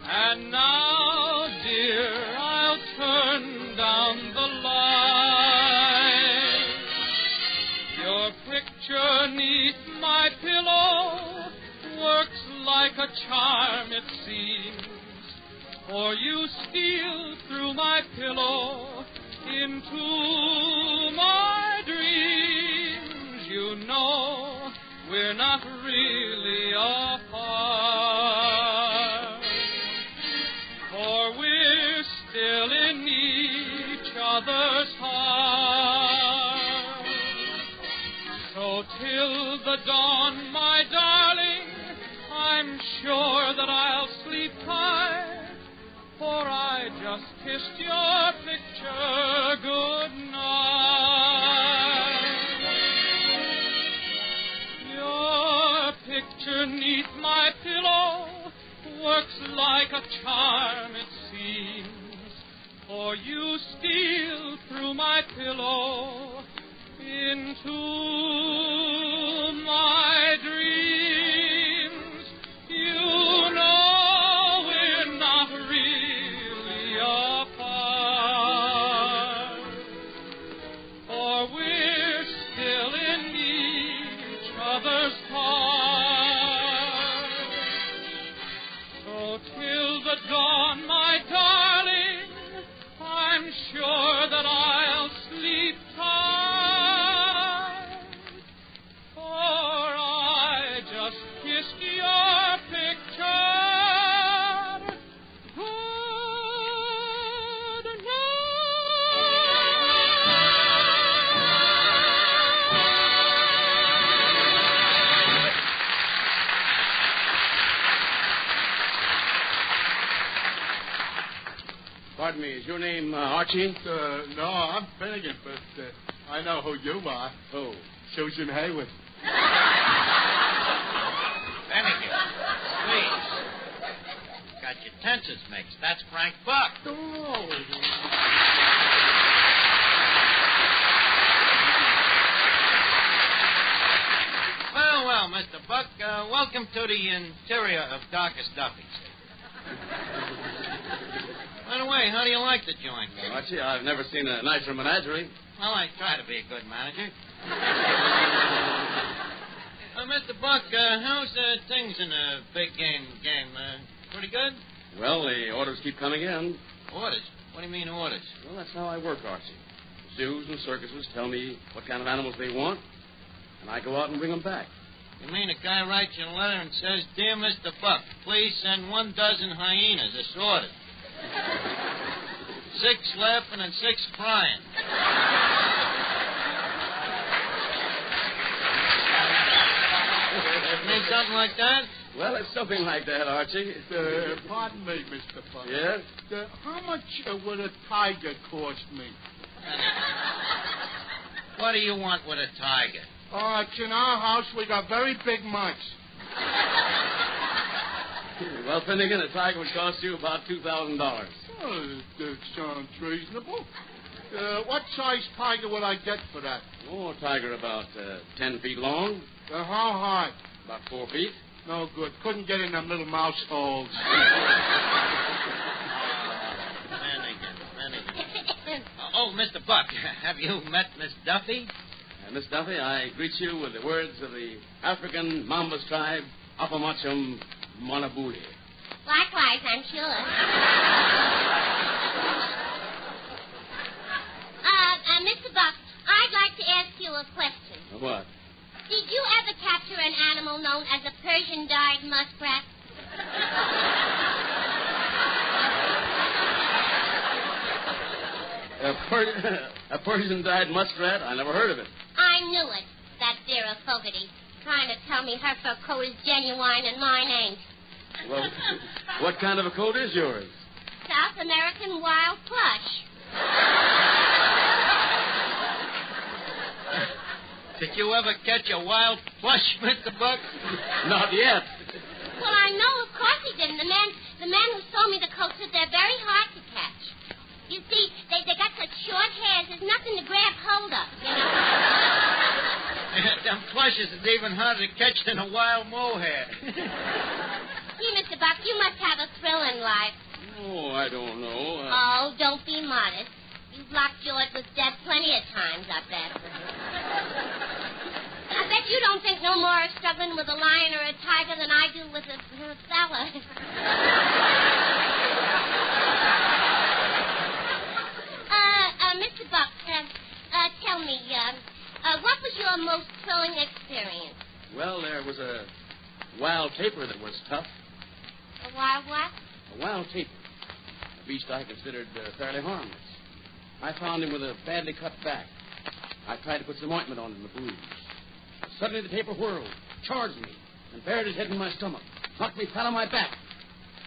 and now, dear, I'll turn down the light. Your picture 'neath my pillow works like a charm, it seems, for you steal through my pillow into my dreams. You know we're we're not really apart. For we're still in each other's heart. So till the dawn, my darling, I'm sure that I'll sleep tight, for I just kissed your picture goodnight. Your picture 'neath my pillow works like a charm, it seems, for you steal through my pillow into my dreams. You know we're not really apart, for we're still in each other's heart. So till the dawn, my darling, I'm sure that I'll sleep tight, for I just kissed your picture Pardon me, is your name Archie? No, I'm Finnegan, but I know who you are. Who? Susan Hayward. Finnegan, please. Got your tenses mixed. That's Frank Buck. Oh. Well, Mr. Buck, welcome to the interior of Darkest Duffy's. By the way, how do you like the joint? Archie, I've never seen a nicer menagerie. Well, I try to be a good manager. Mr. Buck, how's things in the big game? Pretty good? Well, the orders keep coming in. Orders? What do you mean orders? Well, that's how I work, Archie. Zoos and circuses tell me what kind of animals they want, and I go out and bring them back. You mean a guy writes you a letter and says, "Dear Mr. Buck, please send 12 hyenas assorted. 6 laughing and 6 crying." It means something like that? Well, it's something like that, Archie. Pardon me, Mr. Buck. Yes? How much would a tiger cost me? What do you want with a tiger? It's in our house. We got very big mice. Well, Finnegan, a tiger would cost you about $2,000. Oh, that sounds reasonable. What size tiger would I get for that? Oh, a tiger about 10 feet long. How high? About 4 feet. No good. Couldn't get in them little mouse holes. Finnegan. Oh, Mr. Buck, have you met Miss Duffy? Miss Duffy, I greet you with the words of the African Mambas tribe, Apamachum Manabuli. Likewise, I'm sure. Mr. Buck, I'd like to ask you a question. What? Did you ever capture an animal known as a Persian-dyed muskrat? A Persian-dyed muskrat? I never heard of it. I knew it. That Vera Fogarty. Trying to tell me her fur coat is genuine and mine ain't. Well, what kind of a coat is yours? South American wild plush. Did you ever catch a wild plush, Mr. Buck? Not yet. Well, I know, of course he didn't. The man who sold me the coat said they're very hard to catch. You see, they got such short hairs, there's nothing to grab hold of, you know. Them plushes is even harder to catch than a wild mohair. Gee, Mr. Buck, you must have a thrill in life. Oh, I don't know. Oh, don't be modest. You've locked George with dead plenty of times, I bet. I bet you don't think no more of struggling with a lion or a tiger than I do with a fella. Mr. Buck, tell me, what was your most thrilling experience? Well, there was a wild tapir that was tough. A wild what? A wild tapir. A beast I considered fairly harmless. I found him with a badly cut back. I tried to put some ointment on him, the bruise. Suddenly the tapir whirled, charged me, and buried his head in my stomach, knocked me flat on my back.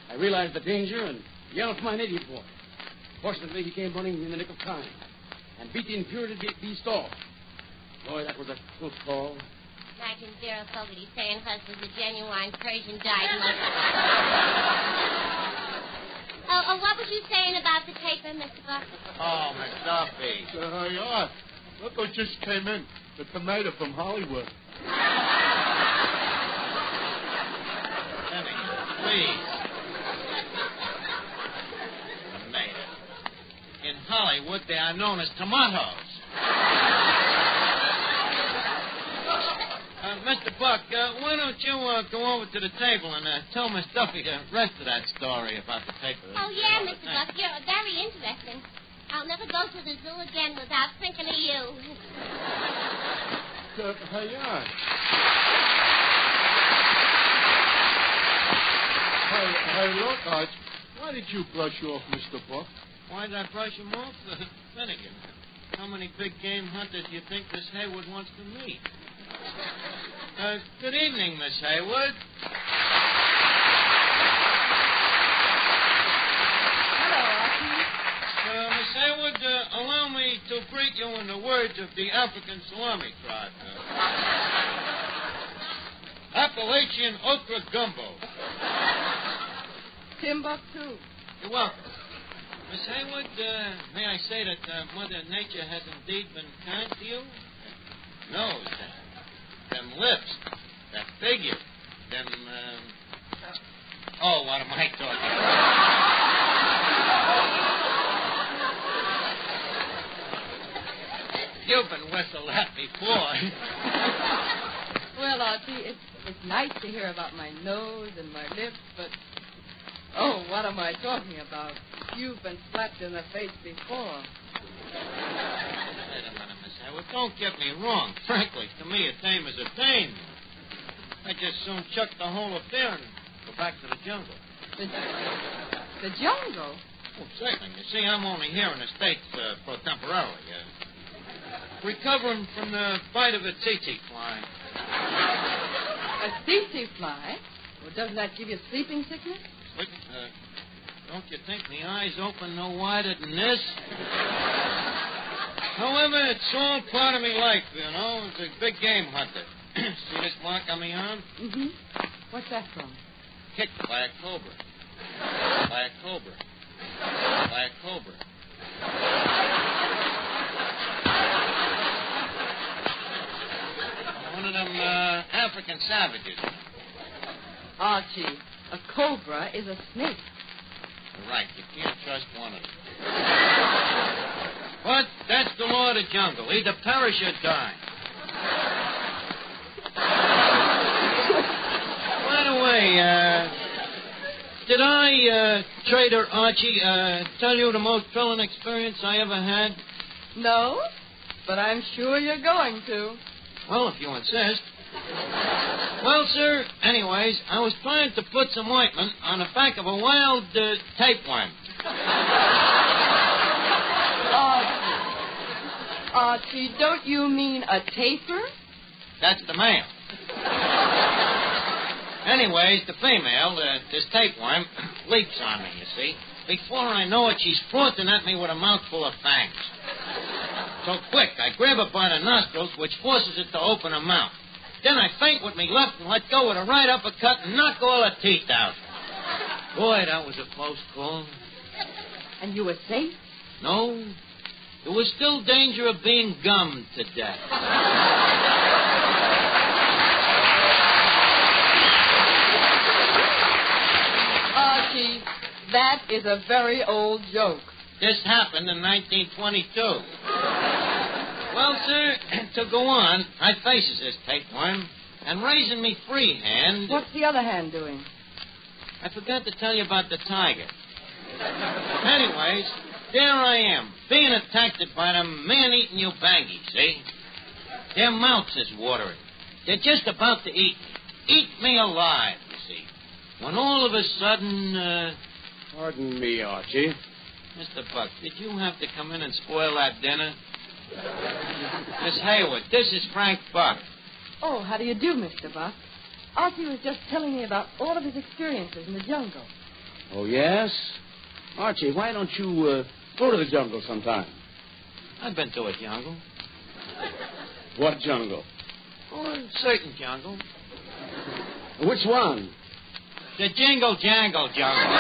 I realized the danger and yelled for my native boy. Fortunately, he came running in the nick of time and beat the infuriated beast off. Boy, that was a close call. I can Vera Fogarty saying Hus was a genuine Persian dyed mother. What was you saying about the tapir, Mr. Buck? Oh, Miss Duffy. Yeah. Look what just came in. The tomato from Hollywood. Please. Tomato. In Hollywood, they are known as tomatoes. Mr. Buck, why don't you go over to the table and tell Miss Duffy the rest of that story about the tapir? Oh, yeah, Mr. Buck. You're very interesting. I'll never go to the zoo again without thinking of you. Hey, look, Arch. Why did you brush off Mr. Buck? Why did I brush him off? Finnegan, how many big game hunters do you think this Hayward wants to meet? Good evening, Miss Hayward. Hello, Miss Hayward, allow me to greet you in the words of the African salami tribe. Appalachian okra gumbo. Timbuktu. You're welcome. Miss Hayward, may I say that Mother Nature has indeed been kind to you? Nose, them lips, that figure, them, oh, what am I talking about? You've been whistled at before. Well, Archie, it's nice to hear about my nose and my lips, but... Oh, what am I talking about? You've been slapped in the face before. Wait a minute, Miss Hayward. Don't get me wrong. Frankly, to me, a dame is a dame. I just soon chuck the whole affair and go back to the jungle. The jungle? Well, certainly. You see, I'm only here in the States for temporarily. Recovering from the bite of a tsetse fly. A tsetse fly? Well, doesn't that give you sleeping sickness? Don't you think the eyes open no wider than this? However, it's all part of me life, you know. It's a big game hunter. See this mark on me arm? Mm-hmm. What's that from? Kicked by a cobra. By a cobra. By a cobra. One of them African savages. Archie, a cobra is a snake. Right, you can't trust one of them. But that's the law of the jungle. Either perish or die. By the way, did I, Trader Archie, tell you the most thrilling experience I ever had? No, but I'm sure you're going to. Well, if you insist. Well, sir, anyways, I was trying to put some ointment on the back of a wild tapeworm. Archie, don't you mean a tapir? That's the male. Anyways, the female, this tapeworm, leaps on me, you see. Before I know it, she's flaunting at me with a mouthful of fangs. So quick, I grab her by the nostrils, which forces it to open her mouth. Then I feint with me left and let go with a right uppercut and knock all her teeth out. Boy, that was a close call. And you were safe? No. There was still danger of being gummed to death. Archie, that is a very old joke. This happened in 1922. Well, sir, to go on, I faces this tapeworm, and raising me free hand... What's the other hand doing? I forgot to tell you about the tiger. Anyways, there I am, being attacked by them man-eating Ubangi, see? Their mouths is watering. They're just about to eat me alive, you see. When all of a sudden, Pardon me, Archie. Mr. Buck, did you have to come in and spoil that dinner? Miss Hayward, this is Frank Buck. Oh, how do you do, Mr. Buck? Archie was just telling me about all of his experiences in the jungle. Oh, yes? Archie, why don't you go to the jungle sometime? I've been to a jungle. What jungle? Oh, a certain jungle. Which one? The Jingle Jangle jungle.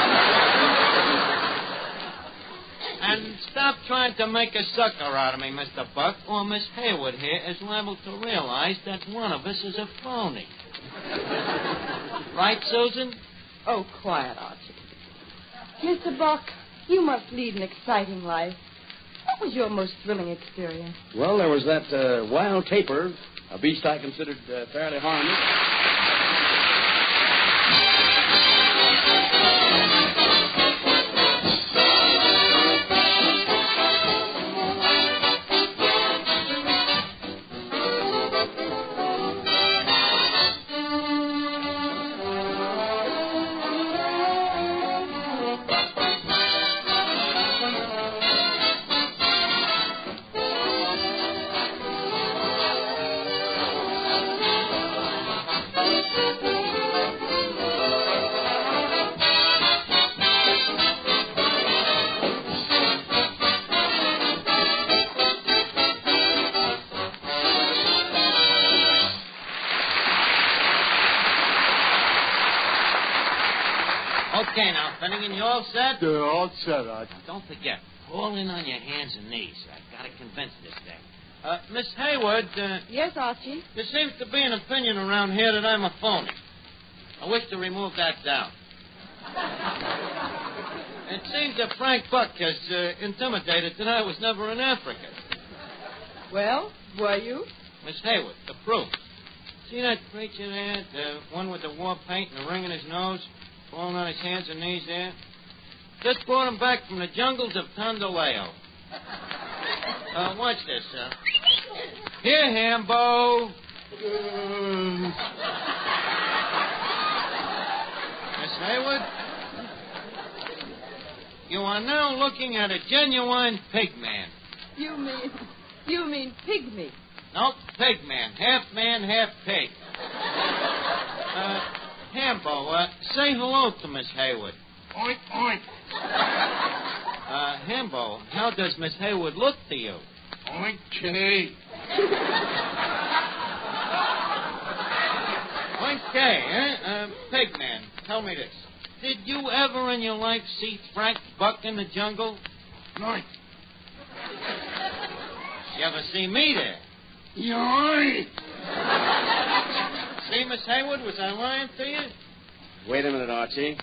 And stop trying to make a sucker out of me, Mr. Buck, or Miss Hayward here is liable to realize that one of us is a phony. Right, Susan? Oh, quiet, Archie. Mr. Buck, you must lead an exciting life. What was your most thrilling experience? Well, there was that wild tapir, a beast I considered fairly harmless. Okay, now, Finnegan, you all set? They're all set, Archie. Don't forget, crawl in on your hands and knees. I've got to convince this thing. Miss Hayward. Yes, Archie? There seems to be an opinion around here that I'm a phony. I wish to remove that doubt. It seems that Frank Buck has intimidated that I was never in Africa. Well, were you? Miss Hayward, the proof. See that creature there? The one with the war paint and the ring in his nose? Falling on his hands and knees there? Just brought him back from the jungles of Tondoleo. Watch this, sir. Here, Hambo. Miss Hayward, you are now looking at a genuine pig man. You mean pygmy? Nope, pig man. Half man, half pig. Hambo, say hello to Miss Hayward. Oink, oink. Hambo, how does Miss Hayward look to you? Oink, kitty. Okay, Pigman, tell me this. Did you ever in your life see Frank Buck in the jungle? Oink. You ever see me there? Yoink. See, Miss Hayward, was I lying to you? Wait a minute, Archie.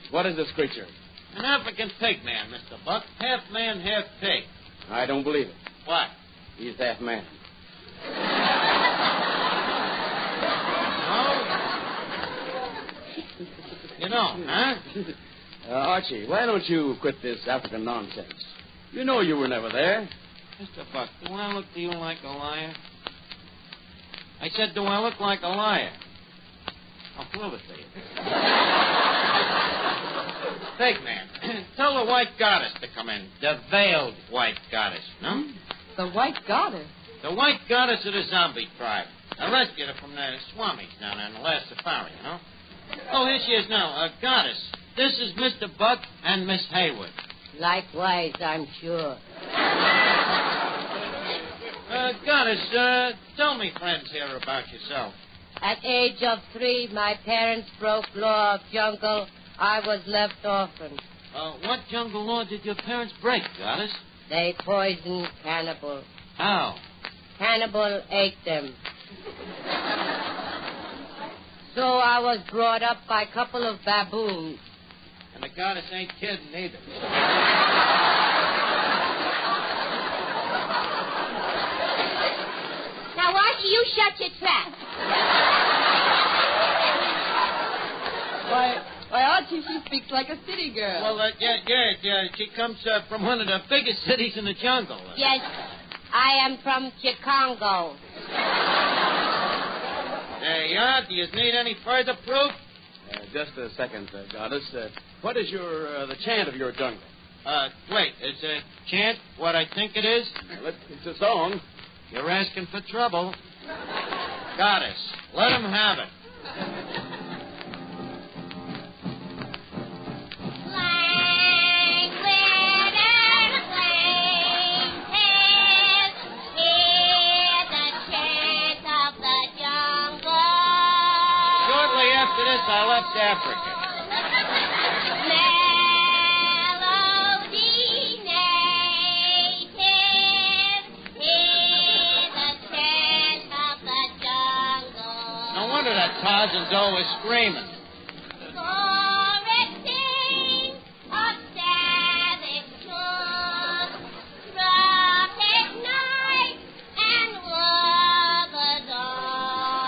What is this creature? An African pig man, Mr. Buck. Half man, half pig. I don't believe it. What? He's half man. No? You don't, huh? Archie, why don't you quit this African nonsense? You know you were never there. Mr. Buck, do I look to you like a liar? I said, do I look like a liar? I'll prove it to you. Pigman, tell the white goddess to come in. The veiled white goddess, no? The white goddess? The white goddess of the zombie tribe. I rescued her from the swamis down there in the last safari, you know? Oh, here she is now. Goddess, this is Mr. Buck and Miss Hayward. Likewise, I'm sure. Goddess, tell me, friends here, about yourself. At age of 3, my parents broke law of jungle. I was left orphaned. What jungle law did your parents break, Goddess? They poisoned Cannibal. How? Cannibal ate them. So I was brought up by a couple of baboons. And the goddess ain't kidding either. Now, Archie, you shut your trap. Why, Archie, she speaks like a city girl. Well, yeah. She comes from one of the biggest cities in the jungle. Yes, I am from Chicago. There you are. Do you need any further proof? Just a second, Goddess. What is the chant of your jungle? Wait, is a chant what I think it is? It's a song. You're asking for trouble. Goddess, let him have it. Shortly after this, I left Africa. Tarzan's always screaming.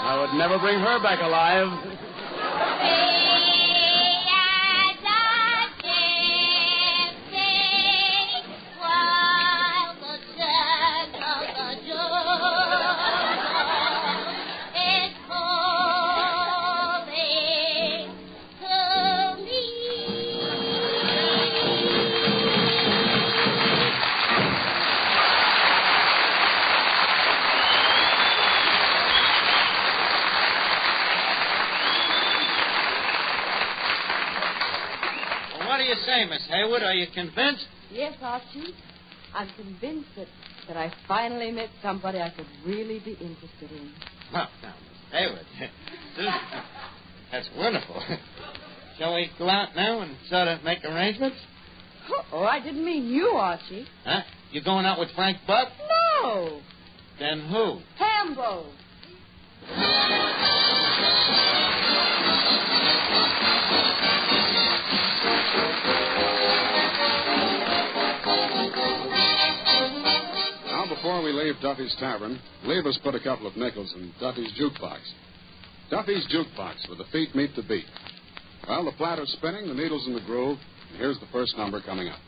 I would never bring her back alive. What do you say, Miss Hayward? Are you convinced? Yes, Archie. I'm convinced that I finally met somebody I could really be interested in. Well, now, Miss Hayward, that's wonderful. Shall we go out now and sort of make arrangements? Oh, I didn't mean you, Archie. Huh? You going out with Frank Buck? No. Then who? Hambo. Before we leave Duffy's Tavern, leave us put a couple of nickels in Duffy's jukebox. Duffy's jukebox, where the feet meet the beat. Well, the platter's spinning, the needle's in the groove, and here's the first number coming up.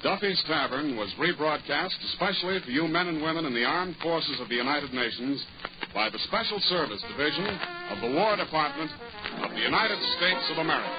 Duffy's Tavern was rebroadcast especially for you men and women in the armed forces of the United Nations by the Special Service Division of the War Department of the United States of America.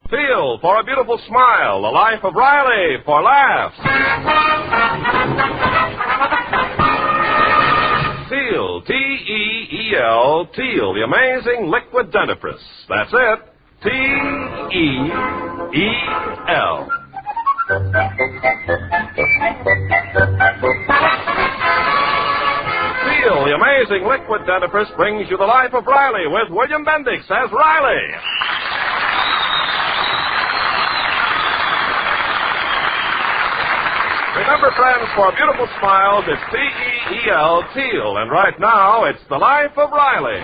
Feel for a beautiful smile, the life of Riley for laughs. Teal, T-E-E-L, Teal, the amazing liquid dentifrice. That's it, T-E-E-L. Teal, the amazing liquid dentifrice brings you the life of Riley with William Bendix as Riley. Remember, friends, for beautiful smiles, it's T-E-E-L, Teal. And right now, it's the life of Riley.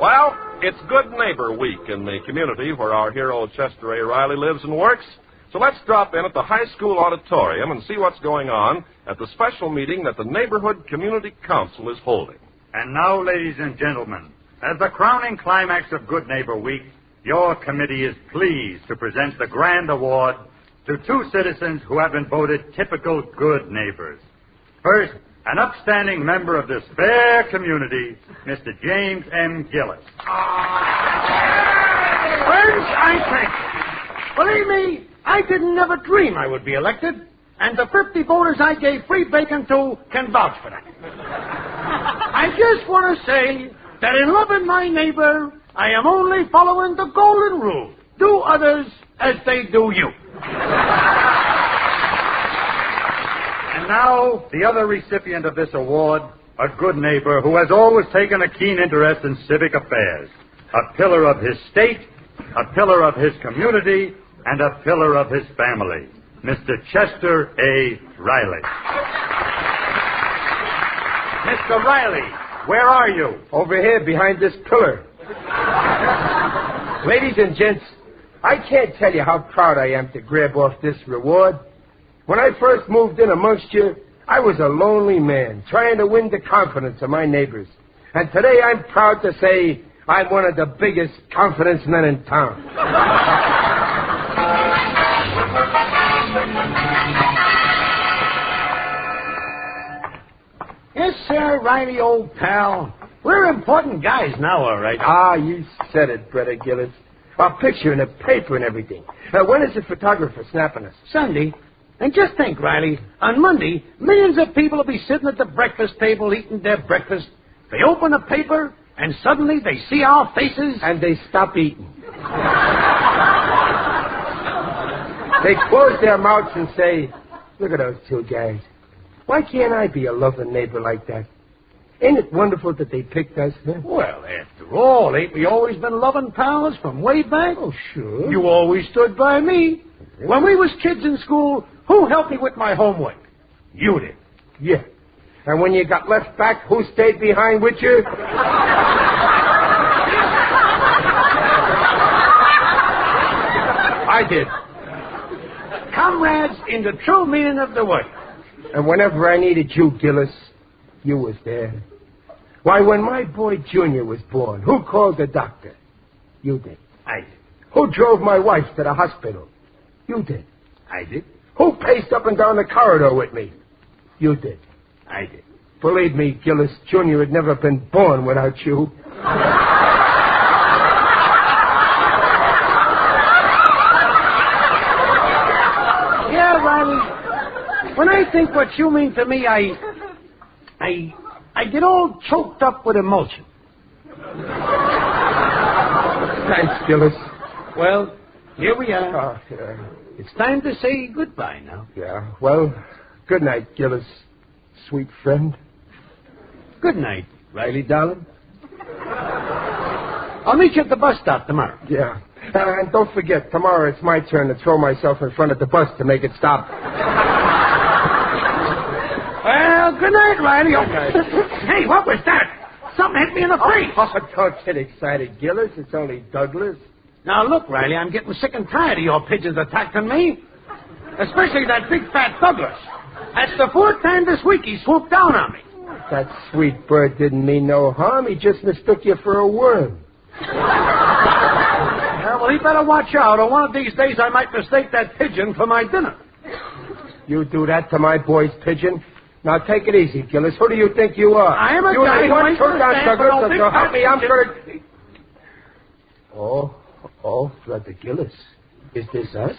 Well, it's Good Neighbor Week in the community where our hero Chester A. Riley lives and works. So let's drop in at the high school auditorium and see what's going on at the special meeting that the Neighborhood Community Council is holding. And now, ladies and gentlemen, as the crowning climax of Good Neighbor Week, your committee is pleased to present the grand award to two citizens who have been voted typical good neighbors. First, an upstanding member of this fair community, Mr. James M. Gillis. Friends, I thank you. Believe me, I didn't ever dream I would be elected, and the 50 voters I gave free bacon to can vouch for that. I just want to say that in loving my neighbor, I am only following the golden rule. Do others as they do you. And now, the other recipient of this award, a good neighbor who has always taken a keen interest in civic affairs, a pillar of his state, a pillar of his community, and a pillar of his family, Mr. Chester A. Riley. Mr. Riley, where are you? Over here, behind this pillar. Ladies and gents, I can't tell you how proud I am to grab off this reward. When I first moved in amongst you, I was a lonely man, trying to win the confidence of my neighbors. And today I'm proud to say I'm one of the biggest confidence men in town. Yes, sir, Riley, old pal. We're important guys now, all right. Ah, you said it, Brother Gillis. Our picture in the paper and everything. When is the photographer snapping us? Sunday. And just think, Riley, on Monday, millions of people will be sitting at the breakfast table eating their breakfast. They open the paper, and suddenly they see our faces. And they stop eating. They close their mouths and say, look at those two guys. Why can't I be a loving neighbor like that? Ain't it wonderful that they picked us? Huh? Well, after all, ain't we always been loving pals from way back? Oh, sure. You always stood by me. When we was kids in school, who helped me with my homework? You did. Yeah. And when you got left back, who stayed behind with you? I did. Comrades in the true meaning of the word. And whenever I needed you, Gillis, you was there. Why, when my boy Junior was born, who called the doctor? You did. I did. Who drove my wife to the hospital? You did. I did. Who paced up and down the corridor with me? You did. I did. Believe me, Gillis, Junior had never been born without you. Yeah, Riley. When I think what you mean to me, I get all choked up with emotion. Thanks, Gillis. Well, here we are. Oh, yeah. It's time to say goodbye now. Yeah, well, good night, Gillis, sweet friend. Good night, Riley, darling. I'll meet you at the bus stop tomorrow. Yeah. And don't forget, tomorrow it's my turn to throw myself in front of the bus to make it stop. Well, good night, Riley. Hey, what was that? Something hit me in the face. Oh, don't get excited, Gillis. It's only Douglas. Now, look, Riley, I'm getting sick and tired of your pigeons attacking me. Especially that big fat Douglas. That's the fourth time this week he swooped down on me. That sweet bird didn't mean no harm. He just mistook you for a worm. Yeah, well, he better watch out, or one of these days I might mistake that pigeon for my dinner. You do that to my boy's pigeon? Now, take it easy, Gillis. Who do you think you are? I am a guy who ain't took down Douglas, so help me, I'm going to... Oh, Brother Gillis. Is this us?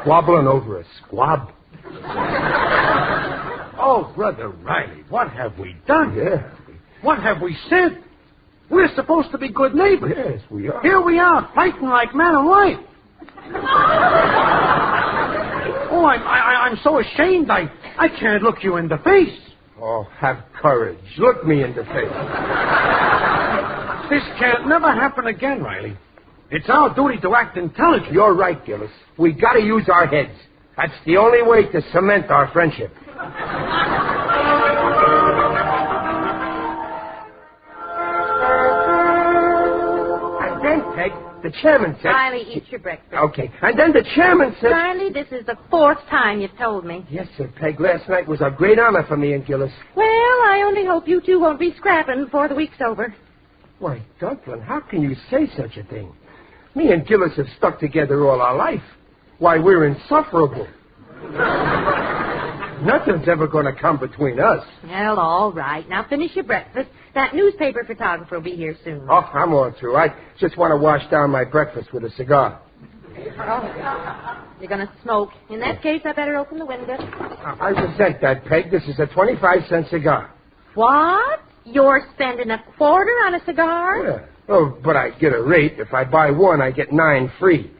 Squabbling over a squab. Oh, Brother Riley, what have we done? Yeah. What have we said? We're supposed to be good neighbors. Yes, we are. Here we are, fighting like man and wife. Oh, I'm so ashamed, I can't look you in the face. Oh, have courage. Look me in the face. This can't never happen again, Riley. It's our duty to act intelligent. You're right, Gillis. We got to use our heads. That's the only way to cement our friendship. And then, Peg, the chairman said... Riley, eat your breakfast. Okay. And then the chairman said... Riley, this is the fourth time you've told me. Yes, sir, Peg. Last night was a great honor for me and Gillis. Well, I only hope you two won't be scrapping before the week's over. Why, Dunklin, how can you say such a thing? Me and Gillis have stuck together all our life. Why, we're insufferable. Nothing's ever going to come between us. Well, all right. Now finish your breakfast. That newspaper photographer will be here soon. Oh, I'm all through. I just want to wash down my breakfast with a cigar. Oh, you're going to smoke. In that case, I better open the window. I resent that, Peg. This is a 25-cent cigar. What? You're spending a quarter on a cigar? Yeah. Oh, but I get a rate. If I buy one, I get 9 free.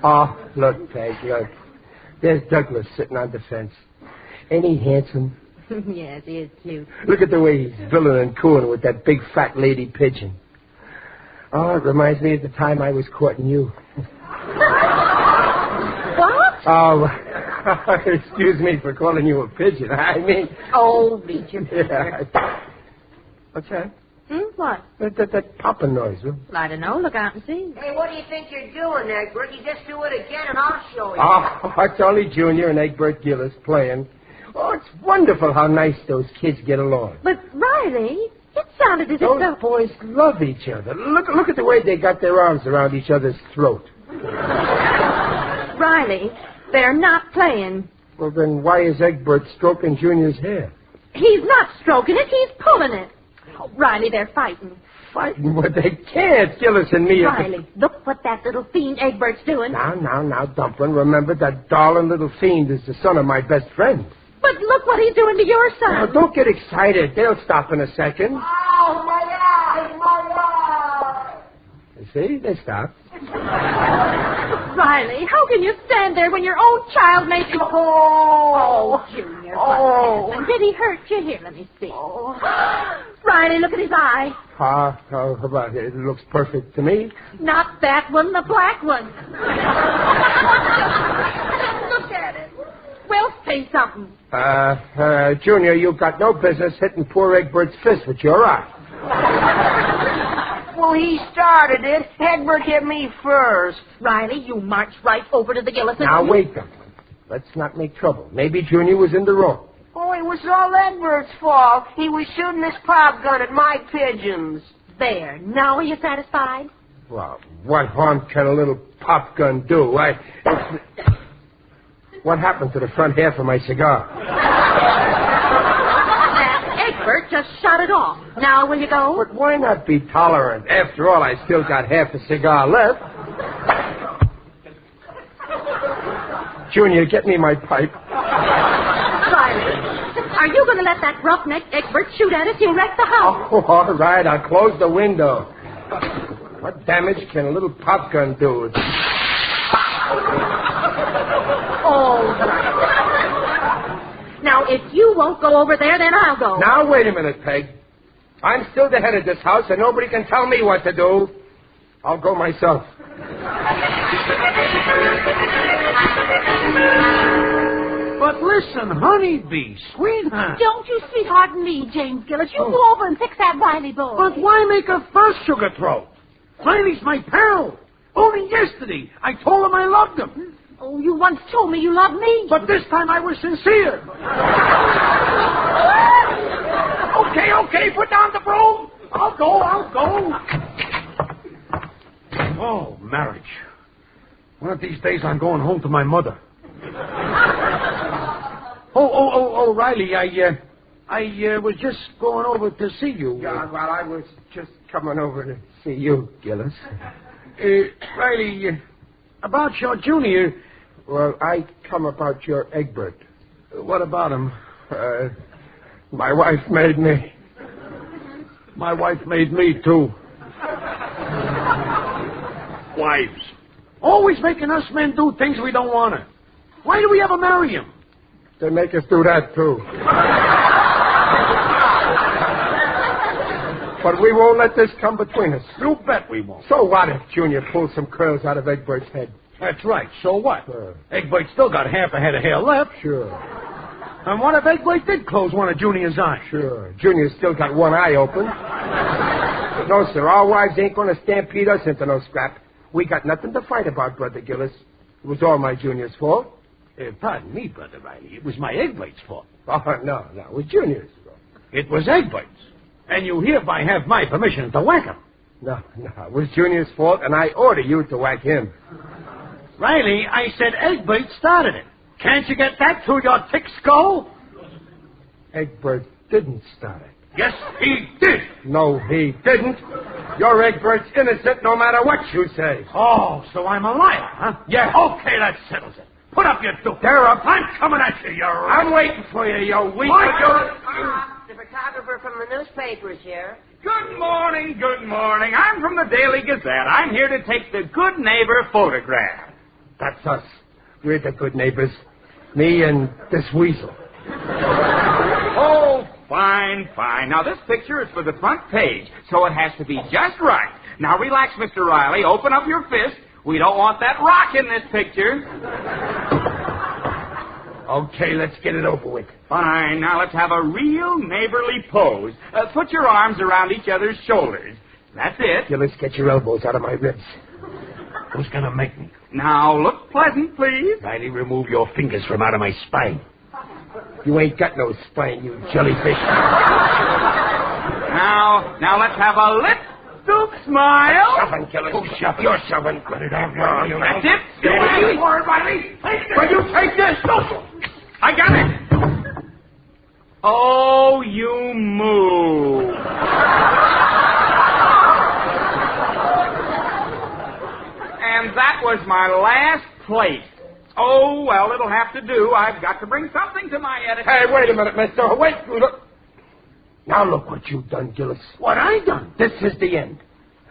Oh, look, Peg, look. There's Douglas sitting on the fence. Ain't he handsome? Yes, he is cute. Look at the way he's billing and cooing with that big fat lady pigeon. Oh, it reminds me of the time I was courting you. What? Oh, excuse me for calling you a pigeon. I mean... Oh, read your paper. Yeah. What's that? What? That popping noise, huh? Well, I don't know. Look out and see. Hey, what do you think you're doing, Egbert? You just do it again and I'll show you. Oh, it's only Junior and Egbert Gillis playing. Oh, it's wonderful how nice those kids get along. But, Riley, it sounded as if those boys love each other. Look at the way they got their arms around each other's throat. Riley, they're not playing. Well, then why is Egbert stroking Junior's hair? He's not stroking it. He's pulling it. Oh, Riley, they're fighting. Fighting? But they can't. Gillis and me... Riley, look what that little fiend Egbert's doing. Now, Dumplin', remember that darling little fiend is the son of my best friend. But look what he's doing to your son. Now, don't get excited. They'll stop in a second. Oh, my eye! My eye! You see? They stopped. Riley, how can you stand there when your own child makes you... Oh, Junior. Oh. Did he hurt you? Here, let me see. Oh. Riley, look at his eye. How about it? It looks perfect to me. Not that one, the black one. Look at it. Well, say something. Junior, you've got no business hitting poor Egbert's fist with your eye. Well, he started it. Egbert hit me first. Riley, you march right over to the Gillis. Now, wait, Dumplin'. Let's not make trouble. Maybe Junior was in the wrong. Oh, it was all Edward's fault. He was shooting his pop gun at my pigeons. There. Now are you satisfied? Well, what harm can a little pop gun do? What happened to the front half of my cigar? Egbert just shot it off. Now will you go? But why not be tolerant? After all, I still got half a cigar left. Junior, get me my pipe. Riley, are you going to let that roughneck Egbert shoot at us? He'll wreck the house. Oh, all right, I'll close the window. What damage can a little pop gun do? All right. Now, if you won't go over there, then I'll go. Now, wait a minute, Peg. I'm still the head of this house, and nobody can tell me what to do. I'll go myself. But listen, honeybee, sweetheart. Don't you sweetheart me, James Gillis. You go over and fix that Riley boy. But why make a first sugar throat? Riley's my pal. Only yesterday, I told him I loved him. Oh, you once told me you loved me. But this time I was sincere. Okay, put down the broom. I'll go. Oh, marriage. One of these days I'm going home to my mother. Oh, Riley, I was just going over to see you. Yeah, well, I was just coming over to see you, Gillis. Riley, about your Junior. Well, I come about your Egbert. What about him? My wife made me. My wife made me, too. Wives. Always making us men do things we don't want to. Why do we ever marry him? They make us do that, too. But we won't let this come between us. You bet we won't. So what if Junior pulls some curls out of Egbert's head? That's right. So what? Egbert still got half a head of hair left. Sure. And what if Egbert did close one of Junior's eyes? Sure. Junior's still got one eye open. No, sir. Our wives ain't going to stampede us into no scrap. We got nothing to fight about, Brother Gillis. It was all my Junior's fault. Pardon me, Brother Riley. It was my Egbert's fault. Oh, no. It was Junior's fault. It was Egbert's. And you hereby have my permission to whack him. No. It was Junior's fault, and I order you to whack him. Riley, I said Egbert started it. Can't you get that through your thick skull? Egbert didn't start it. Yes, he did. No, he didn't. Your Egbert's innocent no matter what you say. Oh, so I'm a liar, huh? Yeah. Okay, that settles it. Put up your dope. They're up. I'm coming at you, you I'm waiting for you, you weak... The photographer from the newspapers here. Good morning. I'm from the Daily Gazette. I'm here to take the good neighbor photograph. That's us. We're the good neighbors. Me and this weasel. Oh, fine. Now, this picture is for the front page, so it has to be just right. Now, relax, Mr. Riley. Open up your fist. We don't want that rock in this picture. Okay, let's get it over with. Fine. Now, let's have a real neighborly pose. Put your arms around each other's shoulders. That's it. Gillis, get your elbows out of my ribs. Who's going to make me? Now, look pleasant, please. Riley, remove your fingers from out of my spine. You ain't got no spine, you jellyfish. Now, let's have a lip-stoop smile. Shoving, Gillis. Who's shoving? You're shoving. Put it out. That's it. Steady. Riley. Will you take this? I got it. Oh, you move. And that was my last plate. Oh, well, it'll have to do. I've got to bring something to my editor. Hey, wait a minute, mister. Wait. Look. Now look what you've done, Gillis. What I done? This is the end.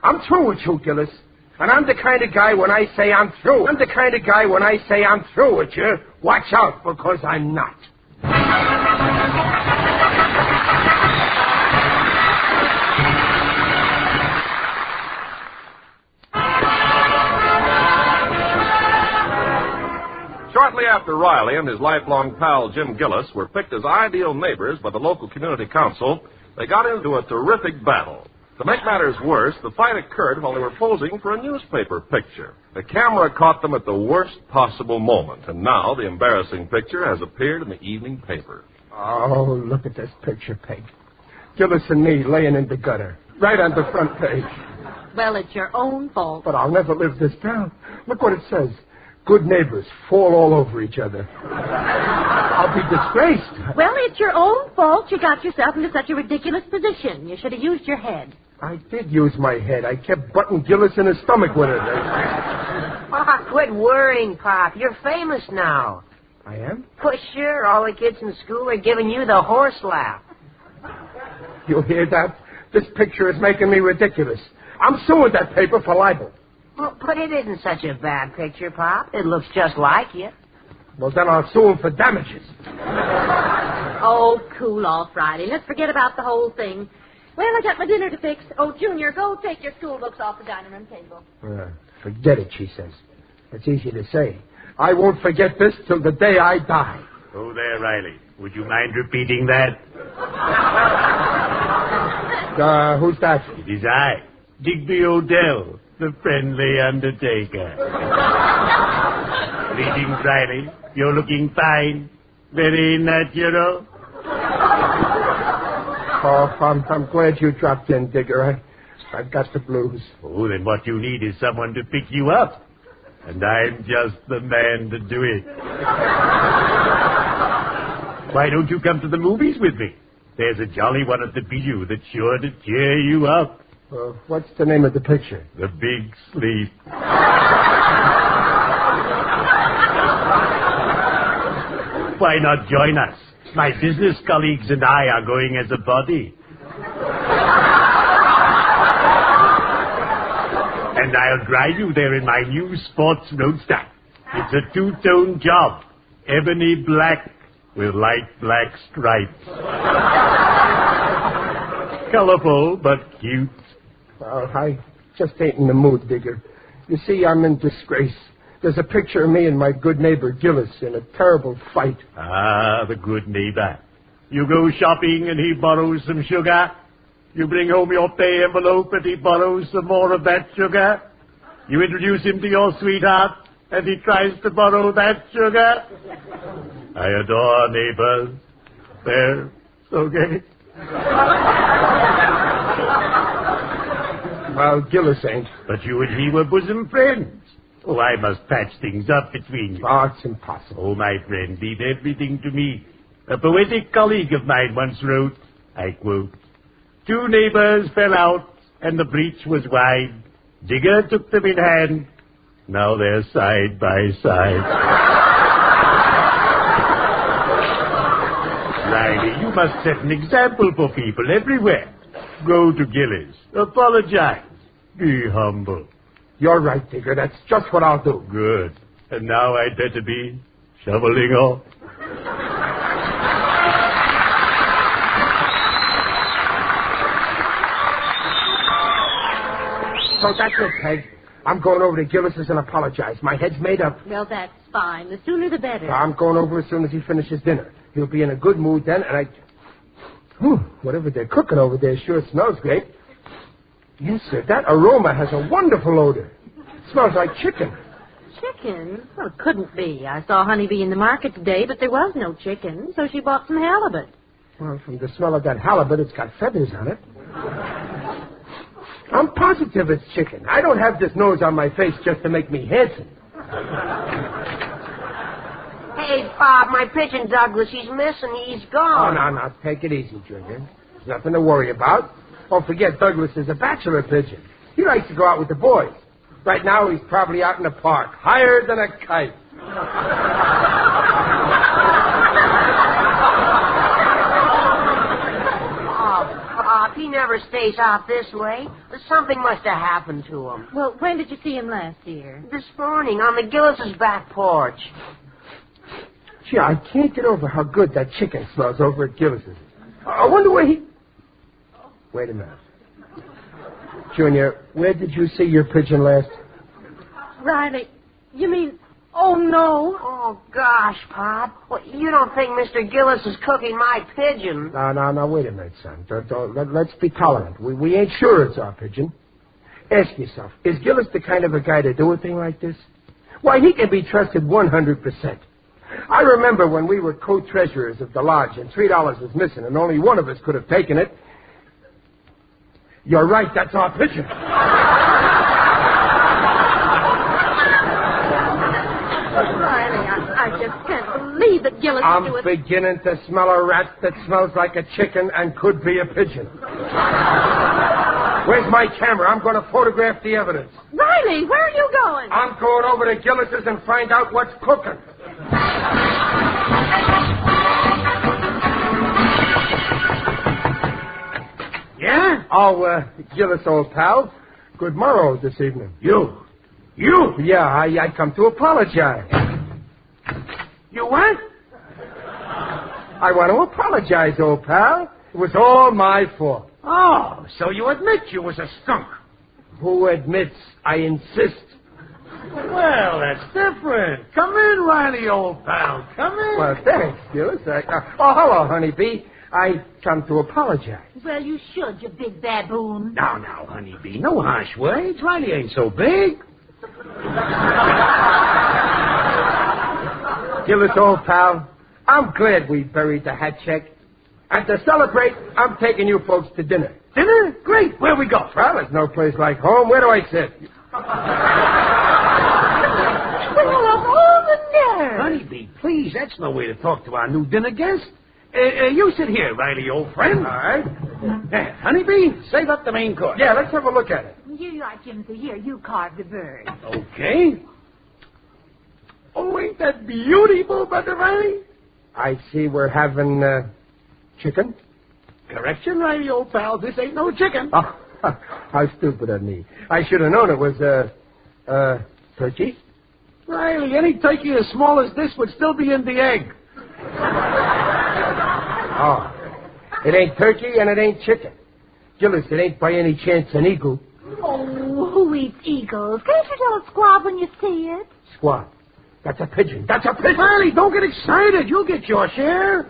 I'm through with you, Gillis. And I'm the kind of guy when I say I'm through. I'm the kind of guy when I say I'm through with you. Watch out, because I'm not. Shortly after Riley and his lifelong pal Jim Gillis were picked as ideal neighbors by the local community council, they got into a terrific battle. To make matters worse, the fight occurred while they were posing for a newspaper picture. The camera caught them at the worst possible moment, and now the embarrassing picture has appeared in the evening paper. Oh, look at this picture, Peg. Gillis and me laying in the gutter, right on the front page. Well, it's your own fault. But I'll never live this down. Look what it says. Good neighbors fall all over each other. I'll be disgraced. Well, it's your own fault you got yourself into such a ridiculous position. You should have used your head. I did use my head. I kept butting Gillis in his stomach with it. Oh, quit worrying, Pop. You're famous now. I am? Well, sure. All the kids in school are giving you the horse laugh. You hear that? This picture is making me ridiculous. I'm suing that paper for libel. Well, but it isn't such a bad picture, Pop. It looks just like you. Well, then I'll sue him for damages. Oh, cool off, Riley. Let's forget about the whole thing. Well, I got my dinner to fix. Oh, Junior, go take your school books off the dining room table. Forget it, she says. It's easy to say. I won't forget this till the day I die. Oh, there, Riley. Would you mind repeating that? Who's that? It is I, Digby Odell, the friendly undertaker. Greetings, Riley. You're looking fine. Very natural. Oh, I'm glad you dropped in, Digger. I've got the blues. Oh, then what you need is someone to pick you up. And I'm just the man to do it. Why don't you come to the movies with me? There's a jolly one at the Bijou that's sure to cheer you up. What's the name of the picture? The Big Sleep. Why not join us? My business colleagues and I are going as a body. And I'll drive you there in my new sports roadster. It's a two-tone job. Ebony black with light black stripes. Colorful, but cute. Well, I just ain't in the mood, Digger. You see, I'm in disgrace. There's a picture of me and my good neighbor Gillis in a terrible fight. Ah, the good neighbor. You go shopping and he borrows some sugar. You bring home your pay envelope and he borrows some more of that sugar. You introduce him to your sweetheart and he tries to borrow that sugar. I adore neighbors. They're so gay. Well, Gillis ain't. But you and he were bosom friends. Oh, I must patch things up between you. Oh, it's impossible. Oh, my friend, leave everything to me. A poetic colleague of mine once wrote, I quote, "Two neighbors fell out, and the breach was wide. Digger took them in hand. Now they're side by side." Riley, you must set an example for people everywhere. Go to Gillis. Apologize. Be humble. You're right, Digger. That's just what I'll do. Good. And now I'd better be shoveling off. So that's it, Peg. I'm going over to Gillis's and apologize. My head's made up. Well, that's fine. The sooner the better. I'm going over as soon as he finishes dinner. He'll be in a good mood then, and whatever they're cooking over there sure smells great. Yes, sir, that aroma has a wonderful odor. It smells like chicken. Chicken? Well, it couldn't be. I saw Honeybee in the market today, but there was no chicken, so she bought some halibut. Well, from the smell of that halibut, it's got feathers on it. I'm positive it's chicken. I don't have this nose on my face just to make me handsome. Hey, Bob, my pigeon Douglas, he's missing. He's gone. Oh, no. Take it easy, Junior. There's nothing to worry about. Don't forget, Douglas is a bachelor pigeon. He likes to go out with the boys. Right now, he's probably out in the park, higher than a kite. Oh, Bob, he never stays out this way. Something must have happened to him. Well, when did you see him last, dear? This morning, on the Gillis' back porch. Gee, I can't get over how good that chicken smells over at Gillis's. I wonder where he... Wait a minute. Junior, where did you see your pigeon last? Riley, you mean Oh, no. Oh, gosh, Pop. Well, you don't think Mr. Gillis is cooking my pigeon? No, wait a minute, son. Let's be tolerant. We ain't sure it's our pigeon. Ask yourself, is Gillis the kind of a guy to do a thing like this? Why, he can be trusted 100%. I remember when we were co-treasurers of the lodge and $3 was missing and only one of us could have taken it. You're right, that's our pigeon. Riley, I just can't believe that Gillis would do it. I'm beginning to smell a rat that smells like a chicken and could be a pigeon. Where's my camera? I'm going to photograph the evidence. Riley, where are you going? I'm going over to Gillis's and find out what's cooking. Yeah? Oh, Gillis, old pal. Good morrow this evening. You? Yeah, I come to apologize. You what? I want to apologize, old pal. It was all my fault. Oh, so you admit you was a skunk. Who admits? I insist. Well, that's different. Come in, Riley, old pal. Come in. Well, thanks, Gillis. Hello, honeybee. I come to apologize. Well, you should, you big baboon. Now, honeybee, no harsh words. Riley ain't so big. Gillis, old pal, I'm glad we buried the hat check. And to celebrate, I'm taking you folks to dinner. Dinner? Great. Where we go? Well, there's no place like home. Where do I sit? Well, of all the nerve. Honeybee, please, that's no way to talk to our new dinner guest. You sit here, Riley, old friend. All right. Honeybee, save up the main course. Yeah, let's have a look at it. Here you are, Jimothy. Here, you carved the bird. Okay. Oh, ain't that beautiful, Brother Riley? I see we're having, chicken. Correction, Riley, old pal. This ain't no chicken. Oh, how stupid of me. I should have known it was, turkey. Riley, any turkey as small as this would still be in the egg. Oh, it ain't turkey and it ain't chicken. Gillis, it ain't by any chance an eagle. Oh, who eats eagles? Can't you tell a squab when you see it? Squab. That's a pigeon. That's a pigeon. Riley, don't get excited. You'll get your share.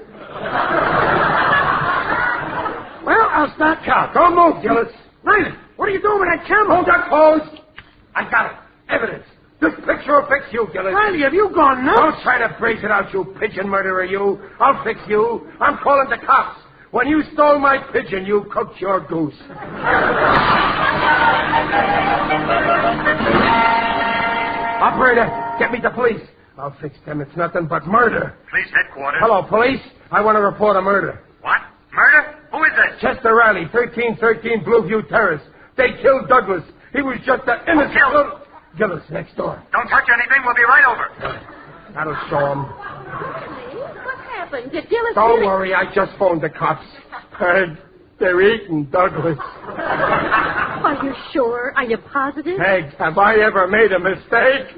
Well, I'll start count. Don't move, Gillis. Riley, what are you doing with that camera? Hold that close. I got it. Evidence. This picture will fix you, Gillis. Riley, have you gone nuts? Don't try to brace it out, you pigeon murderer, you. I'll fix you. I'm calling the cops. When you stole my pigeon, you cooked your goose. Operator, get me the police. I'll fix them. It's nothing but murder. Police headquarters. Hello, police. I want to report a murder. What? Murder? Who is this? Chester Riley, 1313 Blueview Terrace. They killed Douglas. He was just an innocent little... Gillis, next door. Don't touch anything. We'll be right over. That'll show him. What happened? Did Gillis... Don't worry, I just phoned the cops. They're eating Douglas. Are you sure? Are you positive? Peg, have I ever made a mistake?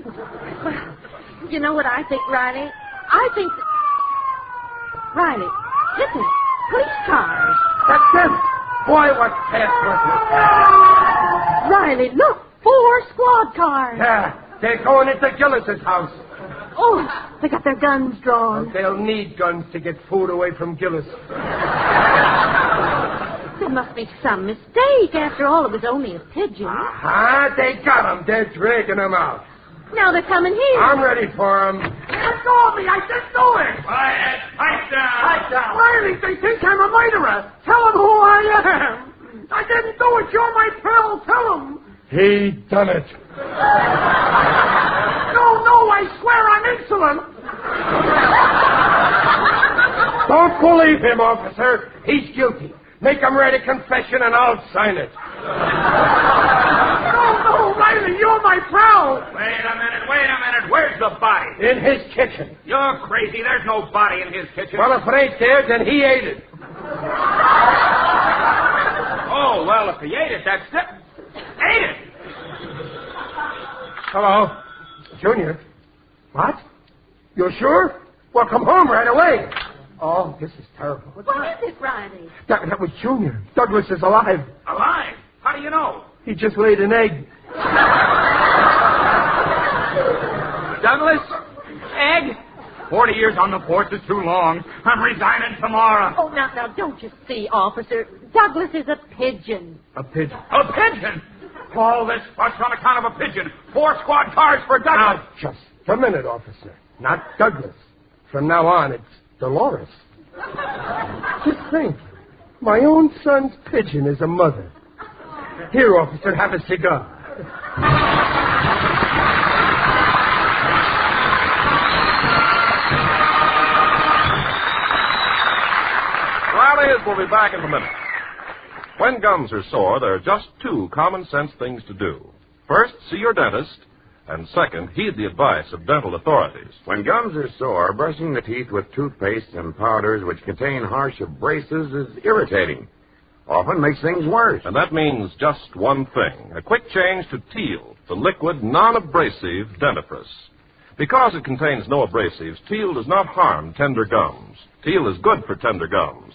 Well, you know what I think, Riley? I think that... Riley, listen. Police cars. That's them. Boy, what fast. Riley, look. 4 squad cars. Yeah, they're going into Gillis's house. Oh, they got their guns drawn. Well, they'll need guns to get food away from Gillis. There must be some mistake. After all, it was only a pigeon. They got him. They're dragging him out. Now they're coming here. I'm ready for him. Let go of me. I didn't do it. Quiet. Pipe down. Pipe down. Riley, they think I'm a murderer. Tell them who I am. I didn't do it. You're my pal. Tell them. He done it. No, I swear I'm insolent. Don't believe him, officer. He's guilty. Make him write a confession and I'll sign it. No, Riley, you're my pal. Wait a minute. Where's the body? In his kitchen. You're crazy. There's no body in his kitchen. Well, if it ain't there, then he ate it. Oh, well, if he ate it, that's it. Ate it. Hello. Junior. What? You're sure? Well, come home right away. Oh, this is terrible. What is it, Riley? That was Junior. Douglas is alive. Alive? How do you know? He just laid an egg. Douglas? Egg? 40 years on the force is too long. I'm resigning tomorrow. Oh, now, don't you see, officer? Douglas is a pigeon. A pigeon? A pigeon? All this fuss on account of a pigeon. 4 squad cars for Douglas. Now, just a minute, officer. Not Douglas. From now on, it's Dolores. Just think. My own son's pigeon is a mother. Here, officer, have a cigar. Riley's will be back in a minute. When gums are sore, there are just 2 common sense things to do. First, see your dentist. And second, heed the advice of dental authorities. When gums are sore, brushing the teeth with toothpaste and powders which contain harsh abrasives is irritating. Often makes things worse. And that means just one thing. A quick change to Teal, the liquid, non-abrasive dentifrice. Because it contains no abrasives, Teal does not harm tender gums. Teal is good for tender gums.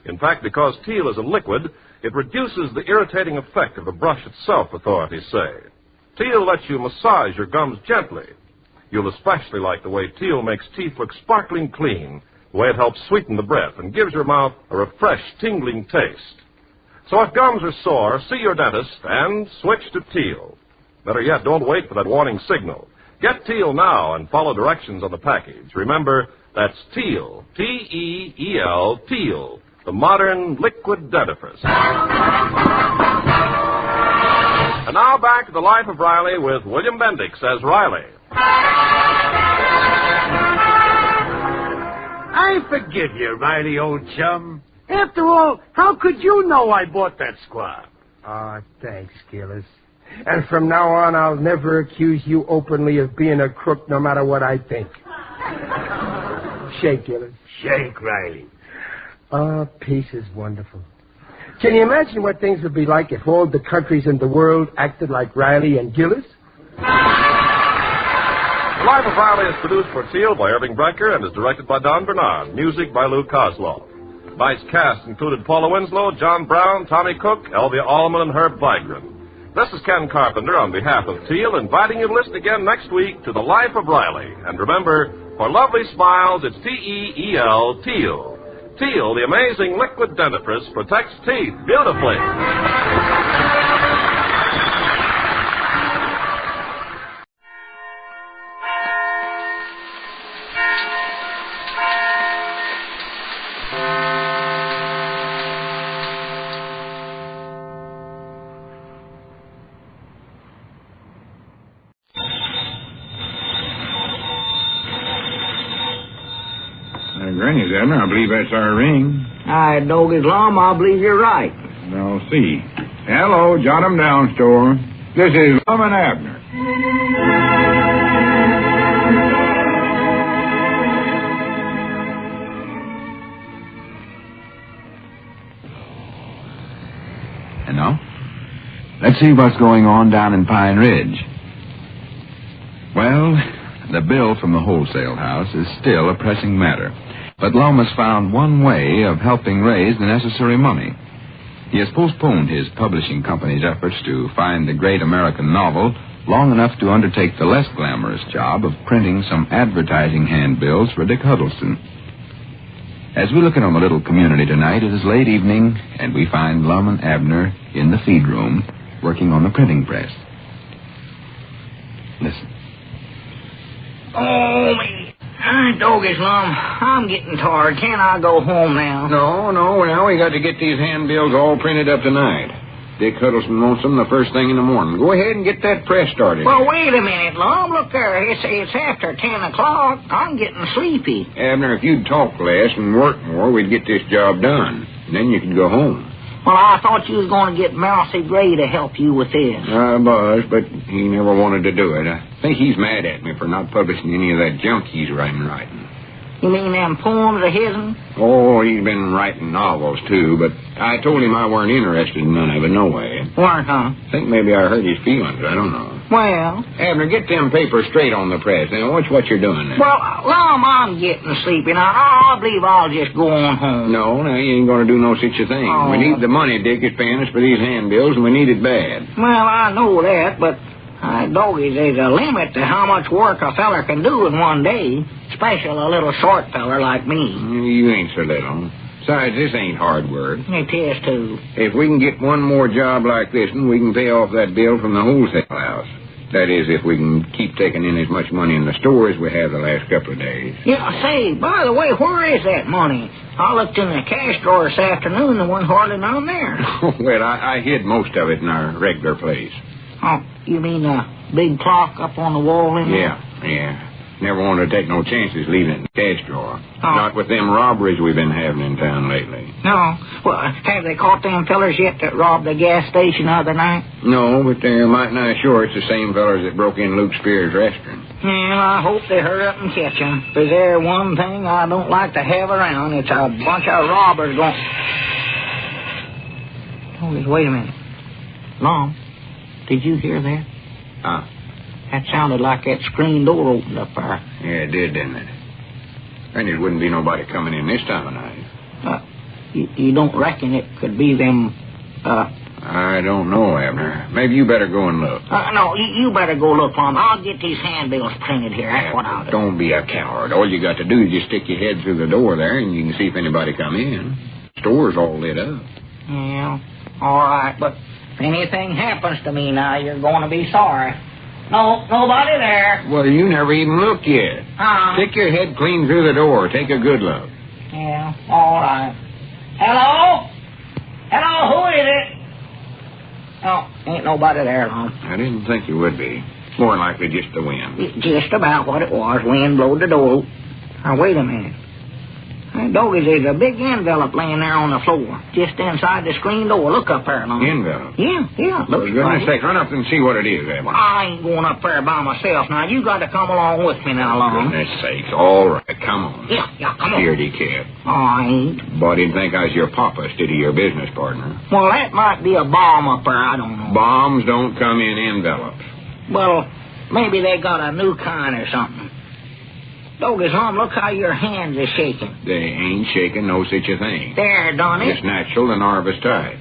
In fact, because Teal is a liquid, it reduces the irritating effect of the brush itself, authorities say. Teal lets you massage your gums gently. You'll especially like the way Teal makes teeth look sparkling clean, the way it helps sweeten the breath and gives your mouth a refreshed, tingling taste. So if gums are sore, see your dentist and switch to Teal. Better yet, don't wait for that warning signal. Get Teal now and follow directions on the package. Remember, that's Teal, T-E-E-L, Teal, the modern liquid dentifrice. And now back to the Life of Riley with William Bendix as Riley. I forgive you, Riley, old chum. After all, how could you know I bought that squab? Ah, thanks, Gillis. And from now on, I'll never accuse you openly of being a crook, no matter what I think. Shake, Gillis. Shake, Riley. Ah, peace is wonderful. Can you imagine what things would be like if all the countries in the world acted like Riley and Gillis? The Life of Riley is produced for Teal by Irving Brecker and is directed by Don Bernard. Music by Lou Coslow. Nice cast included Paula Winslow, John Brown, Tommy Cook, Elvia Allman, and Herb Vigran. This is Ken Carpenter on behalf of Teal, inviting you to listen again next week to The Life of Riley. And remember, for lovely smiles, it's T-E-E-L, Teal. Teal, the amazing liquid dentifrice, protects teeth beautifully. Granny's, Abner. I believe that's our ring. I dog his Lum. I believe you're right. I'll see. Hello, jot 'em down, store. This is Lum and Abner. And now, let's see what's going on down in Pine Ridge. Well, the bill from the wholesale house is still a pressing matter. But Lum has found one way of helping raise the necessary money. He has postponed his publishing company's efforts to find the great American novel long enough to undertake the less glamorous job of printing some advertising handbills for Dick Huddleston. As we look in on the little community tonight, it is late evening, and we find Lum and Abner in the feed room working on the printing press. Listen. Oh, me. Dog his Lum. I'm getting tired. Can't I go home now? No, now we got to get these handbills all printed up tonight. Dick Huddleston wants them the first thing in the morning. Go ahead and get that press started. Well, wait a minute, Lum. Look there. It's after 10 o'clock. I'm getting sleepy. Abner, if you'd talk less and work more, we'd get this job done. And then you could go home. Well, I thought you was going to get Mousy Gray to help you with this. I was, but he never wanted to do it. I think he's mad at me for not publishing any of that junk he's writing. You mean them poems of his'n? Oh, he's been writing novels, too, but I told him I weren't interested in none of it, no way. Weren't, huh? I think maybe I hurt his feelings. I don't know. Well... Abner, get them papers straight on the press. Now, watch what you're doing there. Well, Lum, I'm getting sleepy now. I believe I'll just go on home. No, you ain't going to do no such a thing. Oh. We need the money Dick is paying us for these handbills, and we need it bad. Well, I know that, but Doggies, there's a limit to how much work a feller can do in one day, especially a little short feller like me. You ain't so little. Besides, this ain't hard work. It is, too. If we can get one more job like this, then we can pay off that bill from the wholesale house. That is, if we can keep taking in as much money in the store as we have the last couple of days. Yeah, say, by the way, where is that money? I looked in the cash drawer this afternoon, and wasn't hardly none there. Well, I hid most of it in our regular place. Oh, you mean the big clock up on the wall in there? Yeah. Never wanted to take no chances leaving it in the cash drawer. Oh. Not with them robberies we've been having in town lately. No. Well, have they caught them fellers yet that robbed the gas station the other night? No, but they're mighty nigh sure it's the same fellers that broke in Luke Spears' restaurant. Well, I hope they hurry up and catch them. Because there's one thing I don't like to have around. It's a bunch of robbers going... Oh, wait a minute. Lum, did you hear that? That sounded like that screen door opened up there. Yeah, it did, didn't it? And it wouldn't be nobody coming in this time of night. You don't reckon it could be them, I don't know, Abner. Maybe you better go and look. No, you better go look, Lum. I'll get these handbills printed here. That's what I'll do. Don't be a coward. All you got to do is just stick your head through the door there, and you can see if anybody come in. The store's all lit up. Yeah, all right, but if anything happens to me now, you're going to be sorry. No, nobody there. Well, you never even looked yet. Stick your head clean through the door. Take a good look. Yeah, all right. Hello? Hello, who is it? Oh, ain't nobody there, Lum. I didn't think you would be. More likely just the wind. Just about what it was. Wind blowed the door. Now, wait a minute. Hey, Doggies, there's a big envelope laying there on the floor, just inside the screen door. Look up there, Lum. Envelope? Yeah. For goodness sake, run up and see what it is, Abner. I ain't going up there by myself. Now, you got to come along with me now, Lum. Goodness sakes, all right, come on. Yeah, come on. Scaredy cat. I ain't. Boy, didn't think I was your papa instead of your business partner. Well, that might be a bomb up there. I don't know. Bombs don't come in envelopes. Well, maybe they got a new kind or something. Doggies, Lum, look how your hands are shaking. They ain't shaking no such a thing. There, done it. It's natural and nervous type.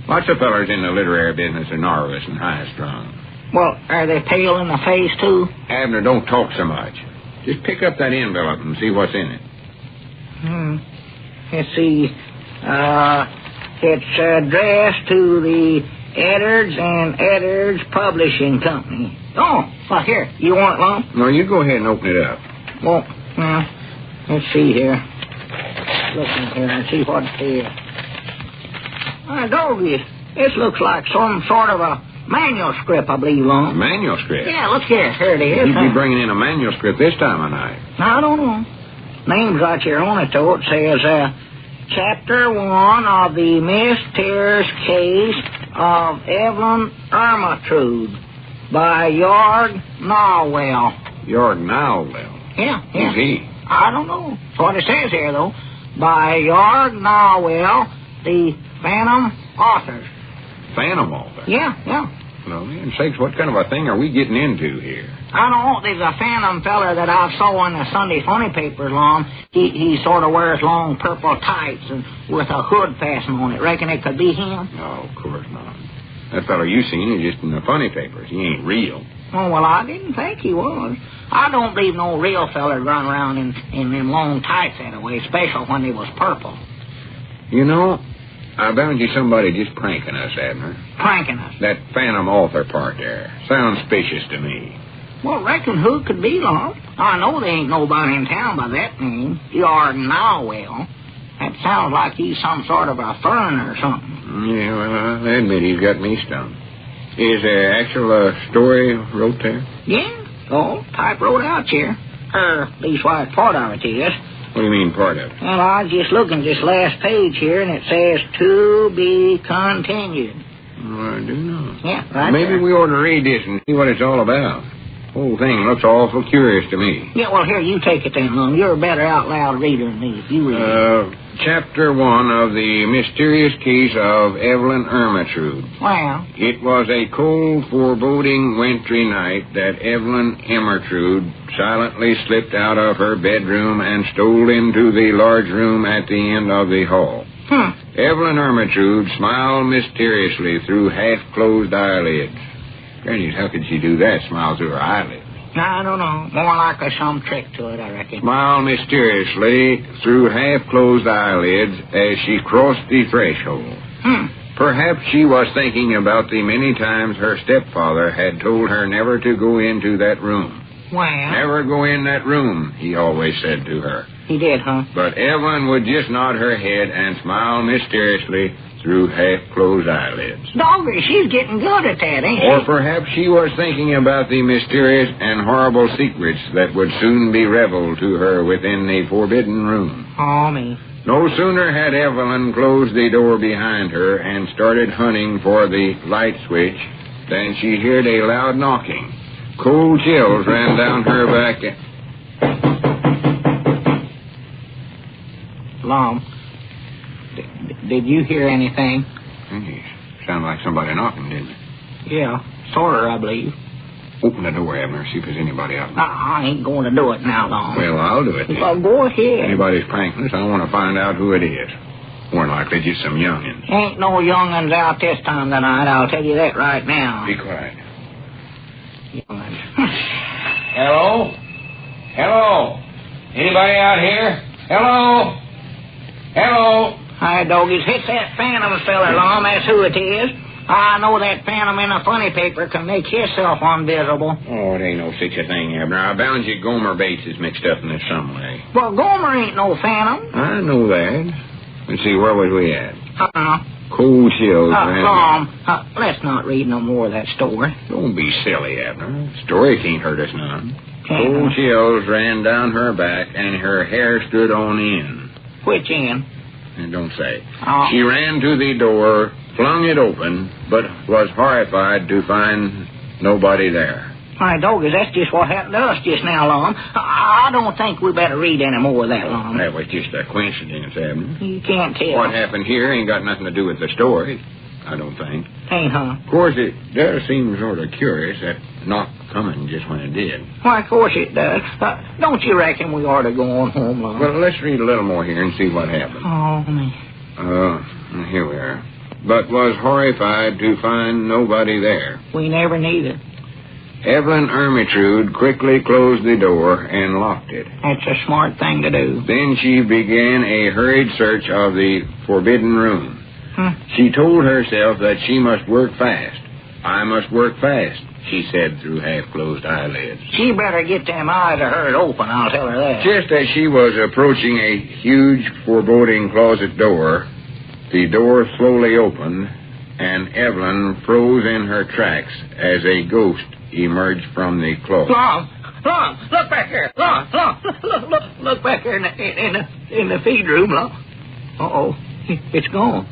Lots of fellers in the literary business are nervous and high-strung. Well, are they pale in the face, too? Abner, don't talk so much. Just pick up that envelope and see what's in it. Let's see. It's addressed to the Edwards and Edwards Publishing Company. Oh, well, here. You want it, Lum? No, you go ahead and open it up. Well, let's see here. Look in here and see what it is. Doggies, this looks like some sort of a manuscript, I believe, Lum. A manuscript? Yeah, look here. Here it is. You'd be bringing in a manuscript this time of night. I don't know. Name's right here on it, though. It says, Chapter 1 of the mysterious case of Evelyn Ermintrude by Jorg Narwell. Jorg Narwell? Yeah. Who's he? I don't know. That's what it says here, though. By Jorg Narwell, the Phantom Author. Phantom Author? Yeah. No, man sakes, what kind of a thing are we getting into here? I don't know. There's a phantom fella that I saw in the Sunday Funny papers, Lum. He sort of wears long purple tights and with a hood fastened on it. Reckon it could be him? No, of course not. That fella you seen is just in the funny papers. He ain't real. Oh, well, I didn't think he was. I don't believe no real feller run around in them long tights that way, especially when they was purple. You know, I bound you somebody just pranking us, Abner. Pranking us? That Phantom Author part there. Sounds suspicious to me. Well, reckon who could be, Lum? I know there ain't nobody in town by that name. Jorg Narwell. That sounds like he's some sort of a fern or something. Yeah, well, I admit he's got me stumped. Is there actual story wrote there? Yeah. Oh, type wrote out here. Leastwise, part of it is. What do you mean, part of it? Well, I was just looking this last page here, and it says, to be continued. Well, I do know. Yeah, right Maybe there. we ought to read this and see what it's all about. The whole thing looks awful curious to me. Yeah, well, here, you take it then, Lum. You're a better out-loud reader than me. You read it. Chapter 1 of the mysterious case of Evelyn Ermintrude. Well. It was a cold, foreboding, wintry night that Evelyn Ermintrude silently slipped out of her bedroom and stole into the large room at the end of the hall. Evelyn Ermintrude smiled mysteriously through half-closed eyelids. Granny, how could she do that? Smile through her eyelids. I don't know. More likely some trick to it, I reckon. Smile mysteriously through half-closed eyelids as she crossed the threshold. Perhaps she was thinking about the many times her stepfather had told her never to go into that room. Well? Never go in that room, he always said to her. He did, huh? But Evelyn would just nod her head and smile mysteriously through half-closed eyelids. Doggy, she's getting good at that, ain't she? Or perhaps she was thinking about the mysterious and horrible secrets that would soon be revealed to her within the forbidden room. Oh, me. No sooner had Evelyn closed the door behind her and started hunting for the light switch than she heard a loud knocking. Cold chills ran down her back. Lum, did you hear anything? Sounded like somebody knocking, didn't it? Yeah, sort of, I believe. Open the door, Abner, see if there's anybody out there. I ain't going to do it now, Lum. Well, I'll do it then. Well, go ahead. Anybody's pranking us, I want to find out who it is. More likely just some youngins. Ain't no young'uns out this time of night, I'll tell you that right now. Be quiet. Young'uns. Hello? Hello? Anybody out here? Hello? Hello? Hi, doggies. It's that phantom fella, Lum. That's who it is. I know that phantom in a funny paper can make himself invisible. Oh, it ain't no such a thing, Abner. I bound you Gomer Bates is mixed up in this some way. Well, Gomer ain't no phantom. I know that. Let's see, where was we at? Cold chills. Lum, let's not read no more of that story. Don't be silly, Abner. Story can't hurt us none. Cold chills ran down her back, and her hair stood on end. Which end? Don't say. She ran to the door, flung it open, but was horrified to find nobody there. Hi, doggies, that's just what happened to us just now, Lum. I don't think we better read any more of that, Lum. That was just a coincidence, Abner. You can't tell. What happened here ain't got nothing to do with the story, I don't think. Ain't, huh? Of course, it does seem sort of curious, that knock coming just when it did. Why, of course it does. Don't you reckon we ought to go on home, Lum? Well, let's read a little more here and see what happened. Oh, me. Here we are. But was horrified to find nobody there. We never needed. Evelyn Ermyntrude quickly closed the door and locked it. That's a smart thing to do. Then she began a hurried search of the forbidden room. She told herself that she must work fast. I must work fast, she said through half-closed eyelids. She better get them eyes of hers open, I'll tell her that. Just as she was approaching a huge, foreboding closet door, the door slowly opened, and Evelyn froze in her tracks as a ghost emerged from the closet. Lum, look back here. Lum, look back here in the feed room, Lum. Uh-oh, it's gone.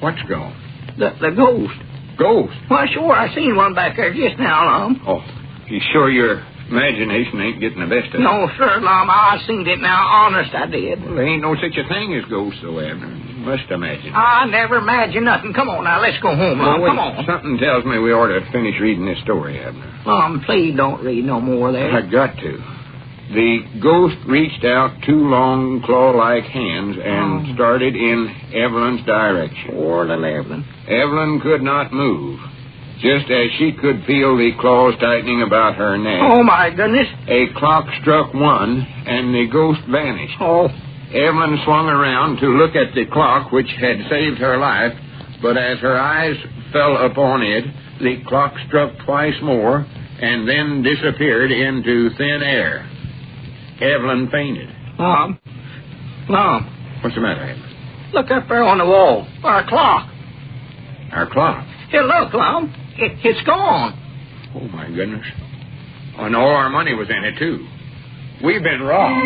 What's gone? The ghost. Ghost? Why, sure, I seen one back there just now, Lum. Oh, you sure your imagination ain't getting the best of it? No, sir, Lum, I seen it now. Honest, I did. Well, there ain't no such a thing as ghosts, though, Abner. You must imagine. I never imagined nothing. Come on now, let's go home, Lum. Come on. Something tells me we ought to finish reading this story, Abner. Lum, please don't read no more of that. I got to. The ghost reached out two long claw-like hands and started in Evelyn's direction. Poor little Evelyn. Evelyn could not move. Just as she could feel the claws tightening about her neck. Oh, my goodness. A clock struck 1, and the ghost vanished. Oh. Evelyn swung around to look at the clock, which had saved her life, but as her eyes fell upon it, the clock struck twice more and then disappeared into thin air. Evelyn fainted. Lum. What's the matter, Evelyn? Look up there on the wall. Our clock. Our clock? Here, look, Lum. It's gone. Oh, my goodness. And all our money was in it, too. We've been robbed.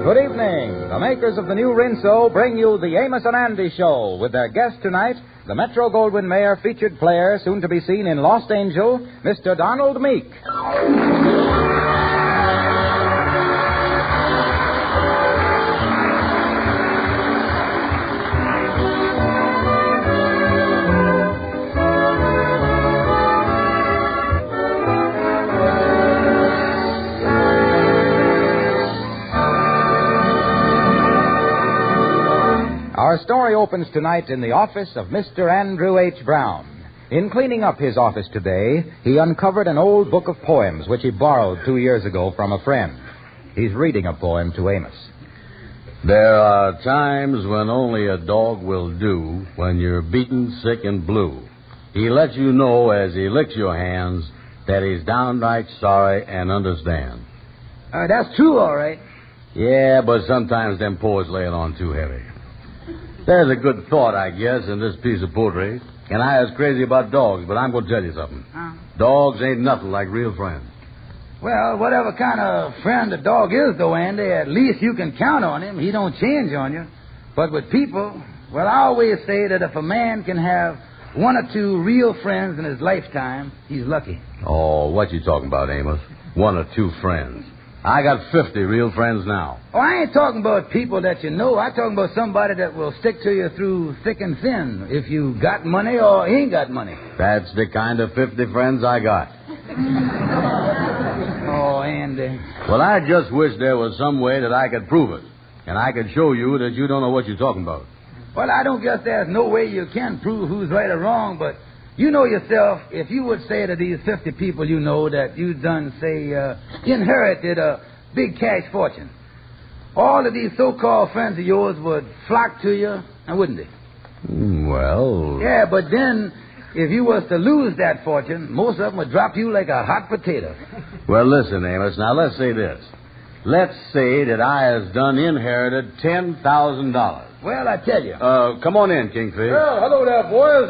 Good evening. The makers of the new Rinso bring you the Amos and Andy Show with their guest tonight, the Metro-Goldwyn-Mayer featured player, soon to be seen in Lost Angel, Mr. Donald Meek. story opens tonight in the office of Mr. Andrew H. Brown. In cleaning up his office today, he uncovered an old book of poems which he borrowed 2 years ago from a friend. He's reading a poem to Amos. There are times when only a dog will do, when you're beaten, sick, and blue. He lets you know as he licks your hands that he's downright sorry and understands. That's true, all right. Yeah, but sometimes them poets lay it on too heavy. There's a good thought, I guess, in this piece of poetry. And I was crazy about dogs, but I'm going to tell you something. Dogs ain't nothing like real friends. Well, whatever kind of friend a dog is, though, Andy, at least you can count on him. He don't change on you. But with people, well, I always say that if a man can have 1 or 2 real friends in his lifetime, he's lucky. Oh, what you talking about, Amos? 1 or 2 friends. I got 50 real friends now. Oh, I ain't talking about people that you know. I'm talking about somebody that will stick to you through thick and thin, if you got money or ain't got money. That's the kind of 50 friends I got. Oh, Andy. Well, I just wish there was some way that I could prove it. And I could show you that you don't know what you're talking about. Well, I don't guess there's no way you can prove who's right or wrong, but you know yourself, if you would say to these 50 people you know that you done, say, inherited a big cash fortune, all of these so-called friends of yours would flock to you, and wouldn't they? Well... Yeah, but then, if you was to lose that fortune, most of them would drop you like a hot potato. Well, listen, Amos, now let's say this. Let's say that I has done inherited $10,000. Well, I tell you. Come on in, Kingfish. Well, hello there, boys.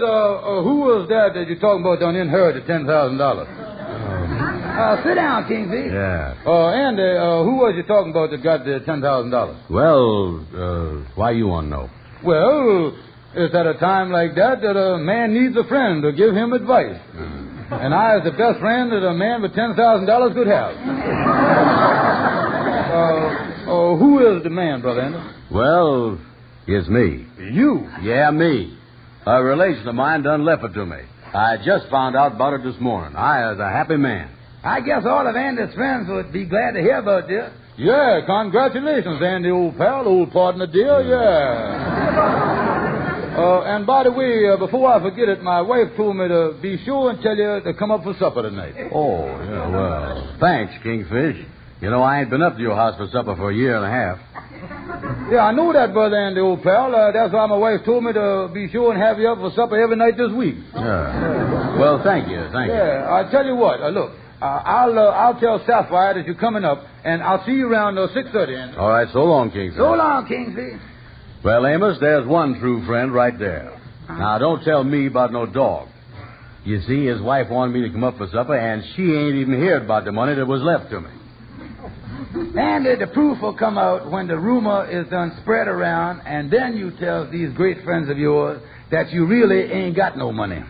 Who was that you're talking about done inherited $10,000? Sit down, Kingfish. Yeah. Andy, who was you talking about that got the $10,000? Well, why you want to know? Well, it's at a time like that a man needs a friend to give him advice. And I is the best friend that a man with $10,000 could have. Who is the man, Brother Andy? Well, it's me. You? Yeah, me. A relation of mine done left it to me. I just found out about it this morning. I is a happy man. I guess all of Andy's friends would be glad to hear about this. Yeah, congratulations, Andy, old pal, old partner, dear, yeah. And by the way, before I forget it, my wife told me to be sure and tell you to come up for supper tonight. Oh, yeah, well, thanks, Kingfish. You know, I ain't been up to your house for supper for a year and a half. Yeah, I know that, Brother Andy, old pal. That's why my wife told me to be sure and have you up for supper every night this week. Yeah. Well, thank you. Yeah, I tell you what. Look, I'll tell Sapphire that you're coming up, and I'll see you around 6:30. Andy. All right, so long, Kingfish. So long, Kingfish. Well, Amos, there's one true friend right there. Now, don't tell me about no dog. You see, his wife wanted me to come up for supper, and she ain't even heard about the money that was left to me. And the proof will come out when the rumor is done spread around, and then you tell these great friends of yours that you really ain't got no money.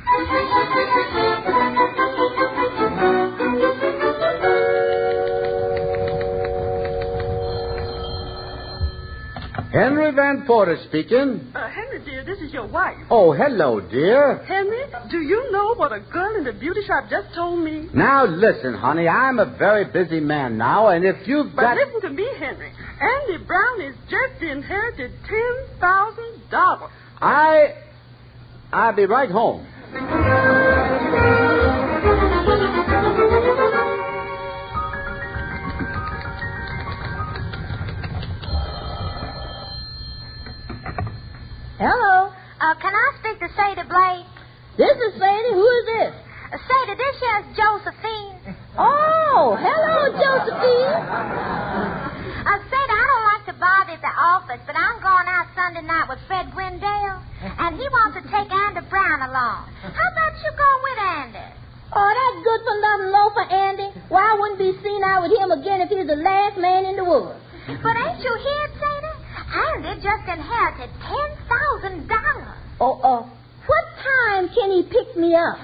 Henry Van Porter speaking. Henry, dear, this is your wife. Oh, hello, dear. Henry, do you know what a girl in the beauty shop just told me? Now, listen, honey, I'm a very busy man now, and if you've got... But listen to me, Henry. Andy Brown has just inherited $10,000. I'll be right home. Hello. Can I speak to Sadie Blake? This is Sadie. Who is this? Sadie, this here's Josephine. Oh, hello, Josephine. Sadie, I don't like to bother at the office, but I'm going out Sunday night with Fred Gwendale, and he wants to take Andy Brown along. How about you go with Andy? Oh, that's good for nothing loafer, Andy. Why I wouldn't be seen out with him again if he was the last man in the woods. But ain't you here, Sadie? Andy just inherited $10,000. What time can he pick me up?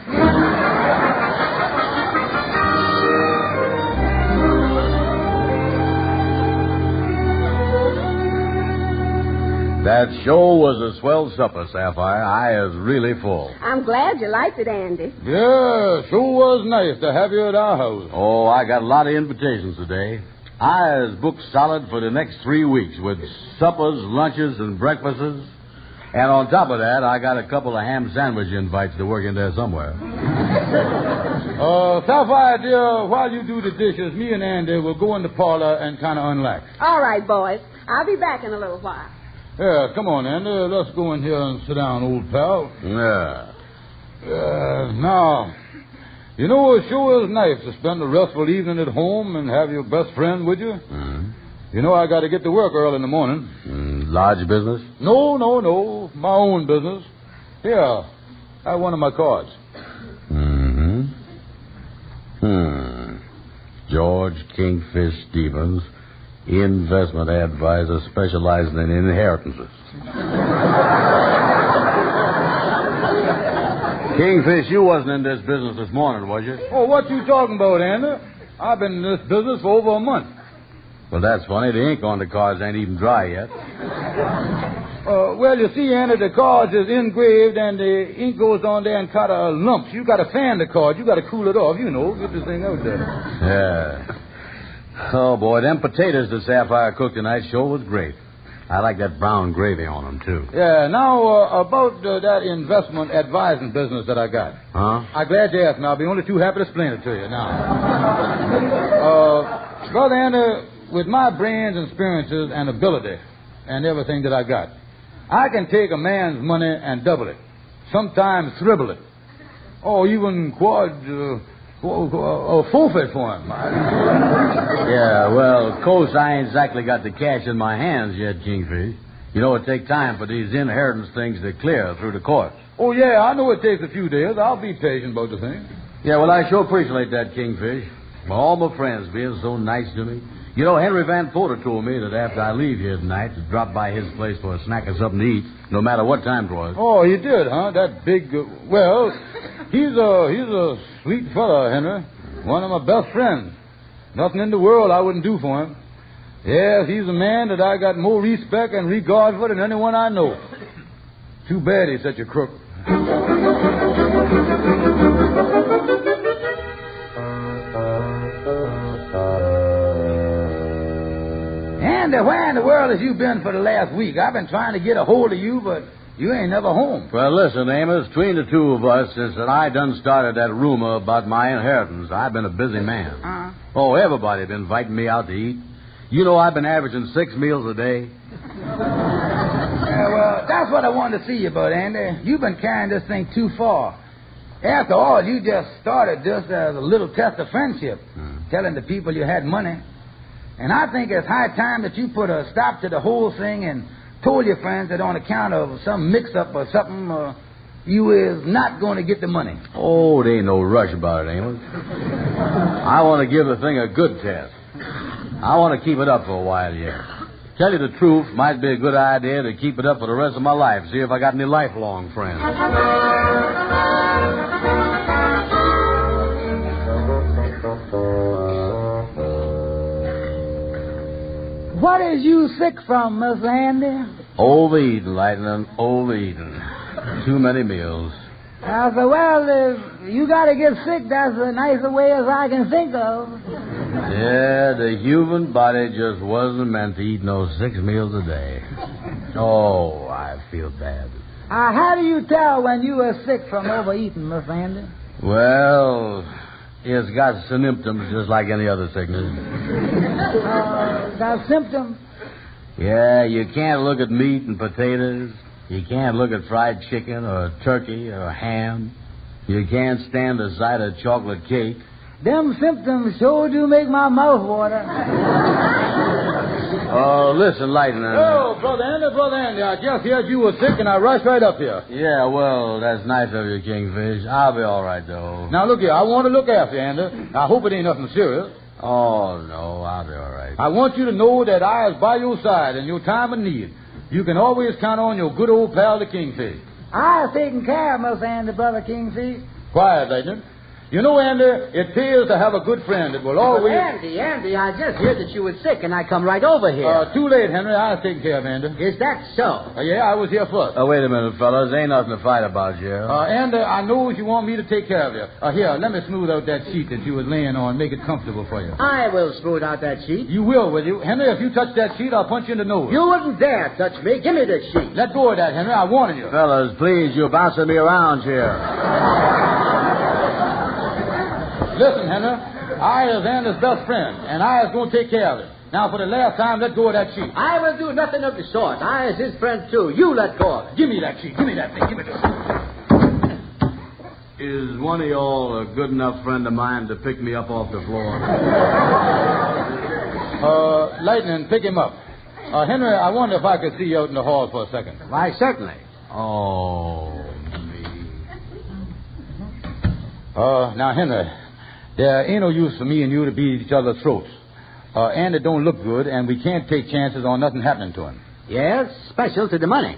That show was a swell supper, Sapphire. I is really full. I'm glad you liked it, Andy. Yeah, sure was nice to have you at our house. Oh, I got a lot of invitations today. I is booked solid for the next 3 weeks with suppers, lunches, and breakfasts. And on top of that, I got a couple of ham sandwich invites to work in there somewhere. Sapphire, dear, while you do the dishes, me and Andy will go in the parlor and kind of unlax. All right, boys. I'll be back in a little while. Yeah, come on, Andy. Let's go in here and sit down, old pal. Yeah. Now, you know, it sure is nice to spend a restful evening at home and have your best friend with you. Mm-hmm. You know, I got to get to work early in the morning. Large business? No. My own business. Here, have one of my cards. George Kingfish Stevens, investment advisor specializing in inheritances. Kingfish, you wasn't in this business this morning, was you? Oh, what you talking about, Andy? I've been in this business for over a month. Well, that's funny. The ink on the cards ain't even dry yet. Well, you see, Andy, the cards is engraved and the ink goes on there and kind of lumps. You got to fan the card. You got to cool it off, you know. Get this thing out there. Yeah. Oh, boy, them potatoes that Sapphire cooked tonight sure was great. I like that brown gravy on them, too. Yeah, now, about that investment advising business that I got. Huh? I'm glad you asked me. I'll be only too happy to explain it to you now. Brother Andy, with my brains and experiences and ability and everything that I got, I can take a man's money and double it. Sometimes triple it. Or even forfeit for him. Yeah, well, of course, I ain't exactly got the cash in my hands yet, Kingfish. You know, it takes time for these inheritance things to clear through the courts. Oh, yeah, I know it takes a few days. I'll be patient about the thing. Yeah, well, I sure appreciate that, Kingfish. All my friends being so nice to me. You know, Henry Van Porter told me that after I leave here tonight to drop by his place for a snack or something to eat, no matter what time it was. Oh, he did, huh? That big... well, he's a sweet fella, Henry. One of my best friends. Nothing in the world I wouldn't do for him. Yes, he's a man that I got more respect and regard for than anyone I know. Too bad he's such a crook. Andy, where in the world have you been for the last week? I've been trying to get a hold of you, but you ain't never home. Well, listen, Amos, between the two of us, since I done started that rumor about my inheritance, I've been a busy man. Oh, everybody been inviting me out to eat. You know, I've been averaging 6 meals a day. Yeah, well, that's what I wanted to see you about, Andy. You've been carrying this thing too far. After all, you just started this as a little test of friendship, telling the people you had money. And I think it's high time that you put a stop to the whole thing and told your friends that on account of some mix-up or something, you is not going to get the money. Oh, there ain't no rush about it, Amos. I want to give the thing a good test. I want to keep it up for a while yet. Tell you the truth, might be a good idea to keep it up for the rest of my life, see if I got any lifelong friends. What is you sick from, Miss Andy? Overeating, Lightning, overeating. Too many meals. I said, well, if you got to get sick, that's as nice a way as I can think of. Yeah, the human body just wasn't meant to eat no 6 meals a day. Oh, I feel bad. How do you tell when you are sick from overeating, Miss Andy? Well, it's got symptoms just like any other sickness. Got symptoms? Yeah, you can't look at meat and potatoes. You can't look at fried chicken or turkey or ham. You can't stand the sight of chocolate cake. Them symptoms sure do make my mouth water. Oh, listen, Lightning. Oh, Brother Andy, I just heard you were sick and I rushed right up here. Yeah, well, that's nice of you, Kingfish. I'll be all right, though. Now, look here, I want to look after you, Andy. I hope it ain't nothing serious. Oh, no, I'll be all right. I want you to know that I is by your side in your time of need. You can always count on your good old pal, the Kingfish. I is taking care of Miss Andy, Brother Kingfish. Quiet, Lightning. You know, Andy, it pays to have a good friend. It will always... Andy, I just heard that you were sick, and I come right over here. Too late, Henry. I was taking care of Andy. Is that so? Yeah, I was here first. Wait a minute, fellas. Ain't nothing to fight about here. Andy, I know you want me to take care of you. Here, let me smooth out that sheet that you was laying on. Make it comfortable for you. I will smooth out that sheet. You will you? Henry, if you touch that sheet, I'll punch you in the nose. You wouldn't dare touch me. Give me the sheet. Let go of that, Henry. I warned you. Fellas, please, you're bouncing me around here. Listen, Henry, I is Andy's best friend, and I is going to take care of it. Now, for the last time, let go of that sheet. I will do nothing of the sort. I is his friend, too. You let go of it. Give me that sheet. Give me that thing. Give it to me. Is one of y'all a good enough friend of mine to pick me up off the floor? Lightning, pick him up. Henry, I wonder if I could see you out in the hall for a second. Why, certainly. Oh, me. Now, Henry, there ain't no use for me and you to beat each other's throats. And it don't look good, and we can't take chances on nothing happening to him. Yes, special to the money.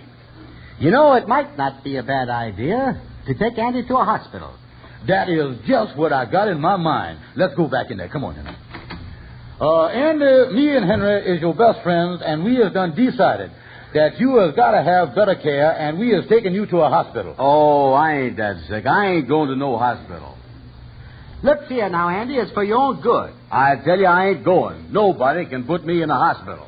You know, it might not be a bad idea to take Andy to a hospital. That is just what I got in my mind. Let's go back in there. Come on, Henry. Andy, me and Henry is your best friends, and we has done decided that you has got to have better care, and we has taken you to a hospital. Oh, I ain't that sick. I ain't going to no hospital. Look here now, Andy. It's for your own good. I tell you, I ain't going. Nobody can put me in a hospital.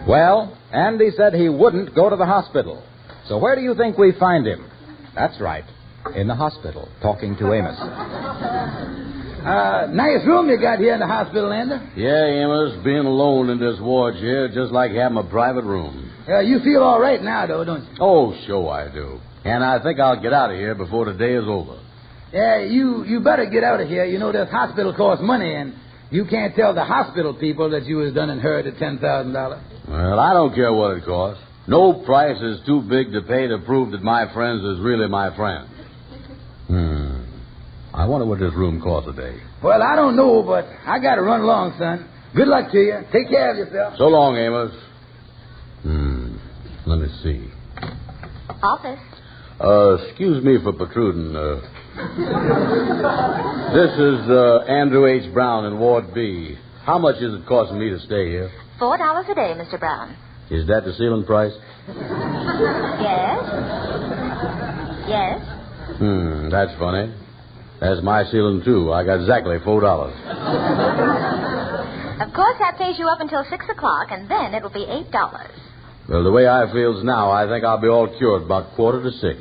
Well, Andy said he wouldn't go to the hospital. So where do you think we find him? That's right, in the hospital, talking to Amos. Nice room you got here in the hospital, Andy. Yeah, Amos, being alone in this ward here, just like having a private room. You feel all right now, though, don't you? Oh, sure I do. And I think I'll get out of here before the day is over. Yeah, you better get out of here. You know, this hospital costs money, and you can't tell the hospital people that you has done inherited $10,000. Well, I don't care what it costs. No price is too big to pay to prove that my friends is really my friends. I wonder what this room costs a day. Well, I don't know, but I got to run along, son. Good luck to you. Take care of yourself. So long, Amos. Let me see. Office. Excuse me for protruding. This is Andrew H. Brown in Ward B. How much is it costing me to stay here? $4 a day, Mr. Brown. Is that the ceiling price? Yes. Yes. That's funny. That's my ceiling, too. I got exactly $4. Of course, that pays you up until 6 o'clock, and then it'll be $8. Well, the way I feels now, I think I'll be all cured about 5:45.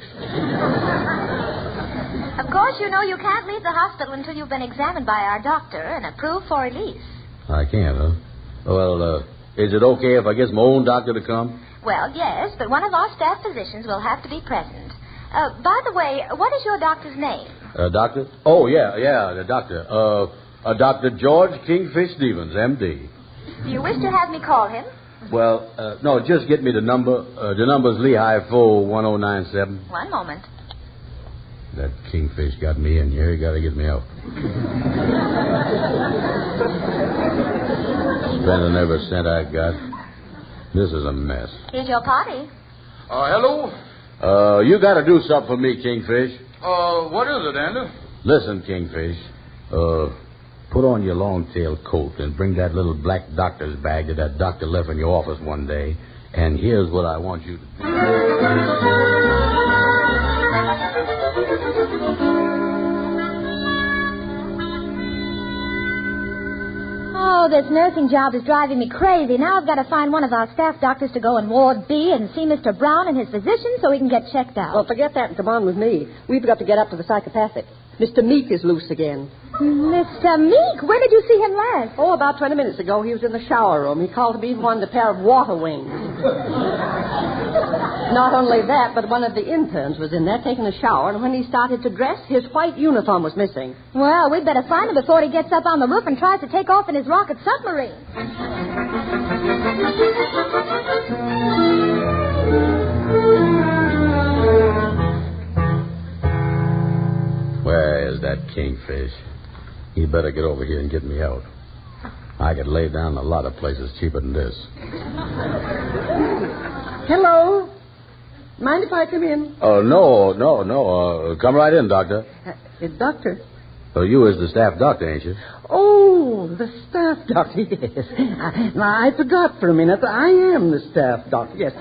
Of course, you know you can't leave the hospital until you've been examined by our doctor and approved for release. I can't, huh? Well, is it okay if I get my own doctor to come? Well, yes, but one of our staff physicians will have to be present. By the way, what is your doctor's name? Doctor? Oh, yeah, the doctor. Dr. George Kingfish Stevens, M.D. Do you wish to have me call him? Well, no, just get me the number. The number's Lehigh 41097. One moment. That Kingfish got me in here. He got to get me out. Spending every cent I got. This is a mess. Here's your party. Hello? You got to do something for me, Kingfish. What is it, Andy? Listen, Kingfish. Put on your long-tailed coat and bring that little black doctor's bag that doctor left in your office one day. And here's what I want you to do. Oh, this nursing job is driving me crazy. Now I've got to find one of our staff doctors to go in Ward B and see Mr. Brown and his physician so he can get checked out. Well, forget that and come on with me. We've got to get up to the psychopathic. Mr. Meek is loose again. Mr. Meek? When did you see him last? Oh, about 20 minutes ago. He was in the shower room. He called to me he wanted a pair of water wings. Not only that, but one of the interns was in there taking a shower, and when he started to dress, his white uniform was missing. Well, we'd better find him before he gets up on the roof and tries to take off in his rocket submarine. kingfish. You better get over here and get me out. I could lay down a lot of places cheaper than this. Hello? Mind if I come in? Oh, no. Come right in, Doctor. Doctor? Oh, you is the staff doctor, ain't you? Oh, the staff doctor, yes. I forgot for a minute. I am the staff doctor, yes.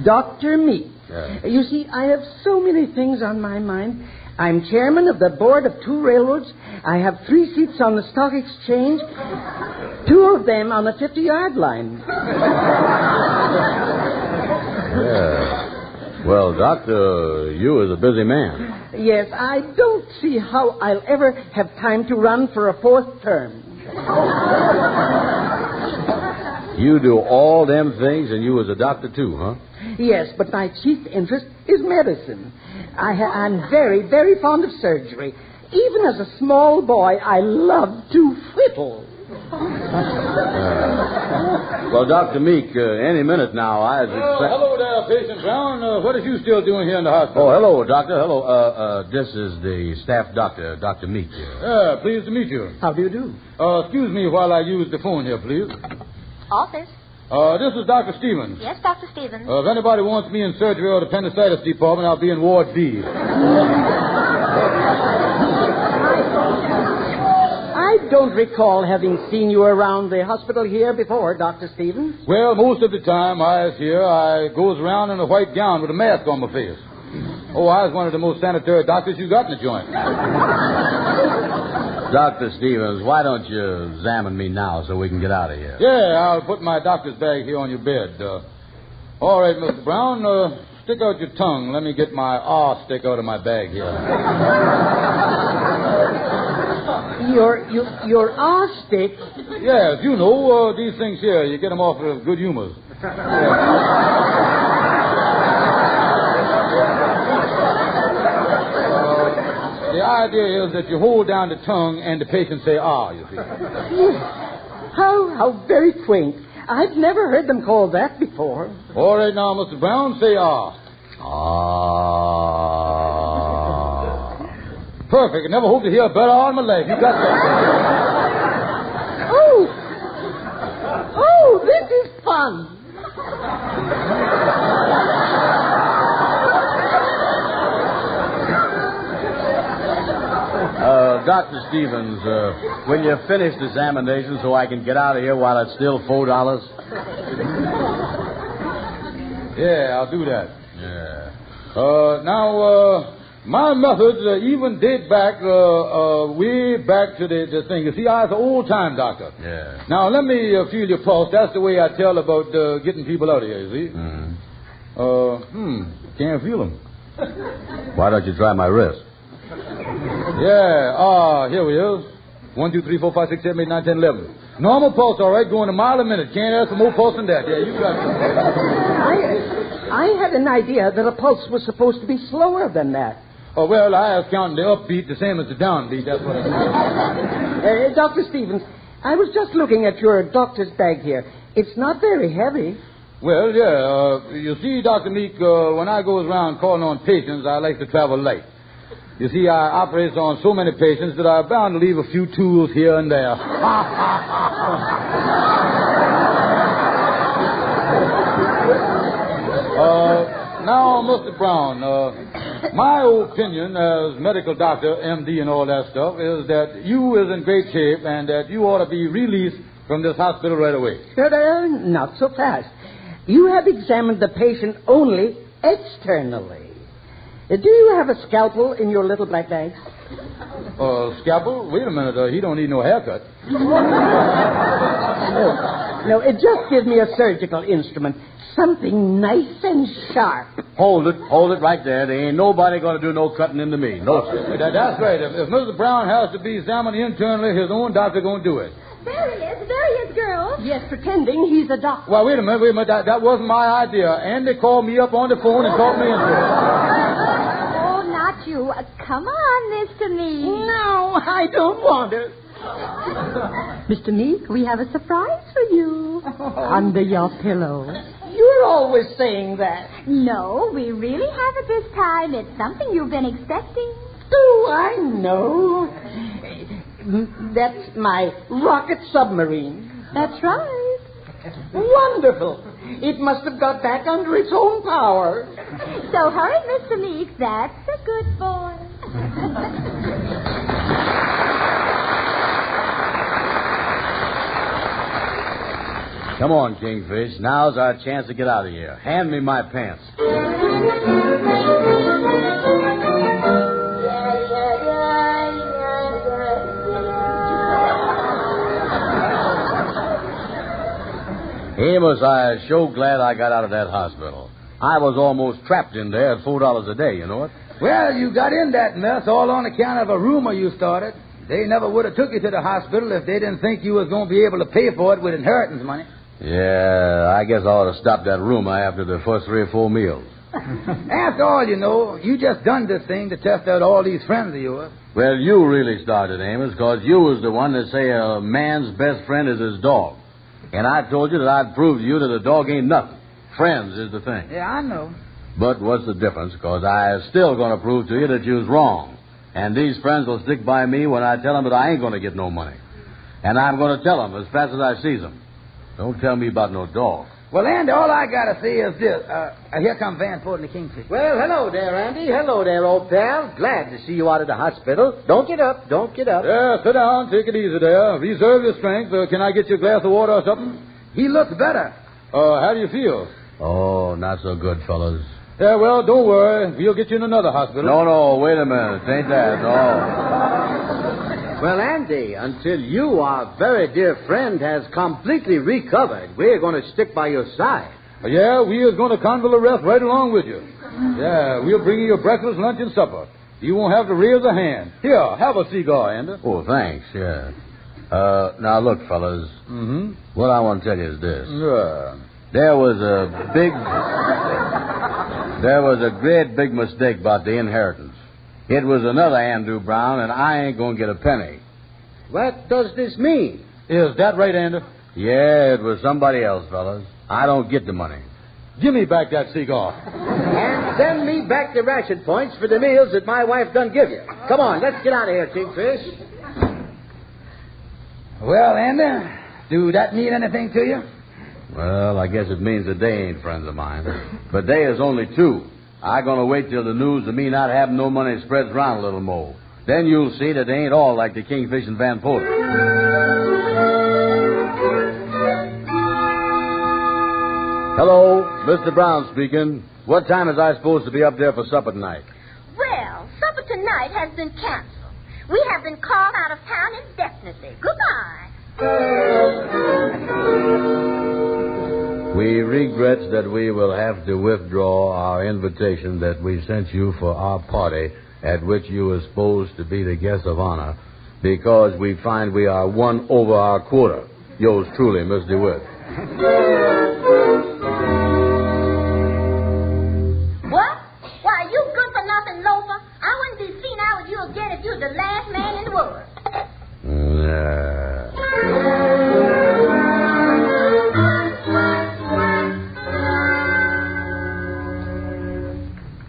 Dr. Meek. Yeah. You see, I have so many things on my mind. I'm chairman of the board of 2 railroads. I have 3 seats on the stock exchange, 2 of them on the 50-yard line. Yeah. Well, Doctor, you is a busy man. Yes, I don't see how I'll ever have time to run for a 4th term. You do all them things, and you is a doctor, too, huh? Yes, but my chief interest is medicine. I'm very, very fond of surgery. Even as a small boy, I loved to whittle. Well, Dr. Meek, any minute now, I was expecting... hello there, Patient Brown. What are you still doing here in the hospital? Oh, hello, Doctor. Hello. This is the staff doctor, Dr. Meek here. Yeah, pleased to meet you. How do you do? Excuse me while I use the phone here, please. Office. This is Dr. Stevens. Yes, Dr. Stevens. If anybody wants me in surgery or the appendicitis department, I'll be in Ward B. I don't recall having seen you around the hospital here before, Dr. Stevens. Well, most of the time I was here, I goes around in a white gown with a mask on my face. Oh, I was one of the most sanitary doctors you got in the joint. Dr. Stevens, why don't you examine me now so we can get out of here? Yeah, I'll put my doctor's bag here on your bed. All right, Mr. Brown, stick out your tongue. Let me get my R stick out of my bag here. Your R stick? Yes, you know, these things here, you get them off of good humors. The idea is that you hold down the tongue and the patient say, ah, you see. How very quaint. I've never heard them called that before. All right now, Mr. Brown, say ah. Ah. Perfect. I never hope to hear a better on my life. You got that. Oh, this is fun. Dr. Stevens, will you finish the examination so I can get out of here while it's still $4? Yeah, I'll do that. Yeah. Now, my methods even date back way back to the thing. You see, I was an old-time doctor. Yeah. Now, let me feel your pulse. That's the way I tell about getting people out of here, you see. Mm-hmm. Can't feel them. Why don't you try my wrist? Yeah, here we is. 1, 2, 3, 4, 5, 6, 7, 8, 9, 10, 11. Normal pulse, all right, going a mile a minute. Can't ask for more pulse than that. Yeah, you got it. I had an idea that a pulse was supposed to be slower than that. Oh, well, I was counting the upbeat the same as the downbeat. That's what I mean. Dr. Stevens, I was just looking at your doctor's bag here. It's not very heavy. Well, yeah. You see, Dr. Meek, when I goes around calling on patients, I like to travel light. You see, I operate on so many patients that I'm bound to leave a few tools here and there. Now, Mr. Brown, my opinion as medical doctor, MD, and all that stuff is that you is in great shape and that you ought to be released from this hospital right away. Not so fast. You have examined the patient only externally. Do you have a scalpel in your little black bag? Scalpel? Wait a minute. He don't need no haircut. No, it just gives me a surgical instrument. Something nice and sharp. Hold it right there. There ain't nobody going to do no cutting into me. No, sir. That's right. If Mr. Brown has to be examined internally, his own doctor going to do it. There he is, girls. Yes, pretending he's a doctor. Well, wait a minute. That wasn't my idea. Andy called me up on the phone and talked me into it. Oh, not you. Come on, Mr. Meek. No, I don't want it. Mr. Meek, we have a surprise for you. Under your pillow. You're always saying that. No, we really have it this time. It's something you've been expecting. Oh, I know. That's my rocket submarine. That's right. Wonderful. It must have got back under its own power. So hurry, Mr. Meek. That's a good boy. Come on, Kingfish. Now's our chance to get out of here. Hand me my pants. Amos, I'm so glad I got out of that hospital. I was almost trapped in there at $4 a day, you know it? Well, you got in that mess all on account of a rumor you started. They never would have took you to the hospital if they didn't think you was going to be able to pay for it with inheritance money. Yeah, I guess I ought to stop that rumor after the first 3 or 4 meals. After all, you know, you just done this thing to test out all these friends of yours. Well, you really started, Amos, because you was the one that say a man's best friend is his dog. And I told you that I'd prove to you that a dog ain't nothing. Friends is the thing. Yeah, I know. But what's the difference? Because I'm still going to prove to you that you was wrong. And these friends will stick by me when I tell them that I ain't going to get no money. And I'm going to tell them as fast as I sees them. Don't tell me about no dog. Well, Andy, all I got to say is this. Here come Van Ford and the Kingfish. Well, hello there, Andy. Hello there, old pal. Glad to see you out of the hospital. Don't get up. Don't get up. Yeah, sit down. Take it easy there. Reserve your strength. Can I get you a glass of water or something? He looks better. How do you feel? Oh, not so good, fellas. Yeah, well, don't worry. We'll get you in another hospital. No, wait a minute. Ain't that? No. Well, Andy, until you, our very dear friend, has completely recovered, we're going to stick by your side. Yeah, we is going to convalesce right along with you. Yeah, we'll bring you your breakfast, lunch, and supper. You won't have to raise a hand. Here, have a cigar, Andy. Oh, thanks, yeah. Now, look, fellas. Mm-hmm. What I want to tell you is this. Yeah. There was a great big mistake about the inheritance. It was another Andrew Brown, and I ain't going to get a penny. What does this mean? Is that right, Andy? Yeah, it was somebody else, fellas. I don't get the money. Give me back that cigar. And send me back the ration points for the meals that my wife done give you. Come on, let's get out of here, Kingfish. Well, Andy, do that mean anything to you? Well, I guess it means that they ain't friends of mine. But they is only 2. I'm going to wait till the news of me not having no money spreads around a little more. Then you'll see that they ain't all like the Kingfish and Van Poter. Hello, Mr. Brown speaking. What time is I supposed to be up there for supper tonight? Well, supper tonight has been canceled. We have been called out of town indefinitely. Goodbye. We regret that we will have to withdraw our invitation that we sent you for our party at which you were supposed to be the guest of honor because we find we are one over our quota. Yours truly, Miss DeWitt. What? Why, you good-for-nothing loafer. I wouldn't be seen out with you again if you were the last man in the world.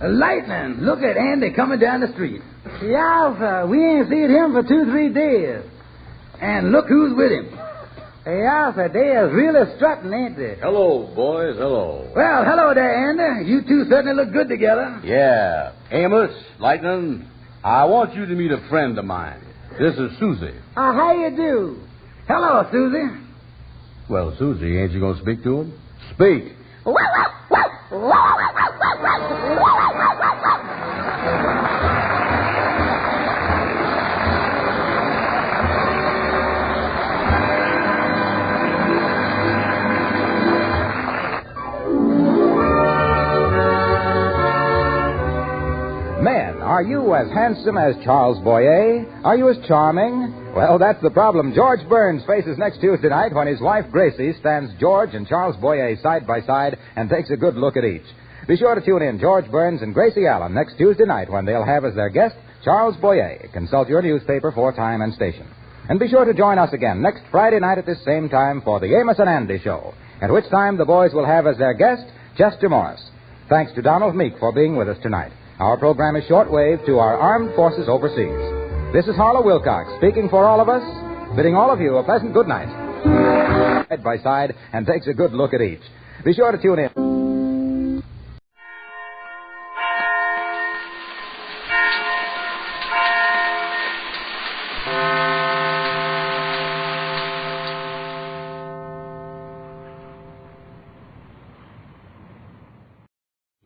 Lightning, look at Andy coming down the street. Yeah, sir. We ain't seen him for 2-3 days. And look who's with him. Yeah, sir. They is really strutting, ain't they? Hello, boys. Hello. Well, hello there, Andy. You two certainly look good together. Yeah. Amos, Lightning, I want you to meet a friend of mine. This is Susie. How you do? Hello, Susie. Well, Susie, ain't you going to speak to him? Speak. Men, are you as handsome as Charles Boyer? Are you as charming? Well, that's the problem George Burns faces next Tuesday night when his wife Gracie stands George and Charles Boyer side by side and takes a good look at each. Be sure to tune in George Burns and Gracie Allen next Tuesday night when they'll have as their guest Charles Boyer. Consult your newspaper for time and station. And be sure to join us again next Friday night at this same time for the Amos and Andy Show, at which time the boys will have as their guest Jester Morris. Thanks to Donald Meek for being with us tonight. Our program is shortwave to our armed forces overseas. This is Harlow Wilcox speaking for all of us, bidding all of you a pleasant good night. Side by side and takes a good look at each. Be sure to tune in.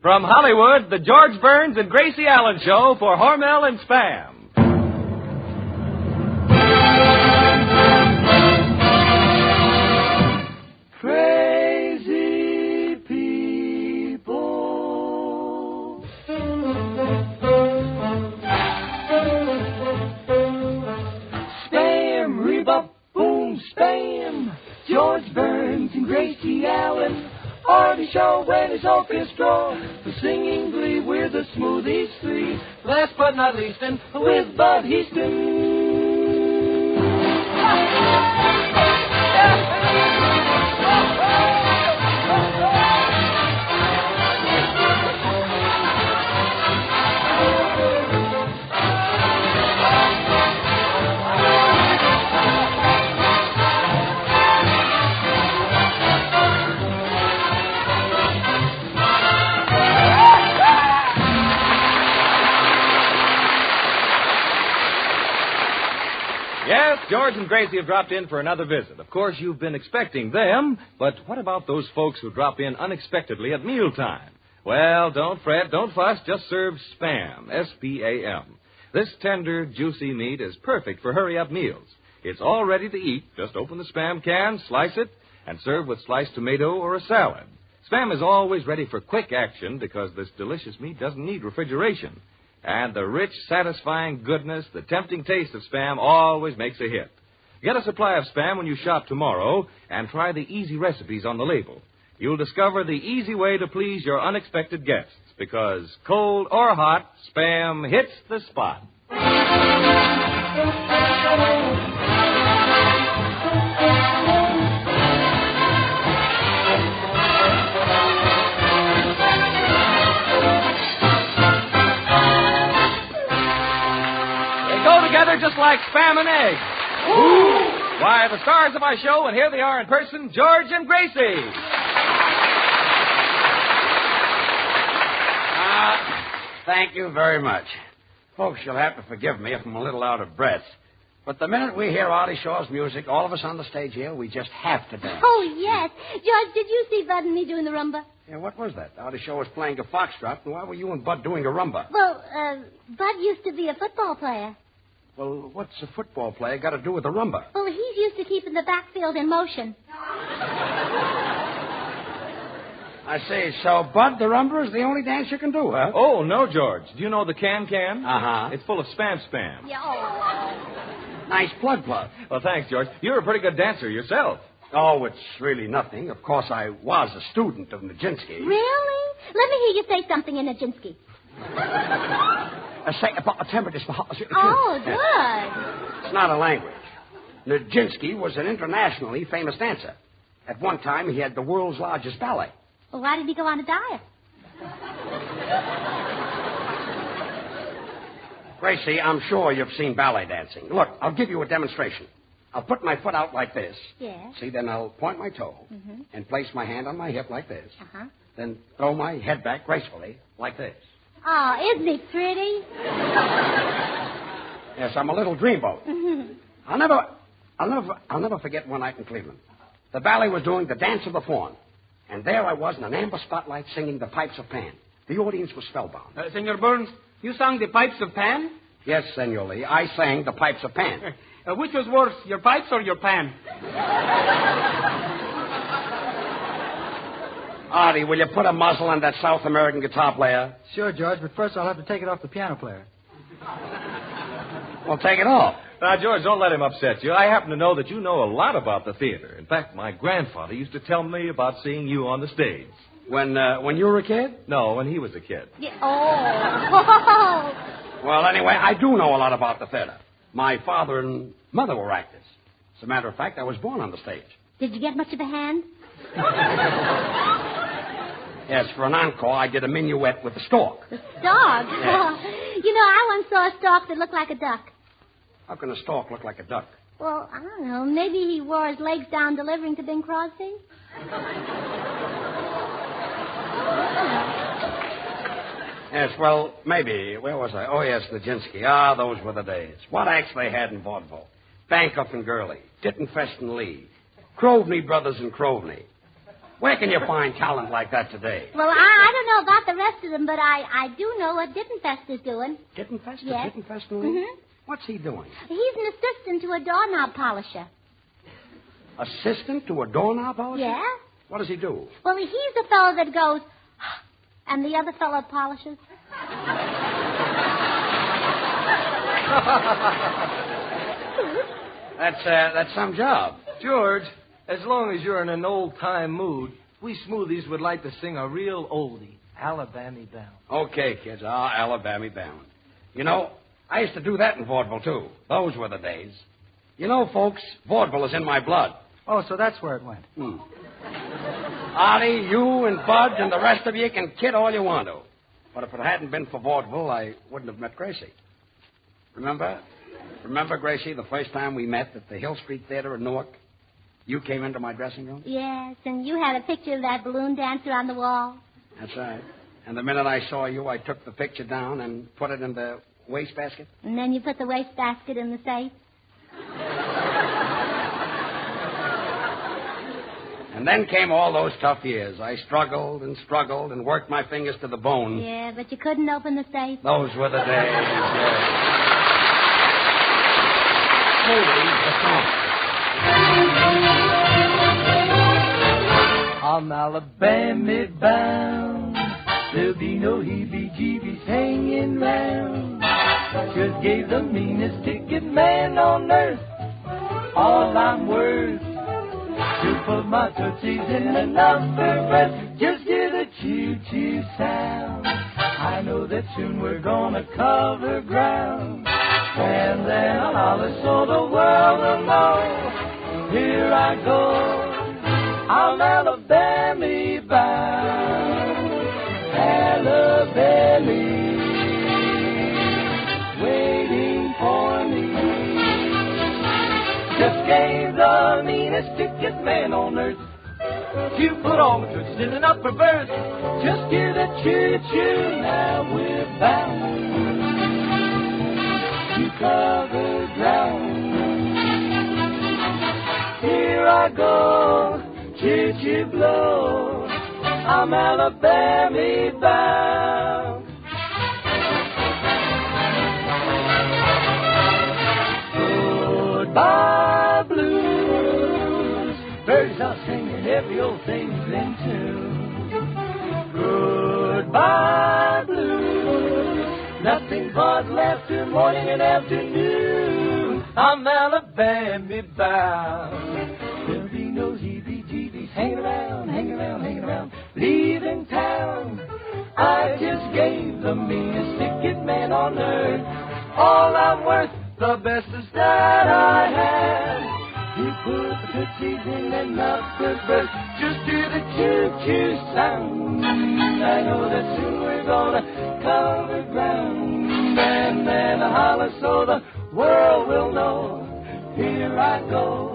From Hollywood, the George Burns and Gracie Allen Show for Hormel and Spam. Crazy people. Spam, rebop, boom, spam. George Burns and Gracie Allen. Party show when it's orchestra. The singing glee, we're the smoothies three. Last but not least, and with Bud Heaston. Yes, George and Gracie have dropped in for another visit. Of course, you've been expecting them, but what about those folks who drop in unexpectedly at mealtime? Well, don't fret, don't fuss, just serve Spam, S-P-A-M. This tender, juicy meat is perfect for hurry-up meals. It's all ready to eat. Just open the Spam can, slice it, and serve with sliced tomato or a salad. Spam is always ready for quick action because this delicious meat doesn't need refrigeration. And the rich, satisfying goodness, the tempting taste of Spam always makes a hit. Get a supply of Spam when you shop tomorrow and try the easy recipes on the label. You'll discover the easy way to please your unexpected guests because cold or hot, Spam hits the spot. Together just like Spam and eggs. Ooh. Why, the stars of our show, and here they are in person, George and Gracie. Thank you very much. Folks, you'll have to forgive me if I'm a little out of breath. But the minute we hear Artie Shaw's music, all of us on the stage here, we just have to dance. Oh, yes. George, did you see Bud and me doing the rumba? Yeah, what was that? Artie Shaw was playing a foxtrot, and why were you and Bud doing a rumba? Well, Bud used to be a football player. Well, what's a football player got to do with a rumba? Well, he's used to keeping the backfield in motion. I see. So, Bud, the rumba is the only dance you can do, huh? Oh, no, George. Do you know the can-can? Uh-huh. It's full of spam. Yeah, oh. Nice plug. Well, thanks, George. You're a pretty good dancer yourself. Oh, it's really nothing. Of course, I was a student of Nijinsky. Really? Let me hear you say something in Nijinsky. Oh, good. It's not a language. Nijinsky was an internationally famous dancer. At one time, he had the world's largest ballet. Well, why did he go on a diet? Gracie, I'm sure you've seen ballet dancing. Look, I'll give you a demonstration. I'll put my foot out like this. Yes. See, then I'll point my toe Mm-hmm. and place my hand on my hip like this. Uh-huh. Then throw my head back gracefully like this. Oh, isn't he pretty? Yes, I'm a little dreamboat. Mm-hmm. I'll never forget one night in Cleveland. The ballet was doing the Dance of the Faun. And there I was in an amber spotlight singing the Pipes of Pan. The audience was spellbound. Senor Burns, you sang the Pipes of Pan? Yes, Senor Lee, I sang the Pipes of Pan. Which was worse, your pipes or your pan? Artie, will you put a muzzle on that South American guitar player? Sure, George, but first I'll have to take it off the piano player. Well, take it off. Now, George, don't let him upset you. I happen to know that you know a lot about the theater. In fact, my grandfather used to tell me about seeing you on the stage. When you were a kid? No, when he was a kid. Yeah. Oh. Well, anyway, I do know a lot about the theater. My father and mother were actors. As a matter of fact, I was born on the stage. Did you get much of a hand? Yes, for an encore, I did a minuet with the stork. The stork? Yes. I once saw a stork that looked like a duck. How can a stork look like a duck? Well, I don't know. Maybe he wore his legs down delivering to Bing Crosby? Yes, well, maybe. Where was I? Oh, yes, Lajinsky. Ah, those were the days. What acts they had in vaudeville. Bankoff and Gurley, Tittenfest and Lee, Croveney Brothers and Croveney. Where can you find talent like that today? Well, I don't know about the rest of them, but I do know what Dittenfest is doing. Dittenfest? Yes. Dittenfest and Lee? Mm-hmm. What's he doing? He's an assistant to a doorknob polisher. Assistant to a doorknob polisher? Yeah. What does he do? Well, he's the fellow that goes, and the other fellow polishes. That's some job. George, as long as you're in an old-time mood, we smoothies would like to sing a real oldie, Alabama Bound. Okay, kids. Alabama Bound. I used to do that in vaudeville, too. Those were the days. Folks, vaudeville is in my blood. Oh, so that's where it went. Artie, you and Bud and the rest of you can kid all you want to. But if it hadn't been for vaudeville, I wouldn't have met Gracie. Remember, Gracie, the first time we met at the Hill Street Theater in Newark? You came into my dressing room? Yes, and you had a picture of that balloon dancer on the wall. That's right. And the minute I saw you, I took the picture down and put it in the wastebasket. And then you put the wastebasket in the safe. And then came all those tough years. I struggled and worked my fingers to the bone. Yeah, but you couldn't open the safe. Those were the days. Smoothies, the song. I'm Alabama bound. There'll be no heebie-jeebies hanging round. Just gave the meanest ticket man on earth all I'm worth. To put my tootsies in an upper breath. Just hear the choo-choo sound. I know that soon we're gonna cover ground. And then I'll holler so the world will know. Here I go. I'm Alabama bound. Alabama waiting for me. Just gave the meanest ticket man on earth. You put all my tootsies in an upper berth. Just hear the choo-choo, now we're bound to cover ground. Here I go, choo-choo blow. I'm Alabama bound. Goodbye blues, birds are singing, every old thing's in tune. Goodbye blues, nothing but left till morning and afternoon. I'm Alabama bound. There'll be no heebie-jeebies hanging around, leaving town. I just gave the meanest ticket man on earth all I'm worth. The best is that I have. You put the tootsies in and up the breath. Just hear the choo-choo sound. I know that soon we're gonna cover ground. And then I holler so the world will know. Here I go.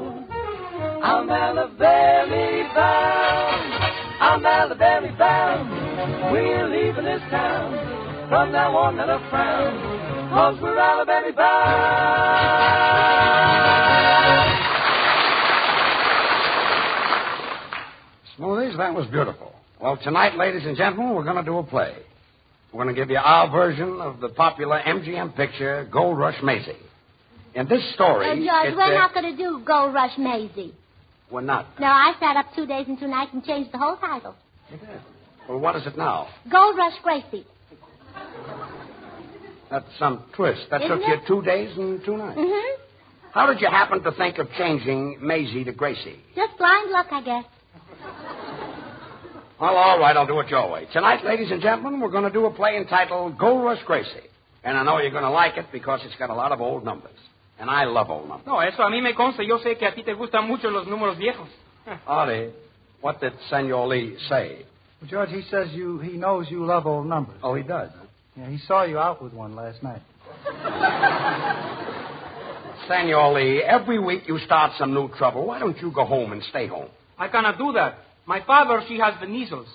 I'm Alabama bound. I'm Alabama bound. We're leaving this town. From now on, not a frown. 'Cause we're Alabama bound. Smoothies, that was beautiful. Well, tonight, ladies and gentlemen, we're going to do a play. We're going to give you our version of the popular MGM picture, Gold Rush Maisie. In this story... George, we're not going to do Gold Rush Maisie. We're not. No, I sat up 2 days and 2 nights and changed the whole title. Well, what is it now? Gold Rush Gracie. That's some twist. That Isn't took you it? 2 days and 2 nights. Mm-hmm. How did you happen to think of changing Maisie to Gracie? Just blind luck, I guess. Well, all right, I'll do it your way. Tonight, ladies and gentlemen, we're going to do a play entitled Gold Rush Gracie. And I know you're going to like it because it's got a lot of old numbers. And I love old numbers. No, eso a mí me consta. Yo sé que a ti te gustan mucho los números viejos. Artie, what did Senor Lee say? Well, George, he says he knows you love old numbers. Oh, he does, huh? Yeah, he saw you out with one last night. Senor Lee, every week you start some new trouble. Why don't you go home and stay home? I cannot do that. My father, she has the measles.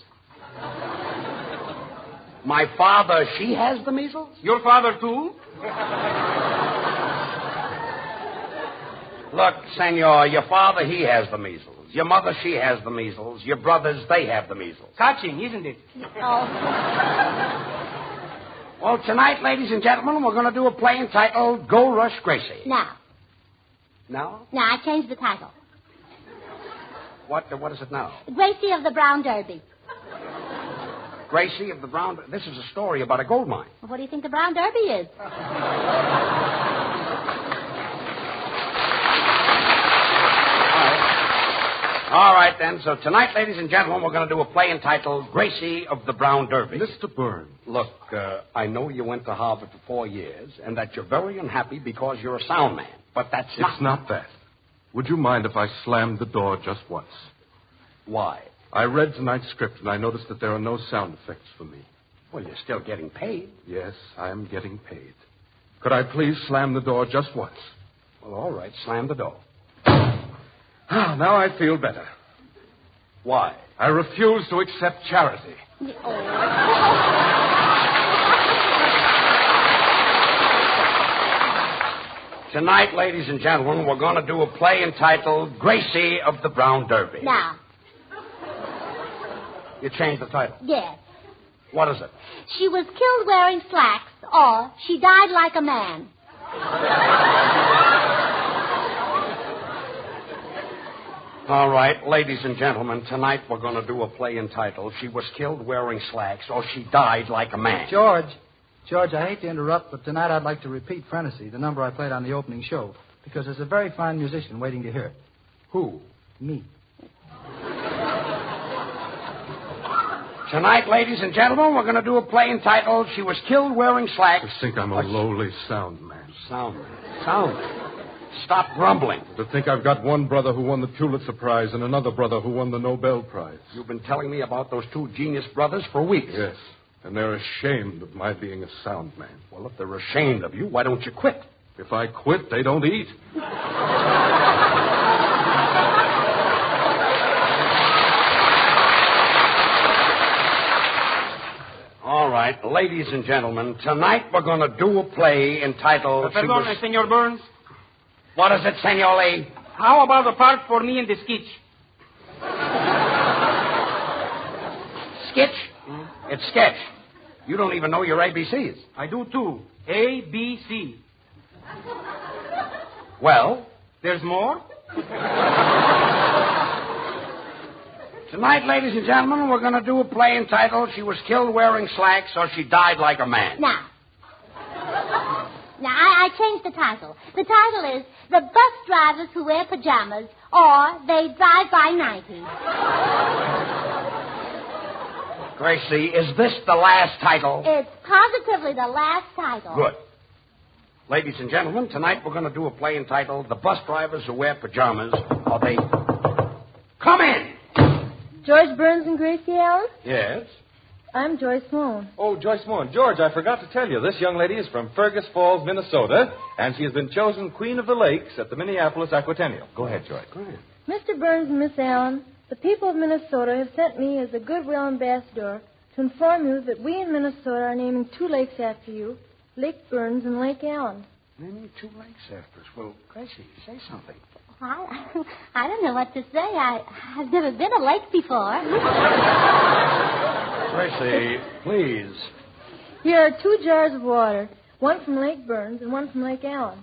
My father, she has the measles? Your father, too? Look, senor, your father, he has the measles. Your mother, she has the measles. Your brothers, they have the measles. Catching, isn't it? Oh. Well, tonight, ladies and gentlemen, we're going to do a play entitled Go Rush Gracie. Now. No? No, I changed the title. What is it now? Gracie of the Brown Derby. Gracie of the Brown... This is a story about a gold mine. Well, what do you think the Brown Derby is? All right, then. So tonight, ladies and gentlemen, we're going to do a play entitled Gracie of the Brown Derby. Mr. Byrne. Look, I know you went to Harvard for 4 years and that you're very unhappy because you're a sound man. But that's not... It's not that. Would you mind if I slammed the door just once? Why? I read tonight's script, and I noticed that there are no sound effects for me. Well, you're still getting paid. Yes, I am getting paid. Could I please slam the door just once? Well, all right, slam the door. Now I feel better. Why? I refuse to accept charity. Tonight, ladies and gentlemen, we're going to do a play entitled Gracie of the Brown Derby. Now. You changed the title? Yes. What is it? She was killed wearing slacks, or she died like a man. All right, ladies and gentlemen, tonight we're going to do a play entitled She Was Killed Wearing Slacks, or She Died Like a Man. George, I hate to interrupt, but tonight I'd like to repeat Frenesy, the number I played on the opening show, because there's a very fine musician waiting to hear it. Who? Me. Tonight, ladies and gentlemen, we're going to do a play entitled She Was Killed Wearing Slacks. I think I'm a lowly sound man. Sound man. Stop grumbling. To think I've got one brother who won the Pulitzer Prize and another brother who won the Nobel Prize. You've been telling me about those two genius brothers for weeks. Yes, and they're ashamed of my being a sound man. Well, if they're ashamed of you, why don't you quit? If I quit, they don't eat. All right, ladies and gentlemen, tonight we're going to do a play entitled... Perdón, Senor Burns. What is it, Senor Lee? How about a part for me in the sketch? Sketch? It's sketch. You don't even know your ABCs. I do, too. A, B, C. Well? There's more? Tonight, ladies and gentlemen, we're going to do a play entitled She Was Killed Wearing Slacks, or She Died Like a Man. Now, I changed the title. The title is The Bus Drivers Who Wear Pajamas, or They Drive by 90. Gracie, is this the last title? It's positively the last title. Good. Ladies and gentlemen, tonight we're going to do a play entitled The Bus Drivers Who Wear Pajamas, or They... Come in! George Burns and Gracie Allen? Yes? I'm Joyce Moon. Oh, Joyce Moon. George, I forgot to tell you, this young lady is from Fergus Falls, Minnesota, and she has been chosen Queen of the Lakes at the Minneapolis Aquatennial. Go ahead, Joyce. Go ahead. Mr. Burns and Miss Allen, the people of Minnesota have sent me as a goodwill ambassador to inform you that we in Minnesota are naming 2 lakes after you, Lake Burns and Lake Allen. Naming 2 lakes after us. Well, Gracie, say something. I don't know what to say. I've never been a lake before. Gracie, please. Here are 2 jars of water, one from Lake Burns and one from Lake Allen.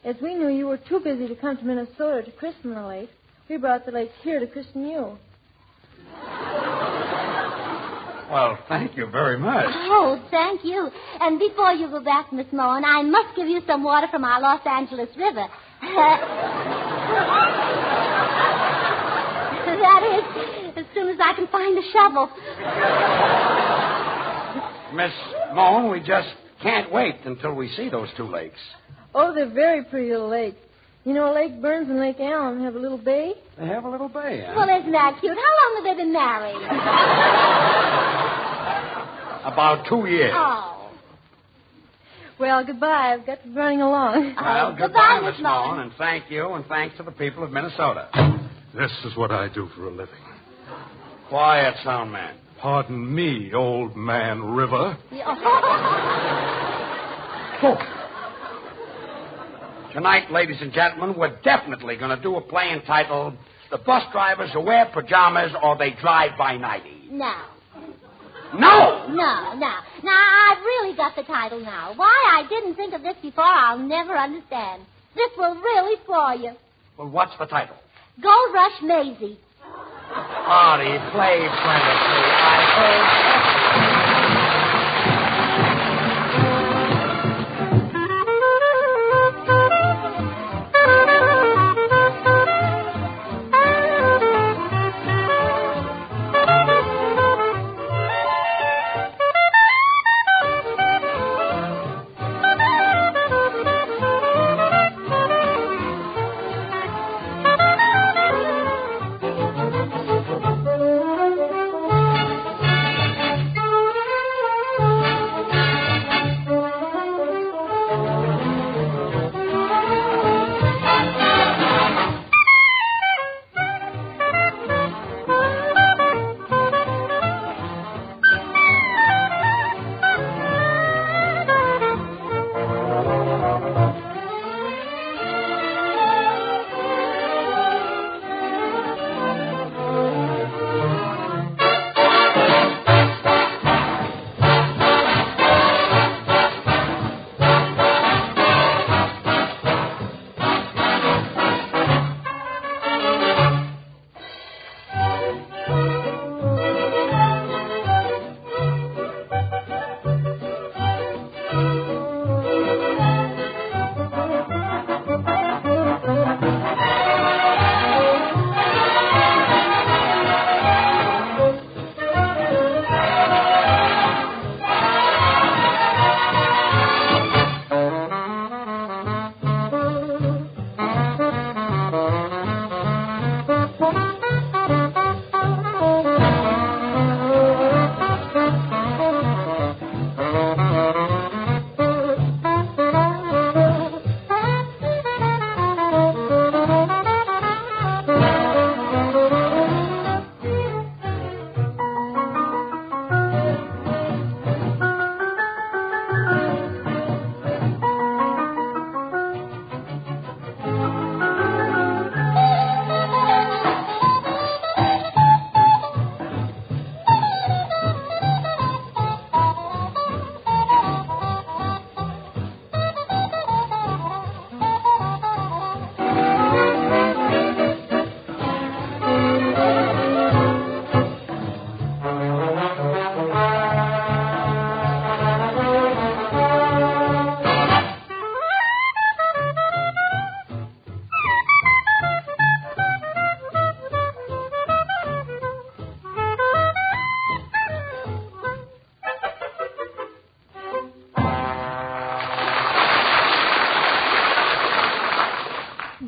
As we knew you were too busy to come to Minnesota to christen the lake, we brought the lakes here to christen you. Well, thank you very much. Oh, thank you. And before you go back, Miss Moen, I must give you some water from our Los Angeles River. That is, as soon as I can find a shovel. Miss Moen, we just can't wait until we see those 2 lakes. Oh, they're very pretty little lakes. You know, Lake Burns and Lake Allen have a little bay. They have a little bay, huh? Well, isn't that cute? How long have they been married? About 2 years. Oh. Well, goodbye. I've got to be running along. Well, goodbye, Miss Mullen, and thank you, and thanks to the people of Minnesota. This is what I do for a living. Quiet, sound man. Pardon me, old man River. Tonight, ladies and gentlemen, we're definitely going to do a play entitled The Bus Drivers Who Wear Pajamas or They Drive by Nighty. No. No! No. Now, I've really got the title now. Why I didn't think of this before, I'll never understand. This will really floor you. Well, what's the title? Gold Rush Maisie. Artie, play frantically. I heard...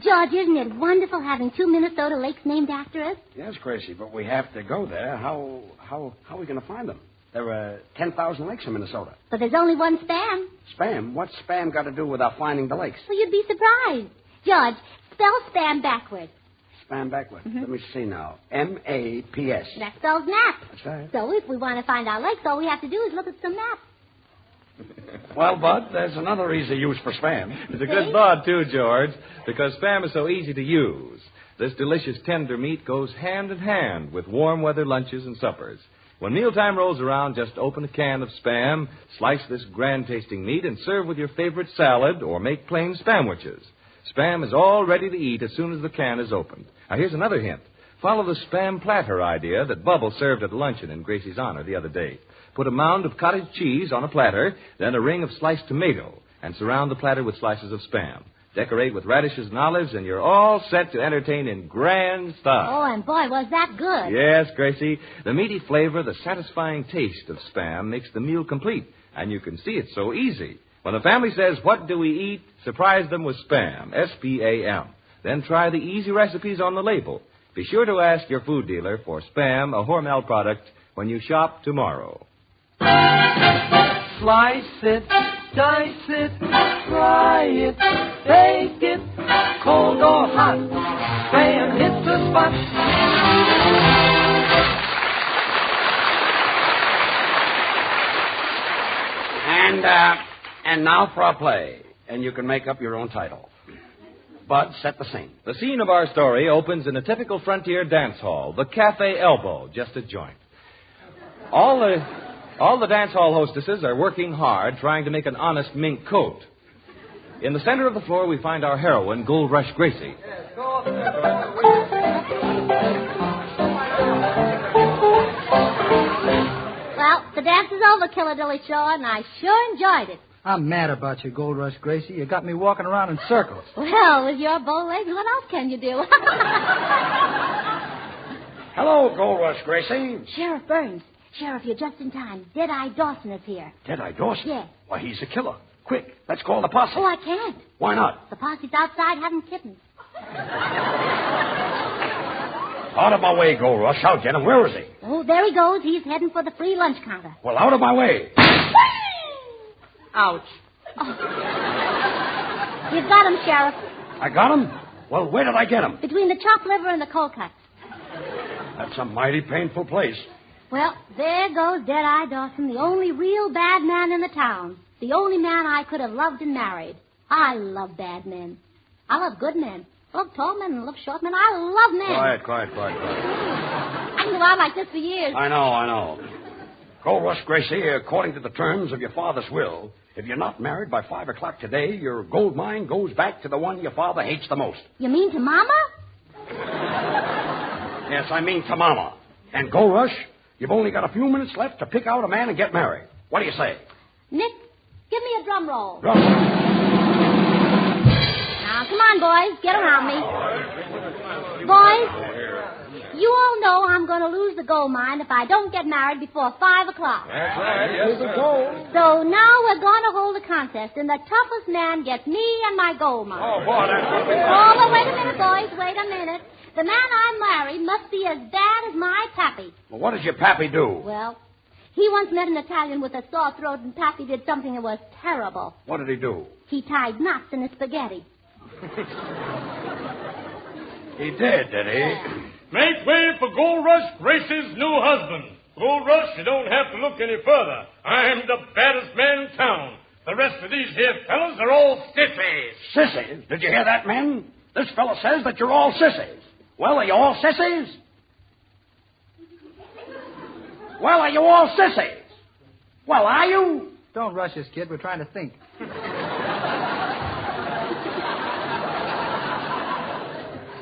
George, isn't it wonderful having 2 Minnesota lakes named after us? Yes, Gracie, but we have to go there. How are we going to find them? There are 10,000 lakes in Minnesota. But there's only one Spam. Spam? What's Spam got to do with our finding the lakes? Well, you'd be surprised. George, spell Spam backwards. Spam backwards. Let me see now. M-A-P-S. That spells map. That's right. So if we want to find our lakes, all we have to do is look at some maps. Well, Bud, there's another easy use for Spam. It's a good thought, too, George, because Spam is so easy to use. This delicious tender meat goes hand in hand with warm weather lunches and suppers. When mealtime rolls around, just open a can of Spam, slice this grand-tasting meat, and serve with your favorite salad or make plain Spamwiches. Spam is all ready to eat as soon as the can is opened. Now, here's another hint. Follow the Spam platter idea that Bubble served at luncheon in Gracie's honor the other day. Put a mound of cottage cheese on a platter, then a ring of sliced tomato, and surround the platter with slices of Spam. Decorate with radishes and olives, and you're all set to entertain in grand style. Oh, and boy, was that good. Yes, Gracie. The meaty flavor, the satisfying taste of Spam makes the meal complete, and you can see it's so easy. When the family says, "What do we eat?" surprise them with Spam, S-P-A-M. Then try the easy recipes on the label. Be sure to ask your food dealer for Spam, a Hormel product, when you shop tomorrow. Slice it, dice it, try it, take it, cold or hot, bam, hit the spot. And now for our play, and you can make up your own title. Bud, set the scene. The scene of our story opens in a typical frontier dance hall, the Cafe Elbow, just a joint. All the dance hall hostesses are working hard trying to make an honest mink coat. In the center of the floor, we find our heroine, Gold Rush Gracie. Well, the dance is over, Killer Dilly Shaw, and I sure enjoyed it. I'm mad about you, Gold Rush Gracie. You got me walking around in circles. Well, with your bow legs, what else can you do? Hello, Gold Rush Gracie. Sheriff Burns. Sheriff, you're just in time. Deadeye Dawson is here. Deadeye Dawson? Yes. Why, he's a killer. Quick, let's call the posse. Oh, I can't. Why not? The posse's outside having kittens. Out of my way, Gold Rush. I'll get him. Where is he? Oh, there he goes. He's heading for the free lunch counter. Well, out of my way. Ouch. Oh. You've got him, Sheriff. I got him? Well, where did I get him? Between the chopped liver and the cold cuts. That's a mighty painful place. Well, there goes Deadeye Dawson, the only real bad man in the town. The only man I could have loved and married. I love bad men. I love good men. I love tall men and love short men. I love men. Quiet. I can go on like this for years. I know. Gold Rush Gracie, according to the terms of your father's will, if you're not married by 5 o'clock today, your gold mine goes back to the one your father hates the most. You mean to Mama? Yes, I mean to Mama. And Gold Rush, you've only got a few minutes left to pick out a man and get married. What do you say? Nick, give me a drum roll. Drum roll. Now, come on, boys. Get around me. Boys, you all know I'm going to lose the gold mine if I don't get married before 5 o'clock. That's right. Yes, So now we're going to hold a contest, and the toughest man gets me and my gold mine. Oh, boy, that's going to be Oh, but wait a minute, boys. Wait a minute. The man I married must be as bad as my pappy. Well, what does your pappy do? Well, he once met an Italian with a sore throat, and pappy did something that was terrible. What did he do? He tied knots in his spaghetti. He did he? Make way for Gold Rush Gracie's new husband. Gold Rush, you don't have to look any further. I'm the baddest man in town. The rest of these here fellas are all sissies. Sissies? Did you hear that, men? This fellow says that you're all sissies. Well, are you all sissies? Well, are you all sissies? Well, are you? Don't rush us, kid. We're trying to think.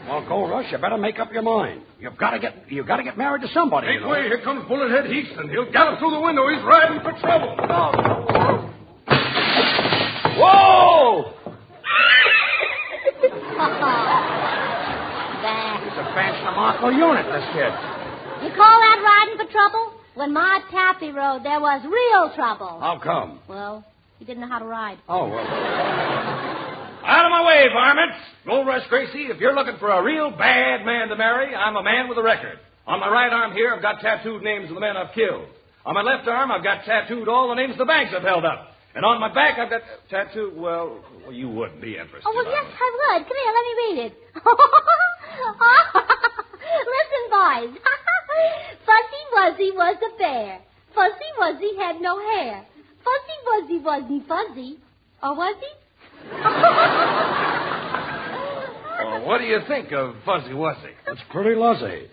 Well, Gold Rush, you better make up your mind. You've got to get married to somebody. Make way, here comes Bullethead Heaston. He'll gallop through the window. He's riding for trouble. Whoa! He's a fancy unit, this kid. You call that riding for trouble? When my pappy rode, there was real trouble. How come? Well, he didn't know how to ride. Oh, well. Out of my way, varmints. Gold Rush Gracie, if you're looking for a real bad man to marry, I'm a man with a record. On my right arm here, I've got tattooed names of the men I've killed. On my left arm, I've got tattooed all the names of the banks I've held up. And on my back, I've got tattooed, well, you wouldn't be interested. Oh, well, yes, I would. Come here, let me read it. Listen, boys. Fuzzy Wuzzy was a bear. Fuzzy Wuzzy had no hair. Fuzzy Wuzzy wasn't fuzzy. Or was he? Well, what do you think of Fuzzy Wuzzy? It's pretty lousy.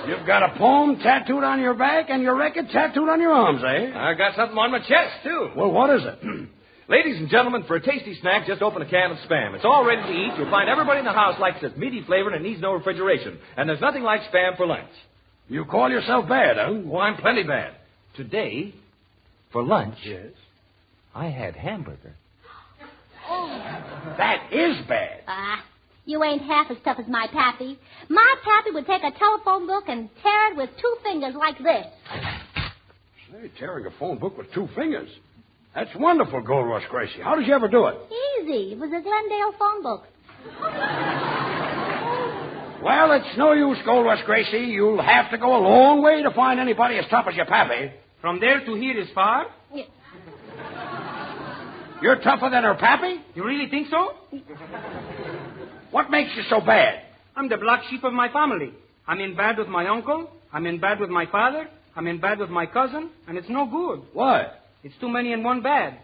You've got a poem tattooed on your back and your record tattooed on your arms, eh? I got something on my chest, too. Well, what is it? Ladies and gentlemen, for a tasty snack, just open a can of Spam. It's all ready to eat. You'll find everybody in the house likes its meaty flavor and it needs no refrigeration. And there's nothing like Spam for lunch. You call yourself bad, huh? Well, I'm plenty bad. Today, for lunch, yes, I had hamburger. Oh. That is bad. You ain't half as tough as my pappy. My pappy would take a telephone book and tear it with 2 fingers like this. Say, tearing a phone book with 2 fingers? That's wonderful, Gold Rush Gracie. How did you ever do it? Easy. It was a Glendale phone book. Well, it's no use, Gold Rush Gracie. You'll have to go a long way to find anybody as tough as your pappy. From there to here is far. You're tougher than her pappy? You really think so? What makes you so bad? I'm the black sheep of my family. I'm in bad with my uncle. I'm in bad with my father. I'm in bad with my cousin. And it's no good. What? It's too many in one bad.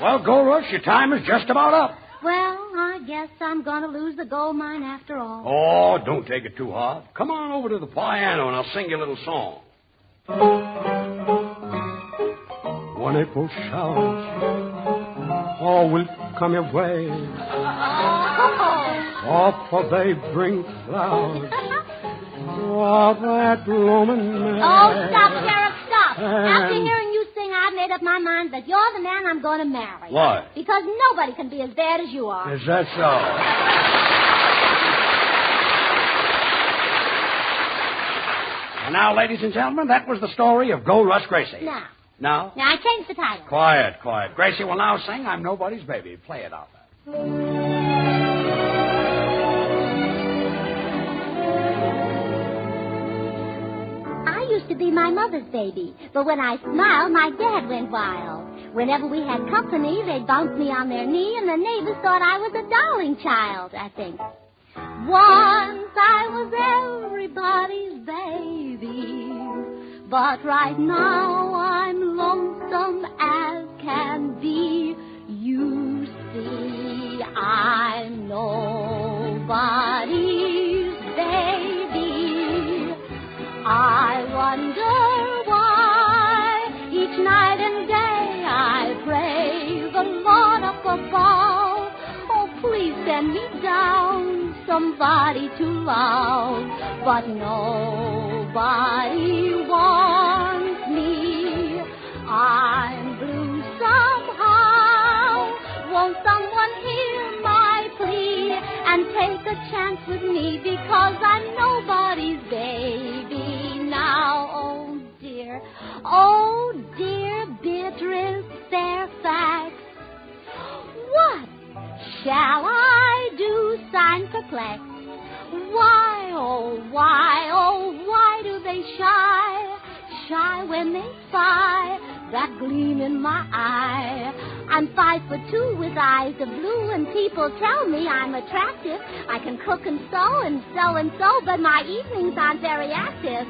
Well, Gold Rush, your time is just about up. Well, I guess I'm going to lose the gold mine after all. Oh, don't take it too hard. Come on over to the piano and I'll sing you a little song. One April showers, all will come your way. For they bring flowers of that blooming May. Oh, stop, Sheriff, stop. After hearing you sing, I've made up my mind that you're the man I'm going to marry. Why? Because nobody can be as bad as you are. Is that so? And now, ladies and gentlemen, that was the story of Gold Rush Gracie. Now, I changed the title. Quiet. Gracie will now sing I'm Nobody's Baby. Play it out there. I used to be my mother's baby, but when I smiled, my dad went wild. Whenever we had company, they'd bounce me on their knee, and the neighbors thought I was a darling child, I think. Once I was everybody's baby, but right now I'm lonesome as can be. You see, I'm nobody's baby. I wonder why each night and day I pray the Lord up above. Oh, please send me down somebody to love, but nobody wants me. I'm blue somehow. Won't someone hear my plea and take a chance with me, because I'm nobody's baby now? Oh dear Beatrice Fairfax, what shall I do? Sign perplexed. Why, oh why do they shy when they spy that gleam in my eye? I'm 5'2" with eyes of blue, and people tell me I'm attractive. I can cook and sew, but my evenings aren't very active.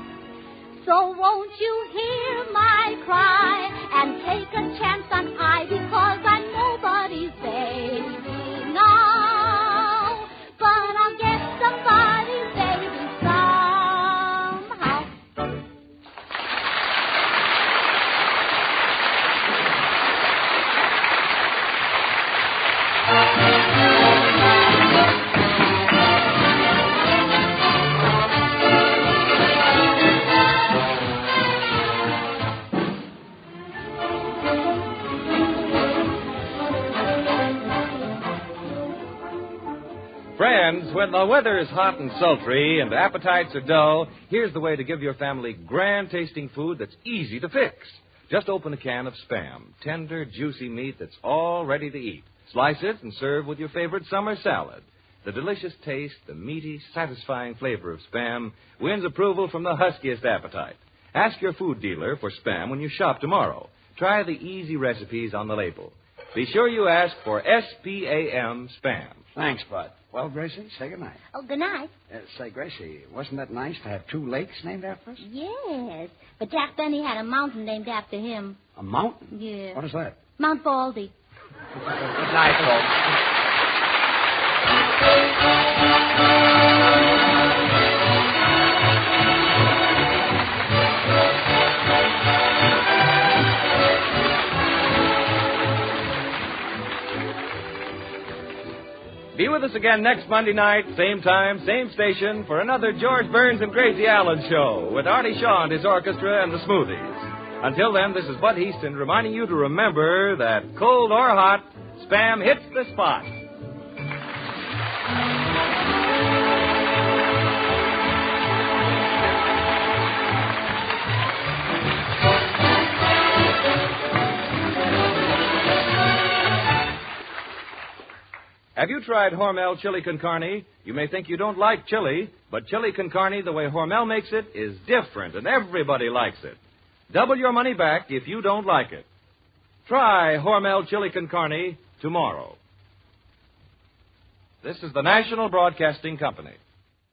So won't you hear my cry and take a chance on I, because I'm nobody's baby now, but I'll get somebody's baby somehow. Friends, when the weather is hot and sultry and appetites are dull, here's the way to give your family grand-tasting food that's easy to fix. Just open a can of Spam, tender, juicy meat that's all ready to eat. Slice it and serve with your favorite summer salad. The delicious taste, the meaty, satisfying flavor of Spam wins approval from the huskiest appetite. Ask your food dealer for Spam when you shop tomorrow. Try the easy recipes on the label. Be sure you ask for S-P-A-M Spam. Thanks, Bud. Well, Gracie, say goodnight. Oh, good night. Say, Gracie, wasn't that nice to have 2 lakes named after us? Yes, but Jack Benny had a mountain named after him. A mountain? Yeah. What is that? Mount Baldy. Good night, folks. Be with us again next Monday night, same time, same station, for another George Burns and Gracie Allen show with Artie Shaw and his orchestra and the Smoothies. Until then, this is Bud Heaston reminding you to remember that cold or hot, Spam hits the spot. Have you tried Hormel Chili Con Carne? You may think you don't like chili, but chili con carne, the way Hormel makes it, is different, and everybody likes it. Double your money back if you don't like it. Try Hormel Chili Con Carne tomorrow. This is the National Broadcasting Company.